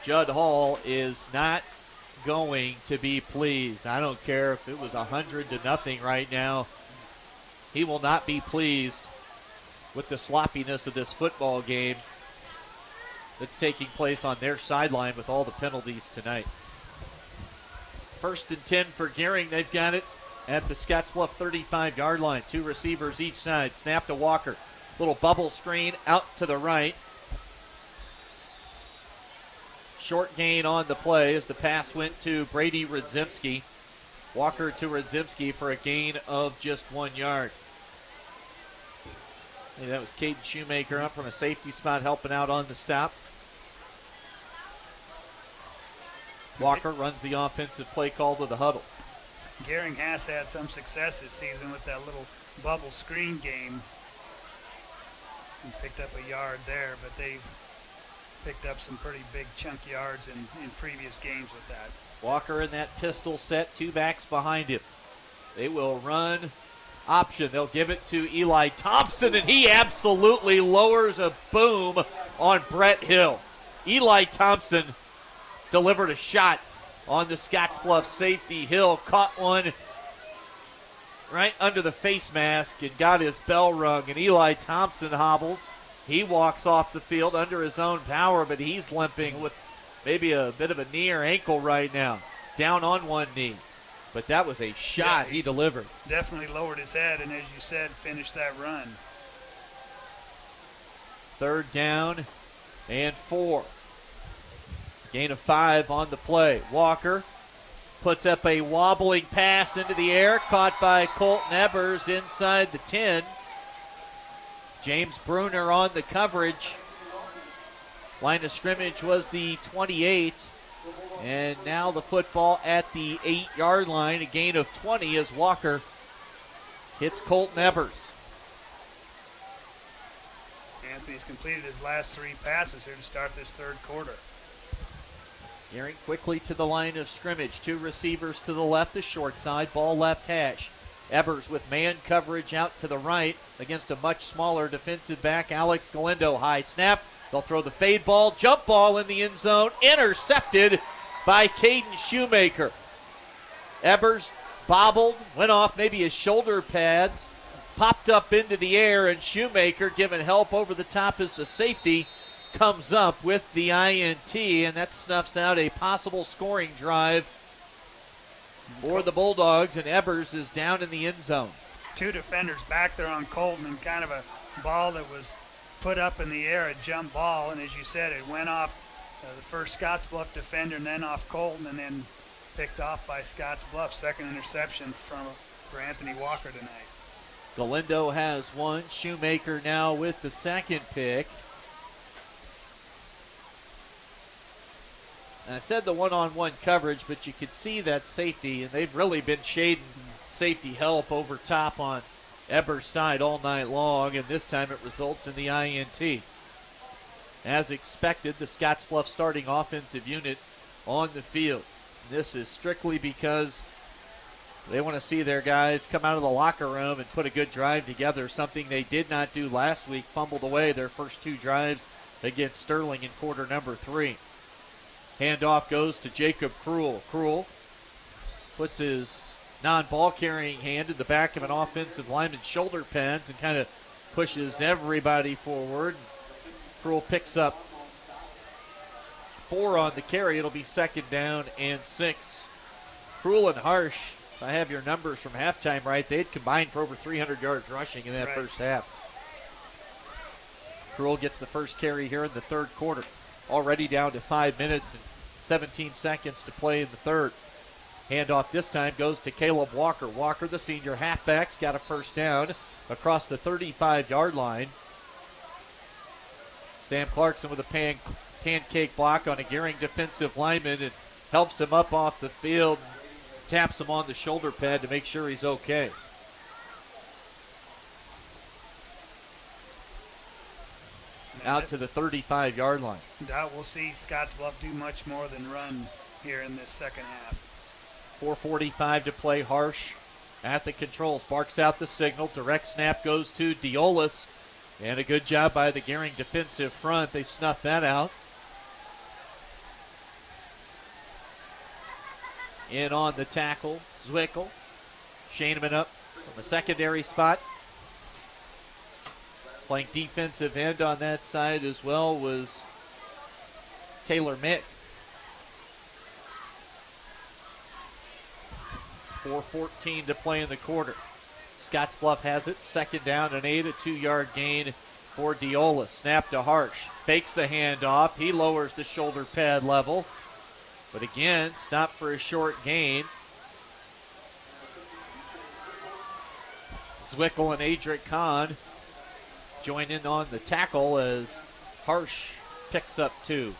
Judd Hall is not going to be pleased. I don't care if it was 100-0 right now. He will not be pleased with the sloppiness of this football game that's taking place on their sideline with all the penalties tonight. 1st and 10 for Gering. They've got it at the Scottsbluff 35-yard line. 2 receivers each side. Snap to Walker. Little bubble screen out to the right. Short gain on the play as the pass went to Brady Radzimski. Walker to Radzimski for a gain of just 1 yard. Hey, that was Caden Shoemaker up from a safety spot helping out on the stop. Walker runs the offensive play call to the huddle. Gering has had some success this season with that little bubble screen game. He picked up a yard there, but they've picked up some pretty big chunk yards in previous games with that. Walker in that pistol set, 2 backs behind him. They will run option. They'll give it to Eli Thompson, and he absolutely lowers a boom on Brett Hill. Eli Thompson delivered a shot on the Scottsbluff safety. Hill caught one right under the face mask and got his bell rung, and Eli Thompson hobbles. He walks off the field under his own power, but he's limping with maybe a bit of a knee or ankle right now. Down on one knee. But that was a shot he delivered. Definitely lowered his head, and as you said, finished that run. 3rd down and 4. Gain of 5 on the play. Walker puts up a wobbling pass into the air, caught by Colton Ebers inside the 10. James Bruner on the coverage. Line of scrimmage was the 28. And now the football at the 8-yard line. A gain of 20 as Walker hits Colton Ebers. Anthony's completed his last 3 passes here to start this third quarter. Gering quickly to the line of scrimmage. 2 receivers to the left, the short side, ball left hash. Ebers with man coverage out to the right against a much smaller defensive back, Alex Galindo. High snap. They'll throw the fade ball, jump ball in the end zone, intercepted by Caden Shoemaker. Ebers bobbled, went off maybe his shoulder pads, popped up into the air, and Shoemaker, given help over the top as the safety, comes up with the INT, and that snuffs out a possible scoring drive for the Bulldogs, and Ebers is down in the end zone. Two defenders back there on Colton, and kind of a ball that was put up in the air, a jump ball, and as you said, it went off the first Scottsbluff defender and then off Colton, and then picked off by Scottsbluff. Second interception for Anthony Walker tonight. Galindo has one. Shoemaker now with the second pick. And I said the one-on-one coverage, but you could see that safety, and they've really been shading safety help over top on Ebers' side all night long, and this time it results in the INT. As expected, the Scottsbluff starting offensive unit on the field. This is strictly because they want to see their guys come out of the locker room and put a good drive together, something they did not do last week, fumbled away their first two drives against Sterling in quarter number 3. Handoff goes to Jacob Krull. Krull puts his non-ball carrying hand in the back of an offensive lineman's shoulder pads and kind of pushes everybody forward. Krull picks up 4 on the carry. It'll be second down and 6. Krull and Harsh, if I have your numbers from halftime right, they'd combined for over 300 yards rushing in that first half. Krull gets the first carry here in the third quarter. Already down to 5 minutes and 17 seconds to play in the third. Handoff this time goes to Caleb Walker. Walker, the senior halfback's got a first down across the 35-yard line. Sam Clarkson with a pancake block on a Gering defensive lineman and helps him up off the field, taps him on the shoulder pad to make sure he's okay. Out to the 35-yard line. Doubt we'll see Scottsbluff do much more than run here in this second half. 4:45 to play. Harsh at the controls. Barks out the signal. Direct snap goes to Diolis. And a good job by the Gering defensive front. They snuffed that out. In on the tackle, Zwickel. Shaneman up from the secondary spot. Playing defensive end on that side as well was Taylor Mick. 4:14 to play in the quarter. Scottsbluff has it. Second down and 8, a 2-yard gain for Diola. Snap to Harsh. Fakes the handoff. He lowers the shoulder pad level. But again, stopped for a short gain. Zwickel and Adric Kahn join in on the tackle as Harsh picks up 2.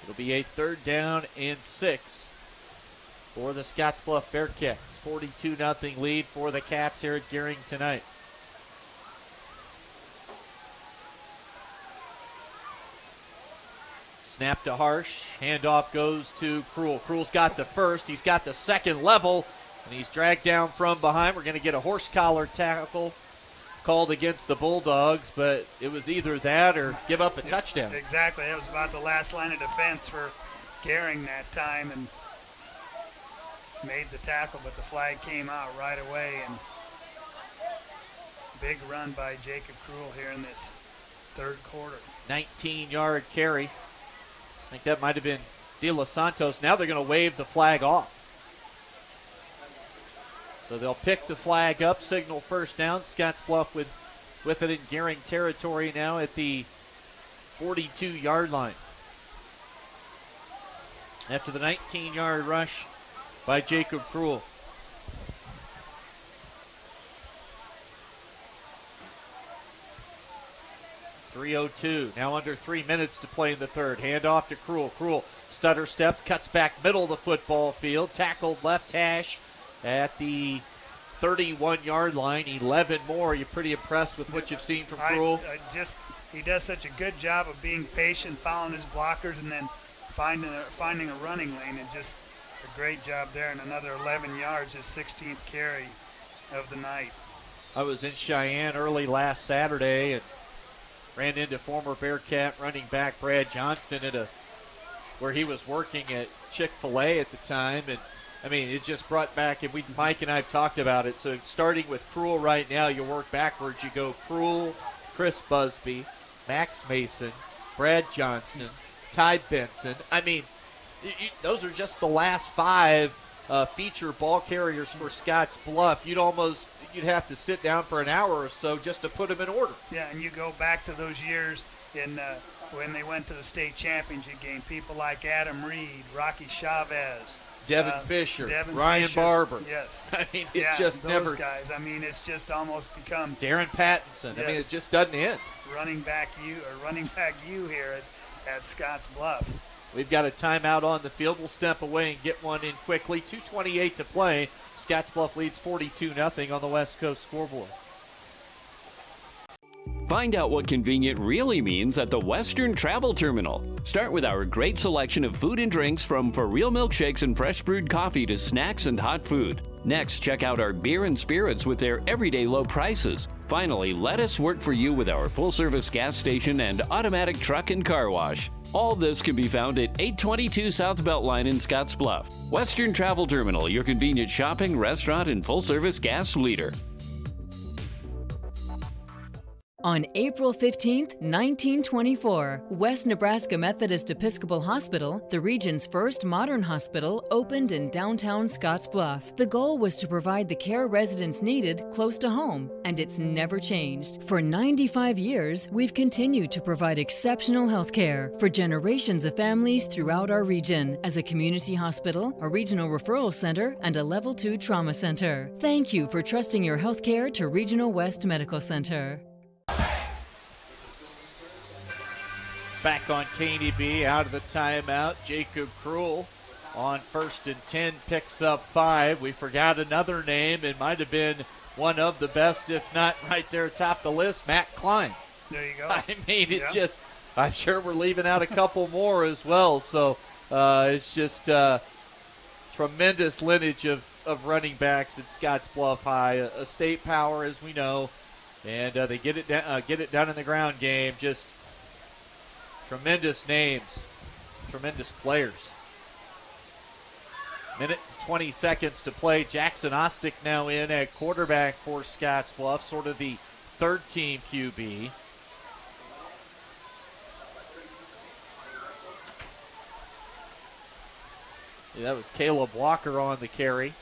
It'll be a third down and 6 for the Scottsbluff Bearcats. 42-0 lead for the Cats here at Gering tonight. Snap to Harsh. Handoff goes to Krull. Krull's got the first. He's got the second level, and he's dragged down from behind. We're going to get a horse collar tackle called against the Bulldogs, but it was either that or give up a touchdown. Exactly. That was about the last line of defense for Gering that time, and made the tackle, but the flag came out right away, and big run by Jacob Krull here in this third quarter. 19-yard carry. I think that might have been De Los Santos. Now they're going to wave the flag off. So they'll pick the flag up, signal first down. Scottsbluff with it in Gering territory now at the 42-yard line. After the 19-yard rush by Jacob Krull. .302, now under 3 minutes to play in the third. Handoff to Krull. Krull stutter steps, cuts back middle of the football field, tackled left hash at the 31-yard line. 11 more. You're pretty impressed with what you've seen from Krull? He does such a good job of being patient, following his blockers, and then finding a running lane, and just a great job there. And another 11 yards, his 16th carry of the night. I was in Cheyenne early last Saturday and ran into former Bearcat running back Brad Johnston where he was working at Chick-fil-A at the time. And, I mean, it just brought back, and Mike and I have talked about it. So starting with Krull right now, you work backwards. You go Krull, Chris Busby, Max Mason, Brad Johnston, Ty Benson. I mean, those are just the last 5 feature ball carriers for Scottsbluff, you'd have to sit down for an hour or so just to put them in order. Yeah, and you go back to those years when they went to the state championship game, people like Adam Reed, Rocky Chavez, Devin Fisher, Ryan Barber. Yes. I mean, just those never. Guys. I mean, it's just almost become Darren Pattinson. Yes. I mean, it just doesn't end. Running back you here at Scottsbluff. We've got a timeout on the field. We'll step away and get one in quickly. 2:28 to play. Scottsbluff leads 42-0 on the West Coast scoreboard. Find out what convenient really means at the Western Travel Terminal. Start with our great selection of food and drinks, from for real milkshakes and fresh brewed coffee to snacks and hot food. Next, check out our beer and spirits with their everyday low prices. Finally, let us work for you with our full-service gas station and automatic truck and car wash. All this can be found at 822 South Beltline in Scottsbluff. Western Travel Terminal, your convenient shopping, restaurant, and full-service gas leader. On April 15, 1924, West Nebraska Methodist Episcopal Hospital, the region's first modern hospital, opened in downtown Scottsbluff. The goal was to provide the care residents needed close to home, and it's never changed. For 95 years, we've continued to provide exceptional health care for generations of families throughout our region as a community hospital, a regional referral center, and a Level 2 trauma center. Thank you for trusting your health care to Regional West Medical Center. Back on KDB, out of the timeout. Jacob Krull on 1st and 10 picks up 5. We forgot another name. It might have been one of the best, if not right there atop the list, Matt Klein. There you go. I mean, I'm sure we're leaving out a couple more as well. So it's just tremendous lineage of running backs at Scottsbluff High. A state power, as we know, and they get it done in the ground game. Just tremendous names, tremendous players. Minute 20 seconds to play. Jackson Ostick now in at quarterback for Scottsbluff, sort of the third-team QB. Yeah, that was Caleb Walker on the carry.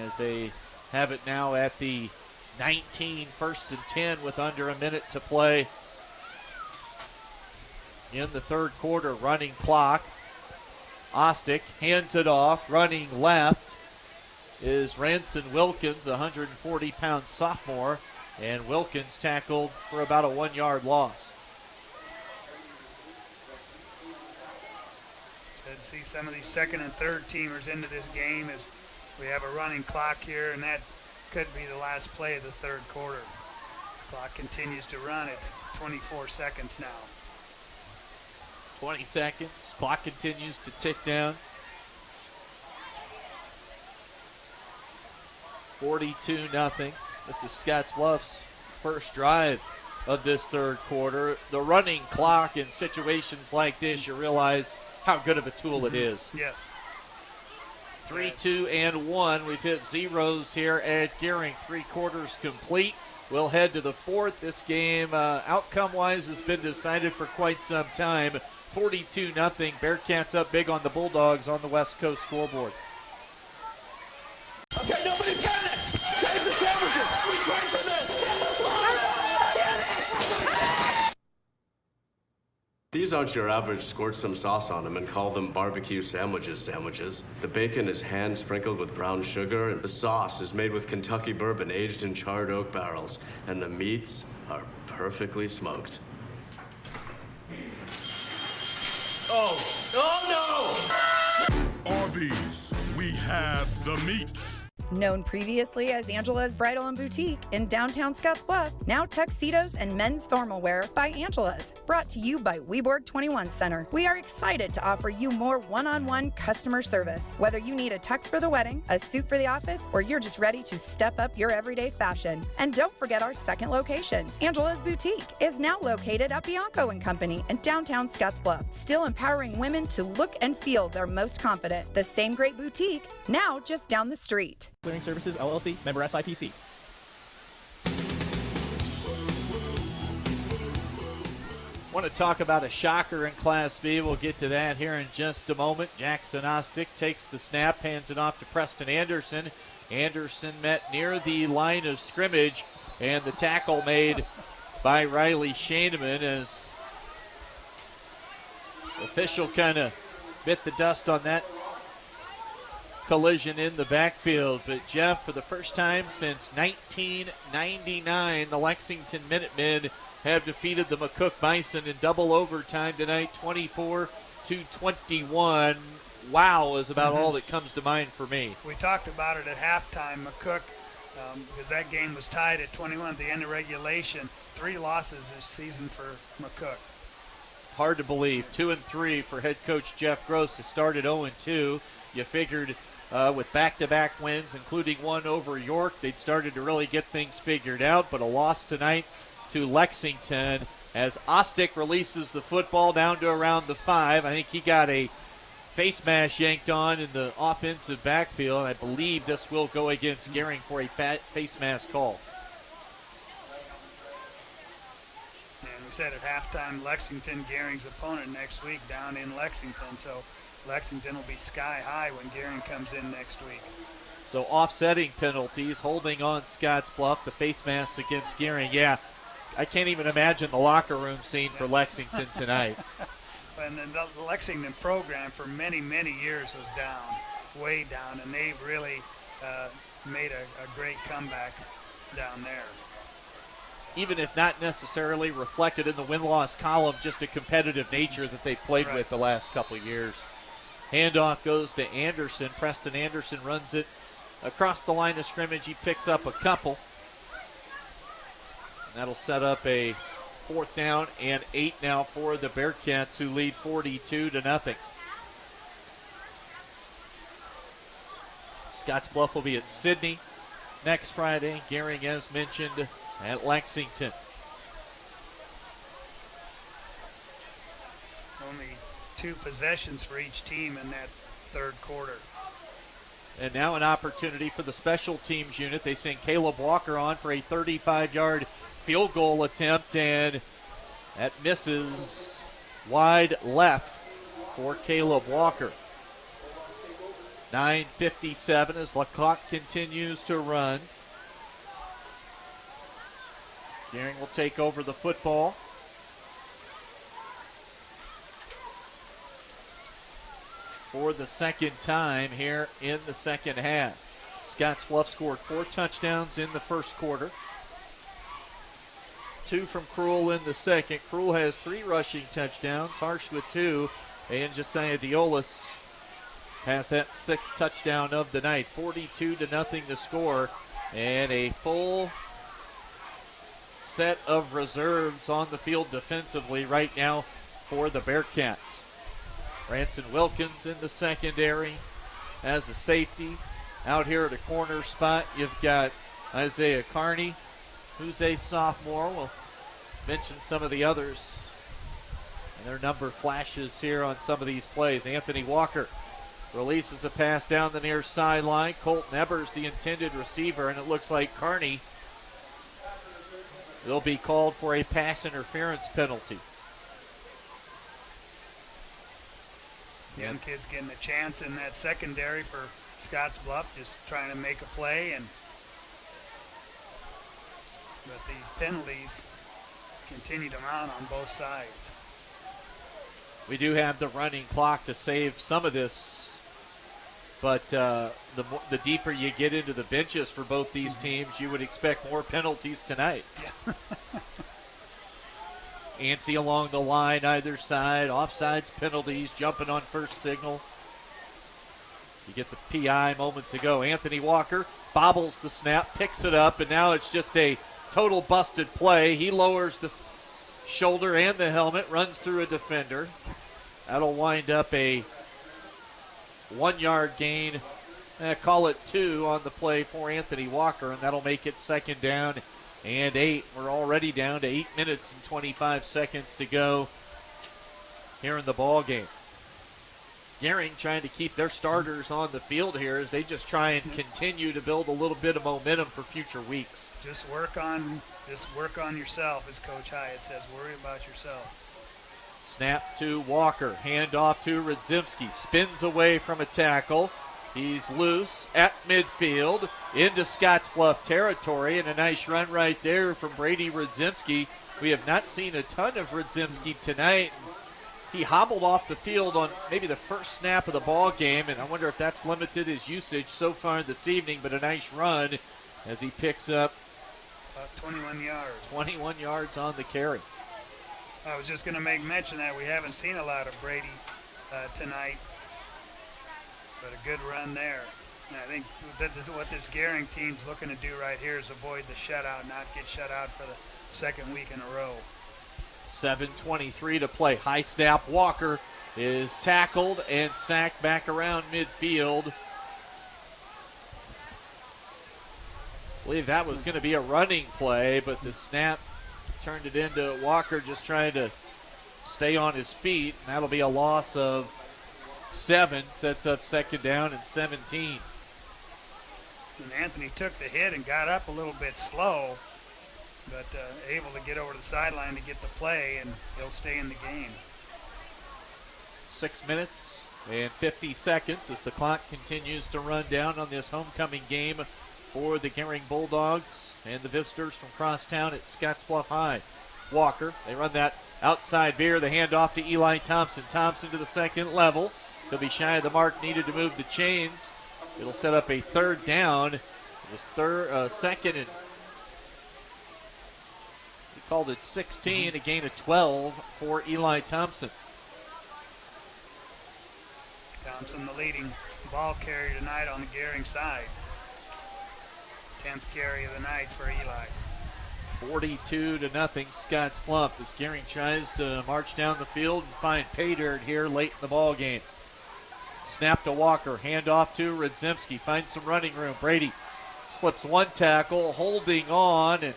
As they have it now at the 19, 1st and 10 with under a minute to play in the third quarter. Running clock. Ostick hands it off. Running left is Ranson Wilkins, a 140-pound sophomore, and Wilkins tackled for about a 1-yard loss. Good to see some of these second and third teamers into this game as we have a running clock here, and that could be the last play of the third quarter. The clock continues to run at 24 seconds now. 20 seconds. Clock continues to tick down. 42-0. This is Scottsbluff's first drive of this third quarter. The running clock in situations like this, you realize how good of a tool it is. Yes. 3, 2, and 1. We've hit zeros here at Gering. 3 quarters complete. We'll head to the fourth. This game, outcome-wise, has been decided for quite some time. 42-0. Bearcats up big on the Bulldogs on the West Coast scoreboard. Okay, nobody panic! Save the sandwiches! Wait for this! These aren't your average squirt some sauce on them and call them barbecue sandwiches. The bacon is hand sprinkled with brown sugar, and the sauce is made with Kentucky bourbon aged in charred oak barrels, and the meats are perfectly smoked. Oh no! Arby's, we have the meats. Known previously as Angela's Bridal and Boutique in downtown Scottsbluff, now tuxedos and men's formal wear by Angela's. Brought to you by Weborg 21 Center. We are excited to offer you more one-on-one customer service. Whether you need a tux for the wedding, a suit for the office, or you're just ready to step up your everyday fashion. And don't forget our second location. Angela's Boutique is now located at Bianco & Company in downtown Scottsbluff, still empowering women to look and feel their most confident. The same great boutique, now just down the street. Clearing Services, LLC, member SIPC. Want to talk about a shocker in Class B. We'll get to that here in just a moment. Jackson Ostick takes the snap, hands it off to Preston Anderson. Anderson met near the line of scrimmage, and the tackle made by Riley Shaneman as the official kind of bit the dust on that collision in the backfield. But Jeff, for the first time since 1999, the Lexington Minutemen have defeated the McCook Bison in double overtime tonight, 24-21. Wow is about all that comes to mind for me. We talked about it at halftime. McCook, because that game was tied at 21 at the end of regulation. 3 losses this season for McCook. Hard to believe. 2-3 for head coach Jeff Gross. It started 0-2. You figured with back-to-back wins, including one over York, they'd started to really get things figured out, but a loss tonight to Lexington as Ostick releases the football down to around the 5. I think he got a face mask yanked on in the offensive backfield, and I believe this will go against Gering for a face mask call. And we said at halftime, Lexington, Gering's opponent next week down in Lexington, so Lexington will be sky high when Gering comes in next week. So offsetting penalties, holding on Scottsbluff, the face masks against Gering. Yeah, I can't even imagine the locker room scene for Lexington tonight. And the Lexington program for many, many years was down, way down, and they really made a great comeback down there. Even if not necessarily reflected in the win-loss column, just a competitive nature that they played with the last couple of years. Handoff goes to Anderson. Preston Anderson runs it across the line of scrimmage. He picks up a couple. And that'll set up a 4th down and 8 now for the Bearcats, who lead 42-0. Scottsbluff will be at Sydney next Friday. Gering, as mentioned, at Lexington. Only 2 possessions for each team in that third quarter. And now an opportunity for the special teams unit. They send Caleb Walker on for a 35-yard field goal attempt, and that misses wide left for Caleb Walker. 9:57 as the clock continues to run. Gering will take over the football. For the second time here in the second half. Scottsbluff scored 4 touchdowns in the first quarter. 2 from Cruel in the second. Cruel has 3 rushing touchdowns, Harsh with 2, and Josiah Diolis has that 6th touchdown of the night. 42-0 to score, and a full set of reserves on the field defensively right now for the Bearcats. Branson Wilkins in the secondary as a safety. Out here at a corner spot, you've got Isaiah Carney, who's a sophomore. We'll mention some of the others and their number flashes here on some of these plays. Anthony Walker releases a pass down the near sideline. Colton Ebers, the intended receiver, and it looks like Carney will be called for a pass interference penalty. Young kids getting a chance in that secondary for Scottsbluff, just trying to make a play, but the penalties continue to mount on both sides. We do have the running clock to save some of this, but the deeper you get into the benches for both these teams, you would expect more penalties tonight. Yeah. Antsy along the line either side, offsides penalties, jumping on first signal. You get the PI moments ago. Anthony Walker bobbles the snap, picks it up, and now it's just a total busted play. He lowers the shoulder and the helmet, runs through a defender. That'll wind up a 1-yard gain. Call it 2 on the play for Anthony Walker, and that'll make it 2nd down and 8. We're already down to 8 minutes and 25 seconds to go here in the ball game. Gering trying to keep their starters on the field here as they just try and continue to build a little bit of momentum for future weeks. Just work on yourself, as Coach Hyatt says. Worry about yourself. Snap to Walker. Hand off to Rudzimski. Spins away from a tackle. He's loose at midfield into Scottsbluff territory, and a nice run right there from Brady Rudzimski. We have not seen a ton of Rudzimski tonight. He hobbled off the field on maybe the first snap of the ball game, and I wonder if that's limited his usage so far this evening, but a nice run as he picks up about 21 yards. 21 yards on the carry. I was just going to make mention that we haven't seen a lot of Brady tonight, but a good run there. And I think what this Gering team's looking to do right here is avoid the shutout, not get shut out for the second week in a row. 7:23 to play. High snap. Walker is tackled and sacked back around midfield. I believe that was going to be a running play, but the snap turned it into Walker just trying to stay on his feet, and that'll be a loss of 7. Sets up second down and 17. And Anthony took the hit and got up a little bit slow, but able to get over to the sideline to get the play, and he'll stay in the game. 6 minutes and 50 seconds as the clock continues to run down on this homecoming game for the Gering Bulldogs and the visitors from crosstown at Scottsbluff High. Walker, they run that outside veer, the handoff to Eli Thompson. Thompson to the second level. He'll be shy of the mark needed to move the chains. It'll set up a third down. It was second and he called it 16, a gain of 12 for Eli Thompson. Thompson, the leading ball carrier tonight on the Gering side. 10th carry of the night for Eli. 42-0 Scottsbluff as Gering tries to march down the field and find pay dirt here late in the ball game. Snap to Walker, hand off to Rudzimski, finds some running room. Brady slips one tackle, holding on, and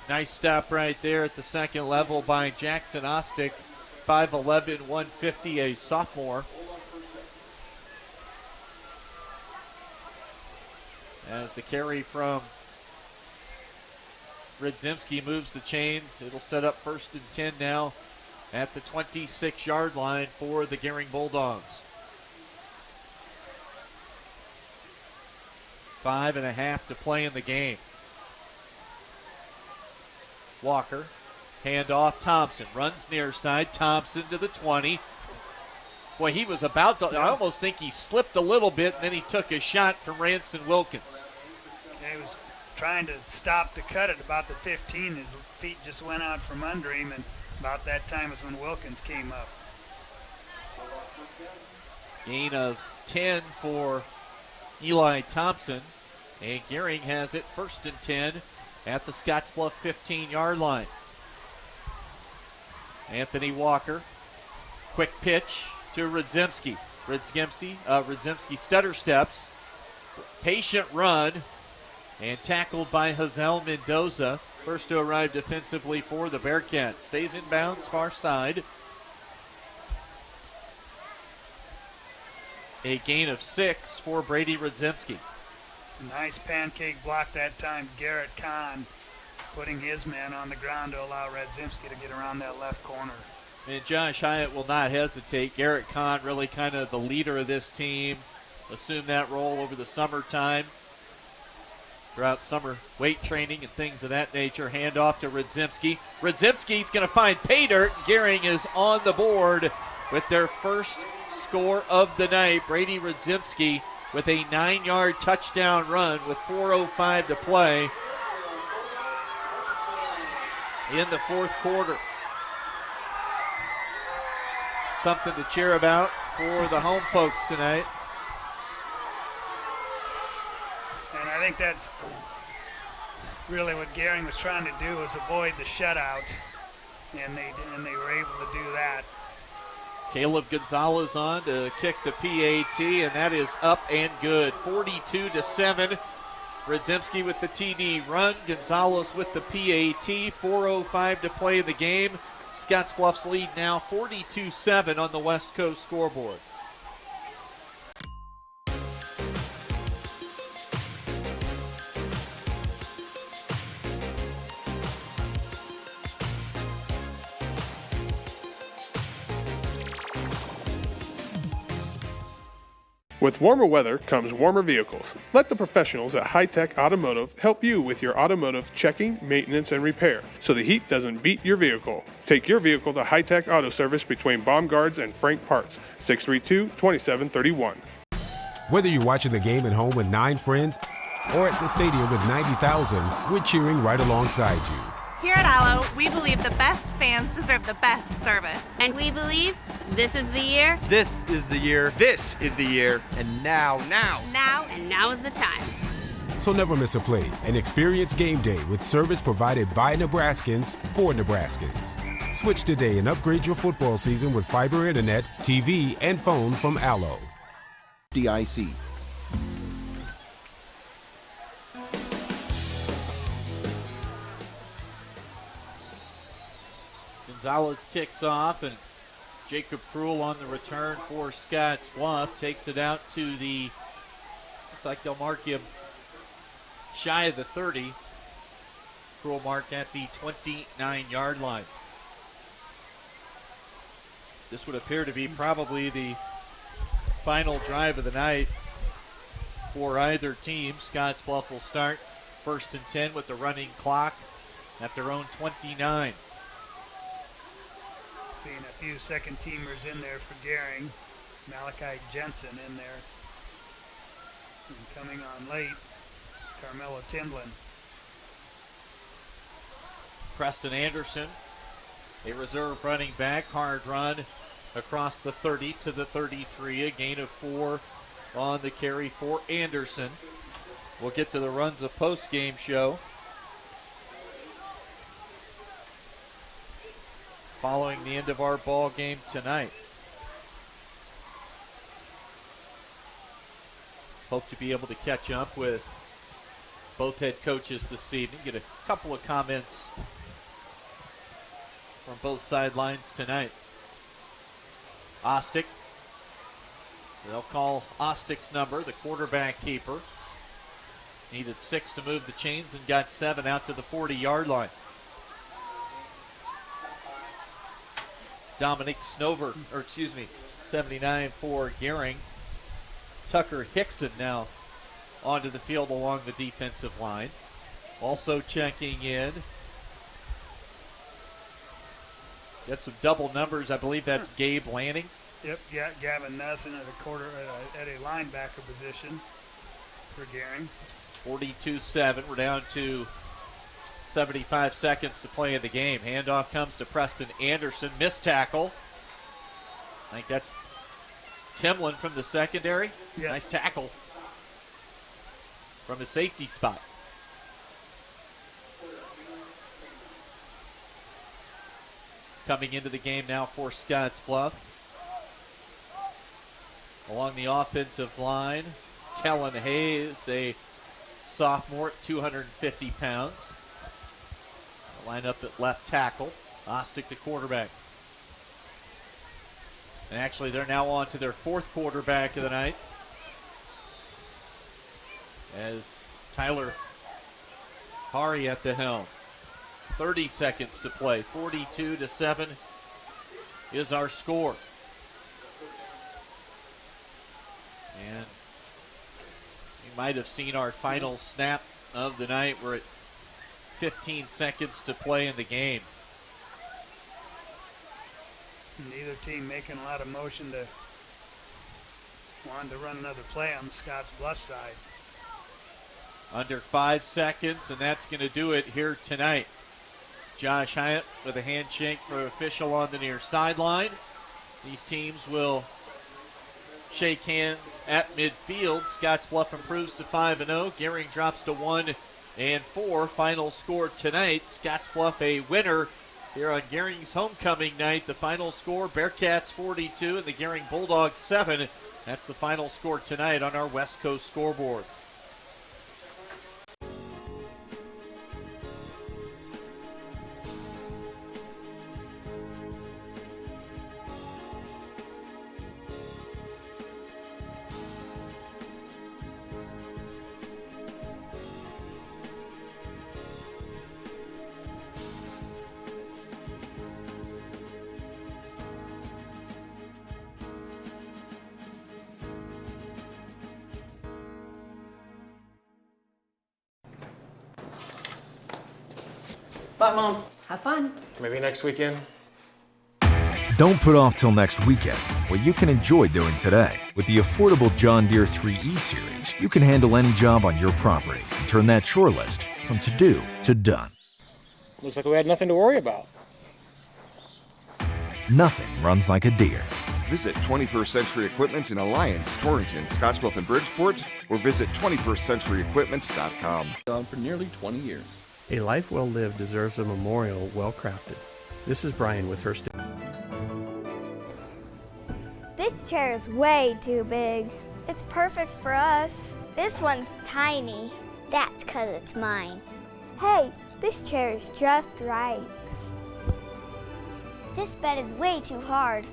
nice stop right there at the second level by Jackson Ostick, 5'11", 150, a sophomore. As the carry from Rudzimski moves the chains, it'll set up 1st and 10 now at the 26-yard line for the Gering Bulldogs. 5.5 to play in the game. Walker, hand off Thompson, runs near side. Thompson to the 20. Boy, he was about to, I almost think he slipped a little bit, and then he took a shot from Ranson Wilkins. Yeah, he was trying to stop the cut at about the 15. His feet just went out from under him, and about that time is when Wilkins came up. Gain of 10 for Eli Thompson, and Gering has it 1st and 10 at the Scottsbluff 15-yard line. Anthony Walker, quick pitch to Rudzimski. Rudzimski stutter steps, patient run, and tackled by Hazel Mendoza. First to arrive defensively for the Bearcats. Stays in bounds, far side. A gain of 6 for Brady Rudzimski. Nice pancake block that time. Garrett Kahn putting his man on the ground to allow Rudzimski to get around that left corner. And Josh Hyatt will not hesitate. Garrett Kahn, really kind of the leader of this team, assumed that role over the summertime, throughout summer weight training and things of that nature. Hand off to Rudzimski. Rudzimski's going to find pay dirt. Gering is on the board with their first score of the night. Brady Rudzimski with a 9-yard touchdown run with 4:05 to play in the fourth quarter. Something to cheer about for the home folks tonight. And I think that's really what Gering was trying to do, was avoid the shutout, and they were able to do that. Caleb Gonzalez on to kick the PAT, and that is up and good. 42-7. Rudzimski with the TD run. Gonzalez with the PAT. 4:05 to play in the game. Scottsbluff's lead now 42-7 on the West Coast scoreboard. With warmer weather comes warmer vehicles. Let the professionals at High Tech Automotive help you with your automotive checking, maintenance, and repair so the heat doesn't beat your vehicle. Take your vehicle to High Tech Auto Service between Baumgart's and Frank Parts, 632-2731. Whether you're watching the game at home with 9 friends or at the stadium with 90,000, we're cheering right alongside you. Here at Allo, we believe the best fans deserve the best service. And we believe this is the year. This is the year. This is the year. And now. And now is the time. So never miss a play and experience game day with service provided by Nebraskans for Nebraskans. Switch today and upgrade your football season with fiber internet, TV, and phone from Allo. DIC. Gonzalez kicks off, and Jacob Krull on the return for Scottsbluff takes it out to the, looks like they'll mark him shy of the 30. Krull marked at the 29-yard line. This would appear to be probably the final drive of the night for either team. Scottsbluff will start 1st and 10 with the running clock at their own 29. Seeing a few second-teamers in there for Gering. Malachi Jensen in there. And coming on late is Carmelo Timblin. Preston Anderson, a reserve running back, hard run across the 30 to the 33, a gain of 4 on the carry for Anderson. We'll get to the runs of post-game show following the end of our ball game tonight. Hope to be able to catch up with both head coaches this evening, get a couple of comments from both sidelines tonight. Ostick, they'll call Ostick's number, the quarterback keeper. Needed 6 to move the chains and got 7 out to the 40-yard line. Dominic Snover, 79 for Gering. Tucker Hickson now onto the field along the defensive line. Also checking in. Got some double numbers. I believe that's Gabe Lanning. Yep, Gavin Nesson at a linebacker position for Gering. 42-7. We're down to 75 seconds to play in the game. Handoff comes to Preston Anderson. Missed tackle. I think that's Timlin from the secondary. Yes. Nice tackle from a safety spot. Coming into the game now for Scottsbluff. Along the offensive line, Kellen Hayes, a sophomore at 250 pounds. Line up at left tackle. Ostick, the quarterback. And actually, they're now on to their 4th quarterback of the night, as Tyler Hari at the helm. 30 seconds to play. 42-7 is our score. And you might have seen our final snap of the night. We're at 15 seconds to play in the game. Neither team making a lot of motion to wanting to run another play on the Scottsbluff side. Under 5 seconds, and that's going to do it here tonight. Josh Hyatt with a handshake for official on the near sideline. These teams will shake hands at midfield. Scottsbluff improves to 5-0. Gering drops to 1-4. Final score tonight, Scottsbluff a winner here on Gering's homecoming night. The final score, Bearcats 42 and the Gering Bulldogs 7. That's the final score tonight on our West Coast scoreboard. Bye, Mom. Have fun. Maybe next weekend. Don't put off till next weekend, what you can enjoy doing today. With the affordable John Deere 3E Series, you can handle any job on your property and turn that chore list from to-do to done. Looks like we had nothing to worry about. Nothing runs like a Deere. Visit 21st Century Equipment in Alliance, Torrington, Scottsbluff, and Bridgeport, or visit 21stcenturyequipments.com. On for nearly 20 years. A life well lived deserves a memorial well crafted. This is Brian with Hearst. This chair is way too big. It's perfect for us. This one's tiny. That's because it's mine. Hey, this chair is just right. This bed is way too hard.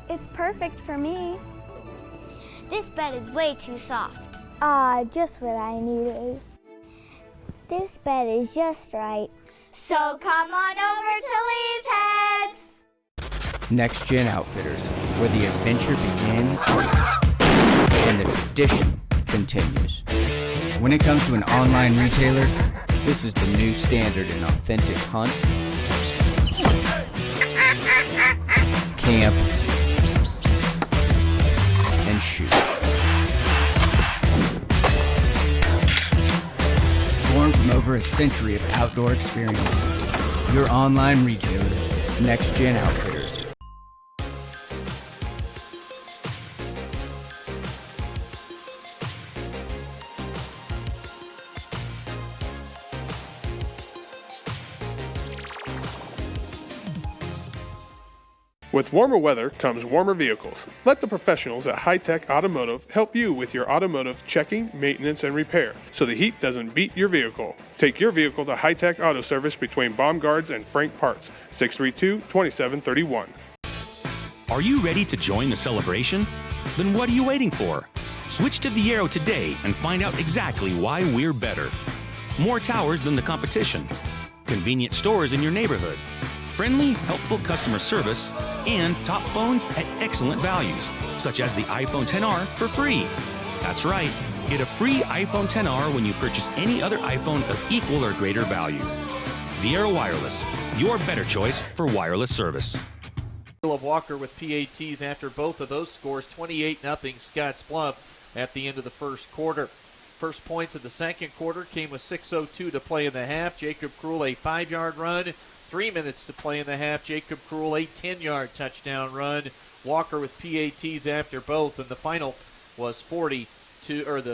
It's perfect for me. This bed is way too soft. Just what I needed. This bed is just right. So come on over to Leaf Heads. Next Gen Outfitters, where the adventure begins and the tradition continues. When it comes to an online retailer, this is the new standard in authentic hunt, camp, and shoot. Born from over a century of outdoor experience, your online retailer, Next Gen Outfitters. With warmer weather comes warmer vehicles. Let the professionals at High Tech Automotive help you with your automotive checking, maintenance, and repair so the heat doesn't beat your vehicle. Take your vehicle to High Tech Auto Service between Baumgards and Frank Parts, 632-2731. Are you ready to join the celebration? Then what are you waiting for? Switch to the Arrow today and find out exactly why we're better. More towers than the competition. Convenient stores in your neighborhood. Friendly, helpful customer service, and top phones at excellent values, such as the iPhone XR for free. That's right, get a free iPhone XR when you purchase any other iPhone of equal or greater value. Viera Wireless, your better choice for wireless service. Of Walker with PATs after both of those scores, 28-0 Scottsbluff at the end of the first quarter. First points of the second quarter came with 6:02 to play in the half. Jacob Krull, a 5-yard run. 3 minutes to play in the half. Jacob Krull, a 10-yard touchdown run. Walker with PATs after both, and the final was the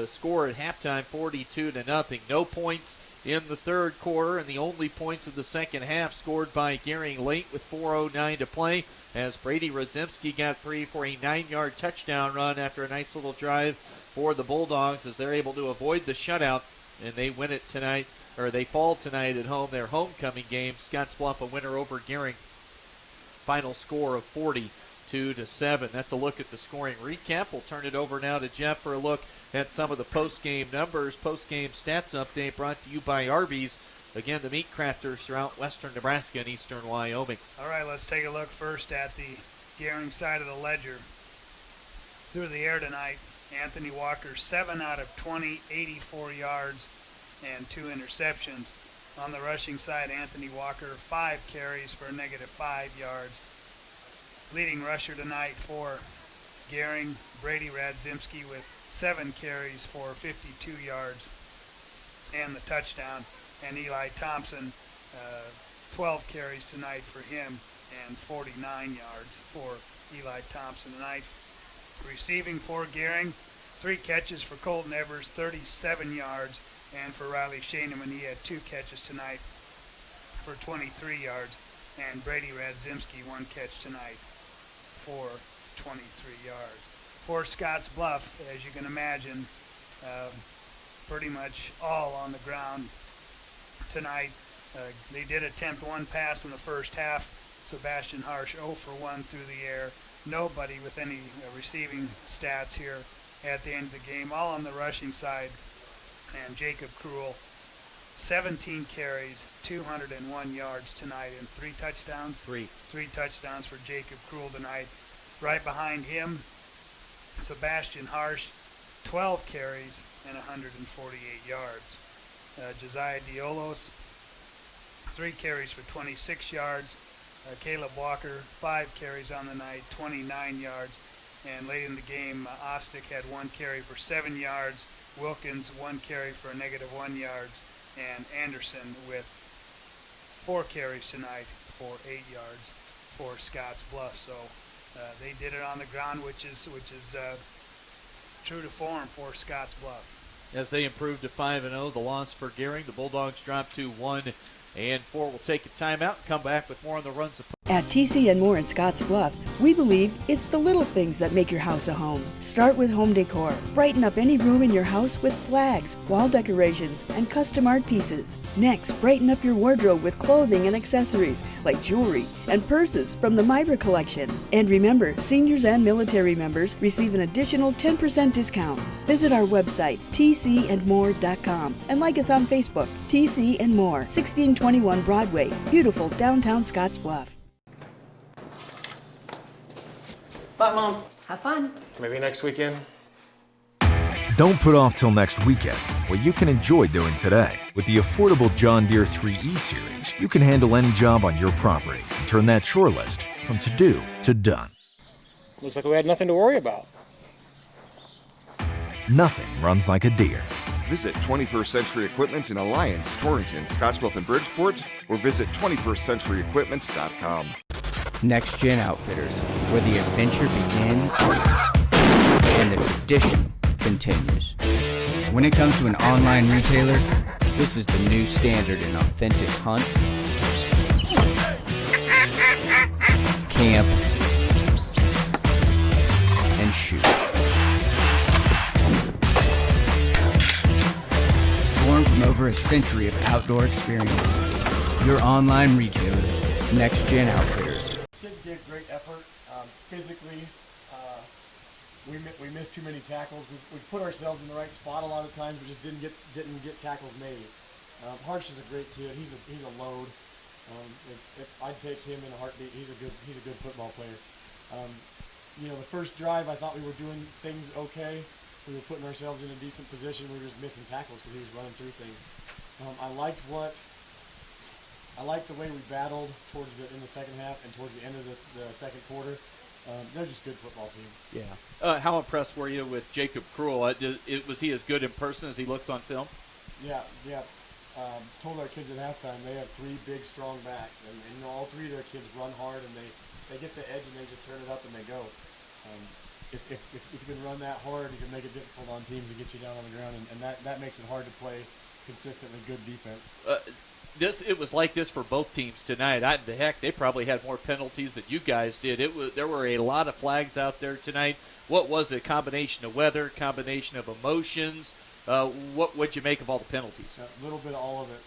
score at halftime, 42-0. No points in the third quarter, and the only points of the second half scored by Gering late with 4:09 to play, as Brady Rodzimski got free for a 9-yard touchdown run after a nice little drive for the Bulldogs, as they're able to avoid the shutout, and they win it tonight. Or they fall tonight at home, their homecoming game. Scottsbluff a winner over Gering. Final score of 42-7. That's a look at the scoring recap. We'll turn it over now to Jeff for a look at some of the post-game numbers. Post-game stats update brought to you by Arby's. Again, the meat crafters throughout western Nebraska and eastern Wyoming. All right, let's take a look first at the Gering side of the ledger. Through the air tonight, Anthony Walker, 7 out of 20, 84 yards, and 2 interceptions. On the rushing side, Anthony Walker, 5 carries for a -5 yards. Leading rusher tonight for Gering, Brady Rodzimski with 7 carries for 52 yards and the touchdown. And Eli Thompson, 12 carries tonight for him and 49 yards for Eli Thompson tonight. Receiving for Gering, 3 catches for Colton Evers, 37 yards. And for Riley Shaneman, he had 2 catches tonight for 23 yards. And Brady Rodzimski, 1 catch tonight for 23 yards. For Scottsbluff, as you can imagine, pretty much all on the ground tonight. They did attempt 1 pass in the first half. Sebastian Harsh 0 for 1 through the air. Nobody with any receiving stats here at the end of the game. All on the rushing side. And Jacob Krull, 17 carries, 201 yards tonight, and 3 touchdowns. 3 touchdowns for Jacob Krull tonight. Right behind him, Sebastian Harsh, 12 carries and 148 yards. Josiah Diolos, 3 carries for 26 yards. Caleb Walker, 5 carries on the night, 29 yards. And late in the game, Ostick had 1 carry for 7 yards. Wilkins, 1 carry for a -1 yards. And Anderson with 4 carries tonight for 8 yards for Scottsbluff. So they did it on the ground, which is true to form for Scottsbluff. As they improve to 5-0, the loss for Gering, the Bulldogs drop to 1-4. We'll take a timeout and come back with more on the runs of. At TC and More in Scottsbluff, we believe it's the little things that make your house a home. Start with home decor. Brighten up any room in your house with flags, wall decorations, and custom art pieces. Next, brighten up your wardrobe with clothing and accessories like jewelry and purses from the Myra collection. And remember, seniors and military members receive an additional 10% discount. Visit our website, tcandmore.com, and like us on Facebook, TC and More, 1621 Broadway, beautiful downtown Scottsbluff. Bye, Mom. Have fun. Maybe next weekend. Don't put off till next weekend what you can enjoy doing today. With the affordable John Deere 3E Series, you can handle any job on your property and turn that chore list from to-do to done. Looks like we had nothing to worry about. Nothing runs like a Deere. Visit 21st Century Equipment in Alliance, Torrington, Scottsbluff, and Bridgeport, or visit 21stcenturyequipments.com. Next Gen Outfitters, where the adventure begins and the tradition continues. When it comes to an online retailer, this is the new standard in authentic hunt, camp, and shoot. Born from over a century of outdoor experience, your online retailer, Next Gen Outfitters. Kids gave great effort. Physically, we missed too many tackles. We put ourselves in the right spot a lot of times, but just didn't get tackles made. Harsh is a great kid. He's a load. If I'd take him in a heartbeat. He's a good football player. The first drive I thought we were doing things okay. We were putting ourselves in a decent position. We were just missing tackles because he was running through things. I liked the way we battled in the second half and towards the end of the second quarter. They're just a good football team. Yeah. How impressed were you with Jacob Krull? Was he as good in person as he looks on film? Yeah. Told our kids at halftime they have 3 big, strong backs, and all 3 of their kids run hard, and they get the edge and they just turn it up and they go. If you can run that hard, you can make it difficult on teams and get you down on the ground, and that makes it hard to play consistently good defense. It was like this for both teams tonight. They probably had more penalties than you guys did. There were a lot of flags out there tonight. What was it? Combination of weather, combination of emotions. What'd you make of all the penalties? A little bit of all of it.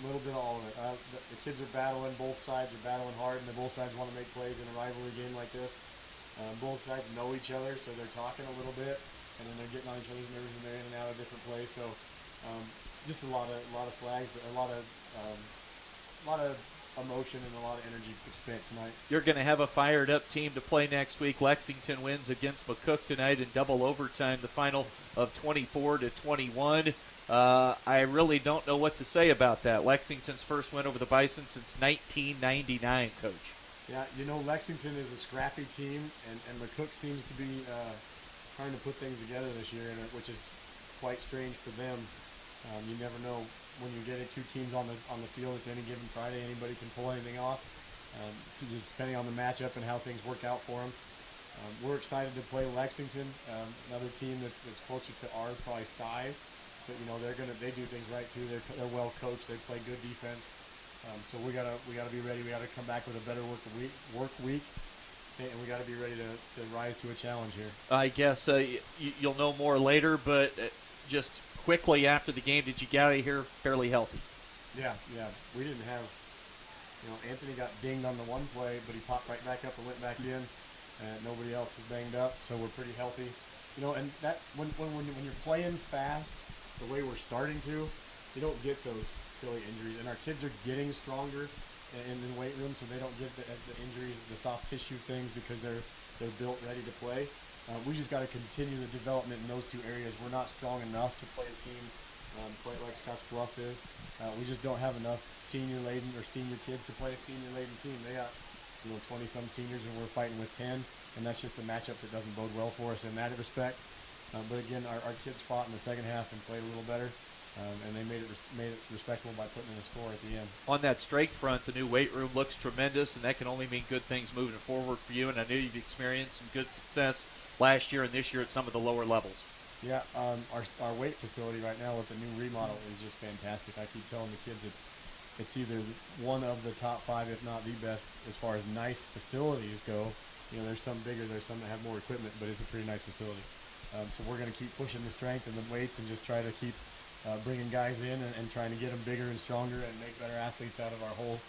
The kids are battling. Both sides are battling hard, and both sides want to make plays in a rivalry game like this. Both sides know each other, so they're talking a little bit, and then they're getting on each other's nerves, and they're in and out of different plays. So. Just a lot of flags, but a lot of emotion and a lot of energy spent tonight. You're going to have a fired up team to play next week. Lexington wins against McCook tonight in double overtime, the final of 24-21. I really don't know what to say about that. Lexington's first win over the Bison since 1999, Coach. Yeah, Lexington is a scrappy team, and McCook seems to be trying to put things together this year, which is quite strange for them. You never know when you get 2 teams on the field. It's any given Friday, anybody can pull anything off. Just depending on the matchup and how things work out for them. We're excited to play Lexington, another team that's closer to our probably size, but they do things right too. They're well coached. They play good defense. So we gotta be ready. We gotta come back with a better work week. And we got to be ready to rise to a challenge here. I guess you'll know more later, but just quickly after the game, did you get out of here fairly healthy? Yeah. We didn't have, Anthony got dinged on the one play, but he popped right back up and went back in. Nobody else is banged up, so we're pretty healthy. And that when you're playing fast, the way we're starting to, you don't get those silly injuries. And our kids are getting stronger in the weight room, so they don't get the injuries, the soft tissue things, because they're built ready to play. We just got to continue the development in those 2 areas. We're not strong enough to play a team quite like Scottsbluff is. We just don't have enough senior-laden or senior kids to play a senior-laden team. They got 20-some seniors, and we're fighting with 10, and that's just a matchup that doesn't bode well for us in that respect. But again, our kids fought in the second half and played a little better, and they made it respectable by putting in a score at the end. On that strength front, the new weight room looks tremendous, and that can only mean good things moving forward for you. And I know you've experienced some good success last year and this year at some of the lower levels. Yeah, our weight facility right now with the new remodel is just fantastic. I keep telling the kids it's either one of the top 5, if not the best, as far as nice facilities go. There's some bigger, there's some that have more equipment, but it's a pretty nice facility. So we're going to keep pushing the strength and the weights and just try to keep bringing guys in and trying to get them bigger and stronger and make better athletes out of our whole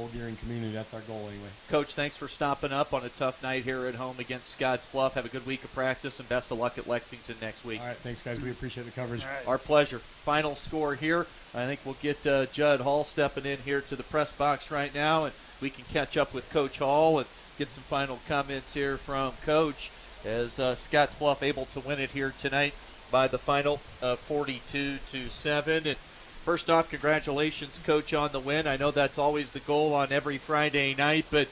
Gering community. That's our goal anyway. Coach, thanks for stopping up on a tough night here at home against Scottsbluff. Have a good week of practice and best of luck at Lexington next week. All right, thanks, guys. We appreciate the coverage. Right. Our pleasure. Final score here. I think we'll get Judd Hall stepping in here to the press box right now, and we can catch up with Coach Hall and get some final comments here from Coach as Scottsbluff able to win it here tonight by the final 42-7. And first off, congratulations, Coach, on the win. I know that's always the goal on every Friday night, but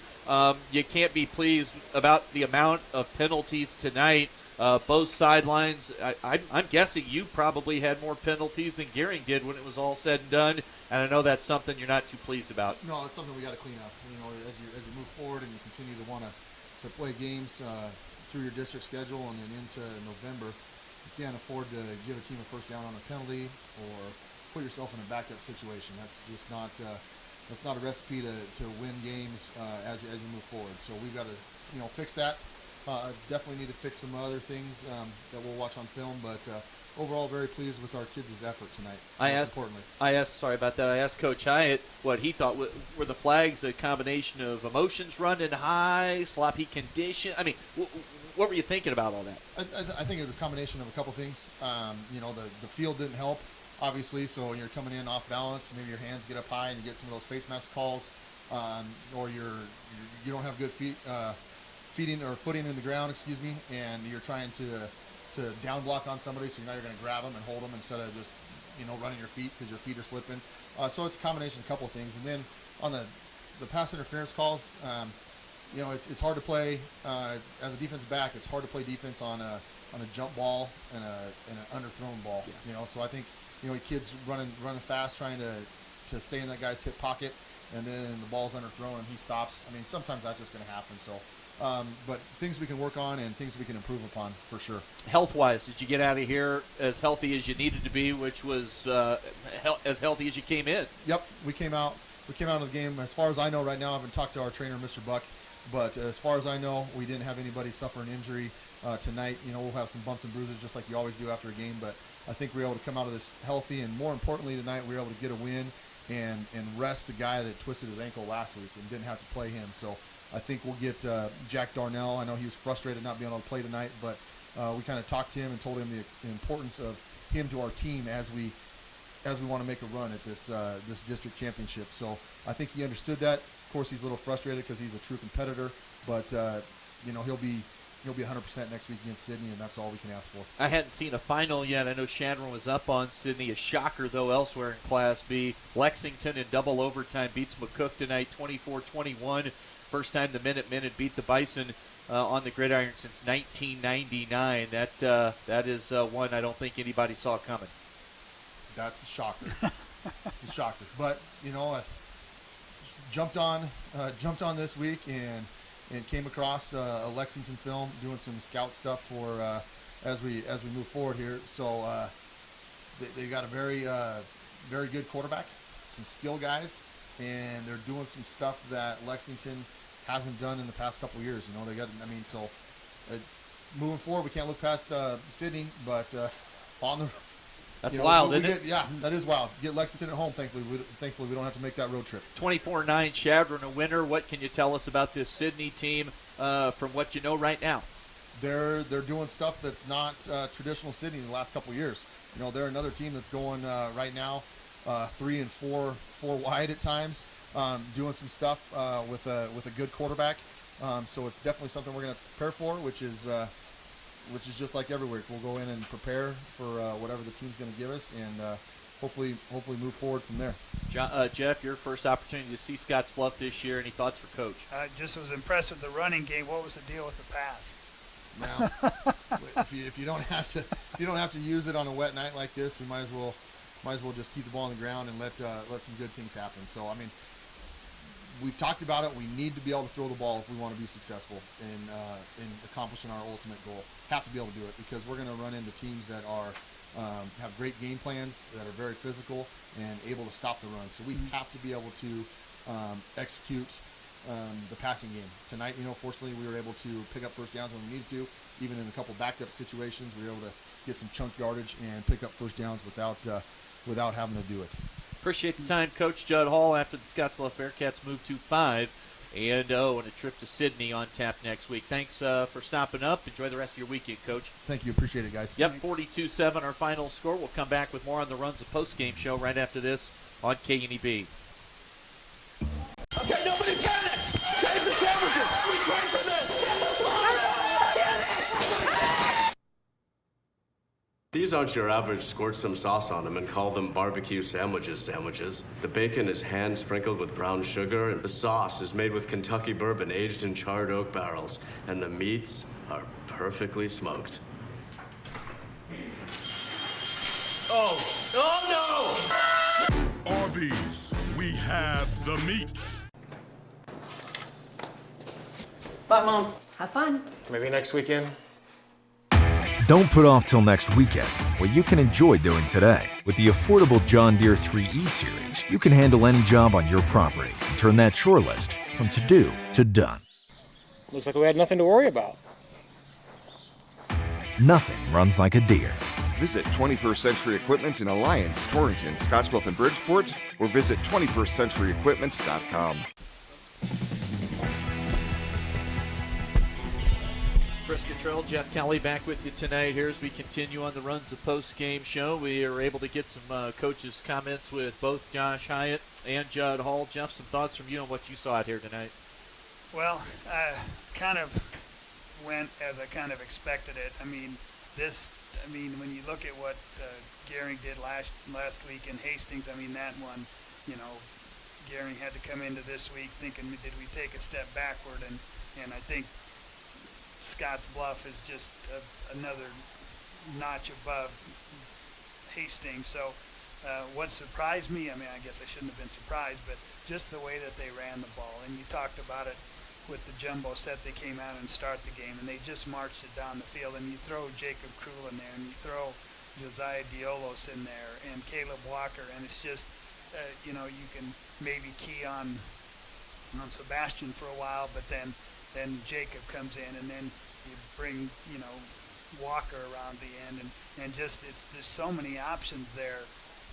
you can't be pleased about the amount of penalties tonight. Both sidelines, I'm guessing you probably had more penalties than Gering did when it was all said and done, and I know that's something you're not too pleased about. No, it's something we got to clean up. As you move forward and you continue to want to play games through your district schedule and then into November, you can't afford to give a team a first down on a penalty or put yourself in a backed up situation. That's just not a recipe to win games as you move forward. So we've got to fix that. Definitely need to fix some other things that we'll watch on film, but overall very pleased with our kids' effort tonight. I asked Coach Hyatt what he thought. Were the flags a combination of emotions running high, sloppy condition? I mean, what were you thinking about all that? I think it was a combination of a couple things. The field didn't help, obviously, so when you're coming in off balance, maybe your hands get up high and you get some of those face mask calls, or you don't have good footing in the ground, and you're trying to down block on somebody, so now you're going to grab them and hold them instead of just running your feet because your feet are slipping. So it's a combination of a couple of things. And then on the pass interference calls, it's hard to play as a defensive back. It's hard to play defense on a jump ball and an underthrown ball. Yeah. So I think kids running fast, trying to stay in that guy's hip pocket, and then the ball's underthrown and he stops. I mean, sometimes that's just going to happen. So. But things we can work on and things we can improve upon for sure. Health-wise, did you get out of here as healthy as you needed to be, which was as healthy as you came in? Yep, we came out of the game. As far as I know right now, I haven't talked to our trainer, Mr. Buck, but as far as I know, we didn't have anybody suffer an injury tonight. We'll have some bumps and bruises just like you always do after a game, but I think we were able to come out of this healthy, and more importantly tonight, we were able to get a win and rest the guy that twisted his ankle last week and didn't have to play him. So I think we'll get Jack Darnell. I know he was frustrated not being able to play tonight, but we kind of talked to him and told him the importance of him to our team as we want to make a run at this district championship. So I think he understood that. Of course, he's a little frustrated because he's a true competitor, but he'll be 100% next week against Sydney, and that's all we can ask for. I hadn't seen a final yet. I know Shandron was up on Sydney. A shocker, though, elsewhere in Class B. Lexington in double overtime beats McCook tonight, 24-21. First time the Minutemen had beat the Bison on the gridiron since 1999. That is one I don't think anybody saw coming. That's a shocker. It's a shocker. But, I jumped on this week and came across a Lexington film doing some scout stuff for as we move forward here. So they got a very good quarterback, some skill guys, and they're doing some stuff that Lexington hasn't done in the past couple of years. Moving forward, we can't look past Sydney, but on the That's wild, isn't it? Yeah, that is wild. Get Lexington at home, thankfully we don't have to make that road trip. 24-9 Shandron a winner. What can you tell us about this Sydney team from what you know right now? They're doing stuff that's not traditional Sydney in the last couple of years. They're another team that's going right now 3 and 4 wide at times, doing some stuff with a good quarterback. So it's definitely something we're going to prepare for, which is which is just like every week. We'll go in and prepare for whatever the team's going to give us, and hopefully move forward from there. Jeff, your first opportunity to see Scottsbluff this year. Any thoughts for Coach? I just was impressed with the running game. What was the deal with the pass? Now, if you don't have to use it on a wet night like this, we might as well just keep the ball on the ground and let some good things happen. So I mean, we've talked about it. We need to be able to throw the ball if we want to be successful in accomplishing our ultimate goal. Have to be able to do it because we're going to run into teams that are have great game plans, that are very physical and able to stop the run. So we have to be able to execute the passing game. Tonight, fortunately, we were able to pick up first downs when we needed to. Even in a couple backed up situations, we were able to get some chunk yardage and pick up first downs without having to do it. Appreciate the time, Coach. Judd Hall, after the Scottsbluff Bearcats move to 5-0 and a trip to Sydney on tap next week. Thanks for stopping up. Enjoy the rest of your weekend, Coach. Thank you. Appreciate it, guys. Yep, 42-7, our final score. We'll come back with more on the Runs of Postgame show right after this on KNEB. Okay, nobody panic! Change the sandwiches! We pray for this! These aren't your average squirt some sauce on them and call them barbecue sandwiches. The bacon is hand sprinkled with brown sugar, and the sauce is made with Kentucky bourbon aged in charred oak barrels, and the meats are perfectly smoked. Oh no! Arby's, we have the meats. Bye, Mom. Have fun. Maybe next weekend. Don't put off till next weekend what you can enjoy doing today. With the affordable John Deere 3E Series, you can handle any job on your property and turn that chore list from to-do to done. Looks like we had nothing to worry about. Nothing runs like a Deere. Visit 21st Century Equipment in Alliance, Torrington, Scottsbluff, and Bridgeport, or visit 21stcenturyequipment.com. Chris Cottrell, Jeff Kelly back with you tonight here as we continue on the Runs of Post-Game show. We are able to get some coaches' comments with both Josh Hyatt and Judd Hall. Jeff, some thoughts from you on what you saw out here tonight? Well, kind of went as I kind of expected it. I mean, when you look at what Gering did last week in Hastings, I mean, that one, Gering had to come into this week thinking, did we take a step backward? And I think Scottsbluff is just another notch above Hastings. So what surprised me, I guess I shouldn't have been surprised, but just the way that they ran the ball. And you talked about it with the jumbo set. They came out and start the game, and they just marched it down the field. And you throw Jacob Krul in there, and you throw Josiah Diolos in there, and Caleb Walker, and it's just, you can maybe key on Sebastian for a while, but then Jacob comes in, and then you bring, Walker around the end, and just there's so many options there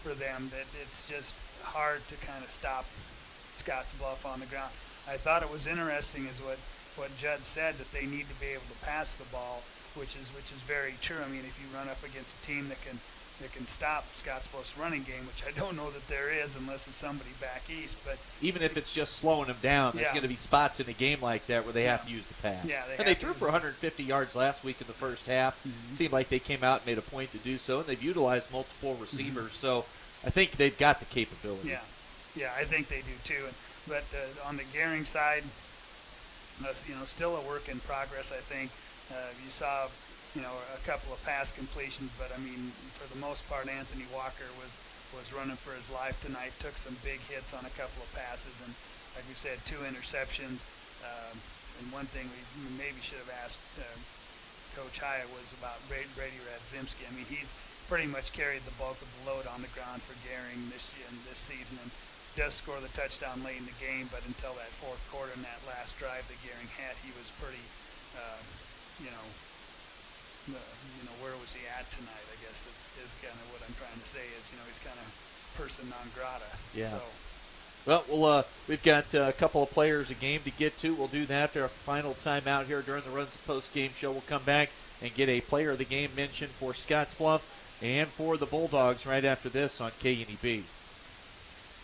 for them that it's just hard to kind of stop Scottsbluff on the ground. I thought it was interesting is what Judd said, that they need to be able to pass the ball, which is very true. I mean, if you run up against a team that can stop Scottsbluff's running game, which I don't know that there is unless it's somebody back east. But even if it's just slowing them down, there's going to be spots in a game like that where they have to use the pass. Yeah, they threw for 150 yards last week in the first half. Mm-hmm. Seemed like they came out and made a point to do so, and they've utilized multiple receivers. Mm-hmm. So I think they've got the capability. Yeah, I think they do too. But on the Gering side, still a work in progress. I think you saw. A couple of pass completions, but I mean, for the most part, Anthony Walker was running for his life tonight. Took some big hits on a couple of passes, and like we said, 2 interceptions. And one thing we maybe should have asked Coach Hyatt was about Brady Radzimski. I mean, he's pretty much carried the bulk of the load on the ground for Gering this season, and does score the touchdown late in the game. But until that fourth quarter and that last drive that Gering had, he was pretty, where was he at tonight? I guess is kind of what I'm trying to say is, he's kind of person non grata. Yeah. So. Well, we've got a couple of players a game to get to. We'll do that after our final time out here during the Runs of Post-Game show. We'll come back and get a player of the game mention for Scottsbluff and for the Bulldogs right after this on KNEB.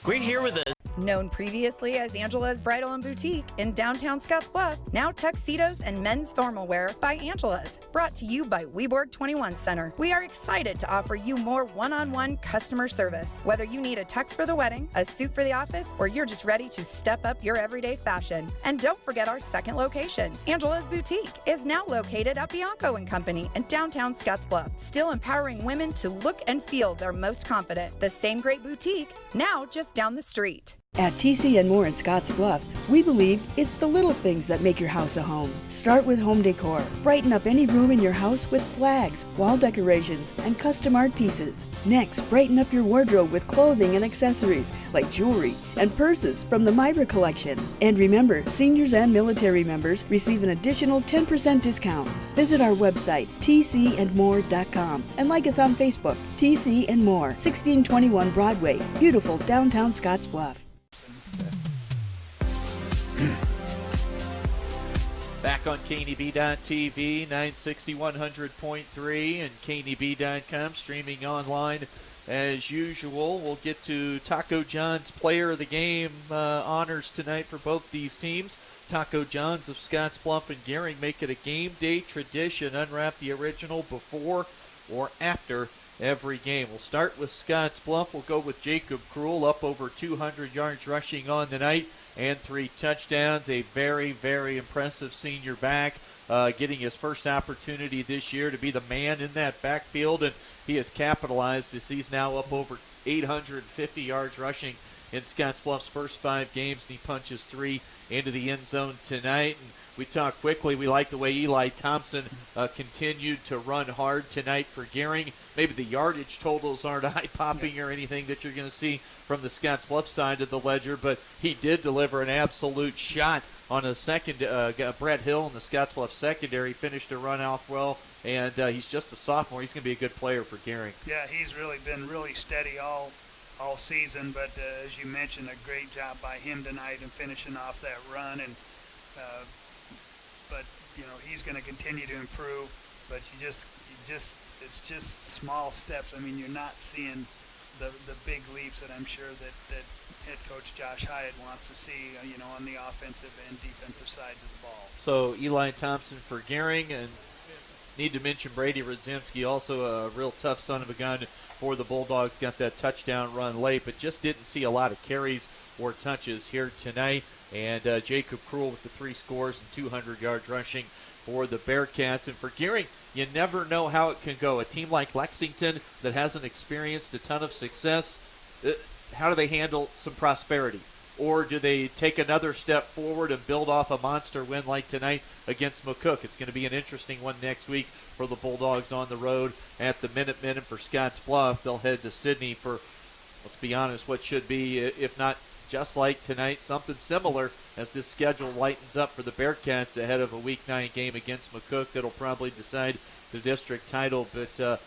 We're here with us. Known previously as Angela's Bridal and Boutique in downtown Scottsbluff, now tuxedos and men's formal wear by Angela's. Brought to you by Weborg 21 Center. We are excited to offer you more one-on-one customer service. Whether you need a tux for the wedding, a suit for the office, or you're just ready to step up your everyday fashion. And don't forget our second location. Angela's Boutique is now located at Bianco & Company in downtown Scottsbluff, still empowering women to look and feel their most confident. The same great boutique, now just down the street. At TC and More in Scottsbluff, we believe it's the little things that make your house a home. Start with home decor. Brighten up any room in your house with flags, wall decorations, and custom art pieces. Next, brighten up your wardrobe with clothing and accessories like jewelry and purses from the Myra collection. And remember, seniors and military members receive an additional 10% discount. Visit our website, tcandmore.com, and like us on Facebook, TC and More, 1621 Broadway, beautiful downtown Scottsbluff. Back on KNEB.TV, 960 100.3 and KNEB.com, streaming online as usual. We'll get to Taco John's Player of the Game honors tonight for both these teams. Taco John's of Scottsbluff and Gering make it a game day tradition. Unwrap the original before or after every game. We'll start with Scottsbluff. We'll go with Jacob Krull, up over 200 yards rushing on the night and 3 touchdowns. A very, very impressive senior back, getting his first opportunity this year to be the man in that backfield, and he has capitalized as he's now up over 850 yards rushing in Scottsbluff's first 5 games, and he punches 3 into the end zone tonight. And we talked quickly. We like the way Eli Thompson continued to run hard tonight for Gering. Maybe the yardage totals aren't eye-popping or anything that you're going to see from the Scottsbluff side of the ledger, but he did deliver an absolute shot on a second. Brett Hill in the Scottsbluff secondary finished a run off well, and he's just a sophomore. He's going to be a good player for Gering. Yeah, he's really been really steady all season, but as you mentioned, a great job by him tonight in finishing off that run. And but you know, he's going to continue to improve. But it's just small steps. I mean, you're not seeing the big leaps that I'm sure that head coach Josh Hyatt wants to see, on the offensive and defensive sides of the ball. So Eli Thompson for Gering, and need to mention Brady Radzimski, also a real tough son of a gun for the Bulldogs. Got that touchdown run late, but just didn't see a lot of carries or touches here tonight. And Jacob Krull with the 3 scores and 200 yards rushing for the Bearcats. And for Gering, you never know how it can go. A team like Lexington that hasn't experienced a ton of success, how do they handle some prosperity? Or do they take another step forward and build off a monster win like tonight against McCook? It's going to be an interesting one next week for the Bulldogs on the road at the Minutemen. And for Scottsbluff, they'll head to Sydney for, let's be honest, what should be, if not just like tonight, something similar as this schedule lightens up for the Bearcats ahead of a Week 9 game against McCook that'll probably decide the district title. But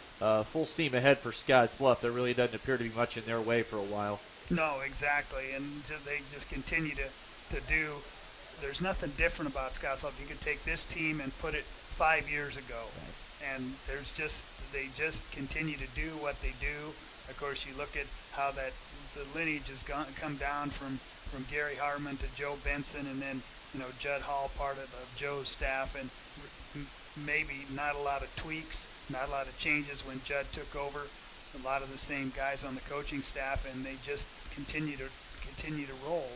full steam ahead for Scottsbluff. There really doesn't appear to be much in their way for a while. No, exactly, and they just continue to do. There's nothing different about Scottsbluff. You could take this team and put it 5 years ago, and they just continue to do what they do. Of course, you look at how the lineage has come down from Gary Harmon to Joe Benson, and then Judd Hall, part of Joe's staff, and maybe not a lot of tweaks, not a lot of changes when Judd took over. A lot of the same guys on the coaching staff, and they just continue to roll.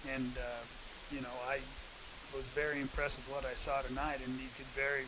And I was very impressed with what I saw tonight, and you could very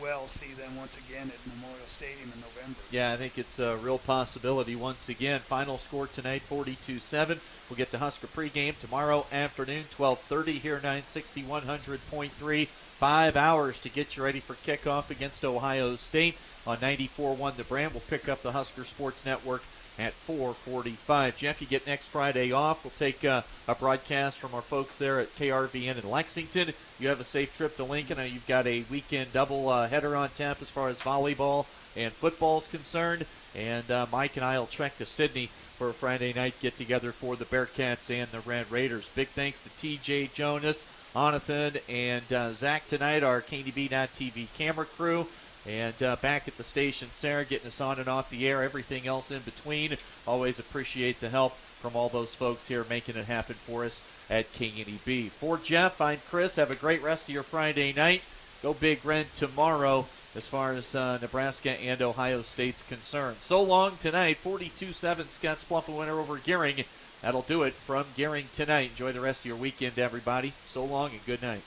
well see them once again at Memorial Stadium in November. Yeah, I think it's a real possibility once again. Final score tonight, 42-7. We'll get to Husker pregame tomorrow afternoon, 12:30 here, 960 100.3. 5 hours to get you ready for kickoff against Ohio State on 94.1 The Brand. We'll pick up the Husker Sports Network at 4:45. Jeff, you get next Friday off. We'll take a broadcast from our folks there at KRVN in Lexington. You have a safe trip to Lincoln. You've got a weekend double header on tap as far as volleyball and football is concerned. And Mike and I will trek to Sydney for a Friday night get-together for the Bearcats and the Red Raiders. Big thanks to TJ Jonas, Onathan, and Zach tonight, our KNEB.TV camera crew. And back at the station, Sarah getting us on and off the air, everything else in between. Always appreciate the help from from all those folks here making it happen for us at K&EB. For Jeff, I'm Chris. Have a great rest of your Friday night. Go Big Red tomorrow as far as Nebraska and Ohio State's concerned. So long tonight, 42-7 Scottsbluff, a winner over Gering. That'll do it from Gering tonight. Enjoy the rest of your weekend, everybody. So long and good night.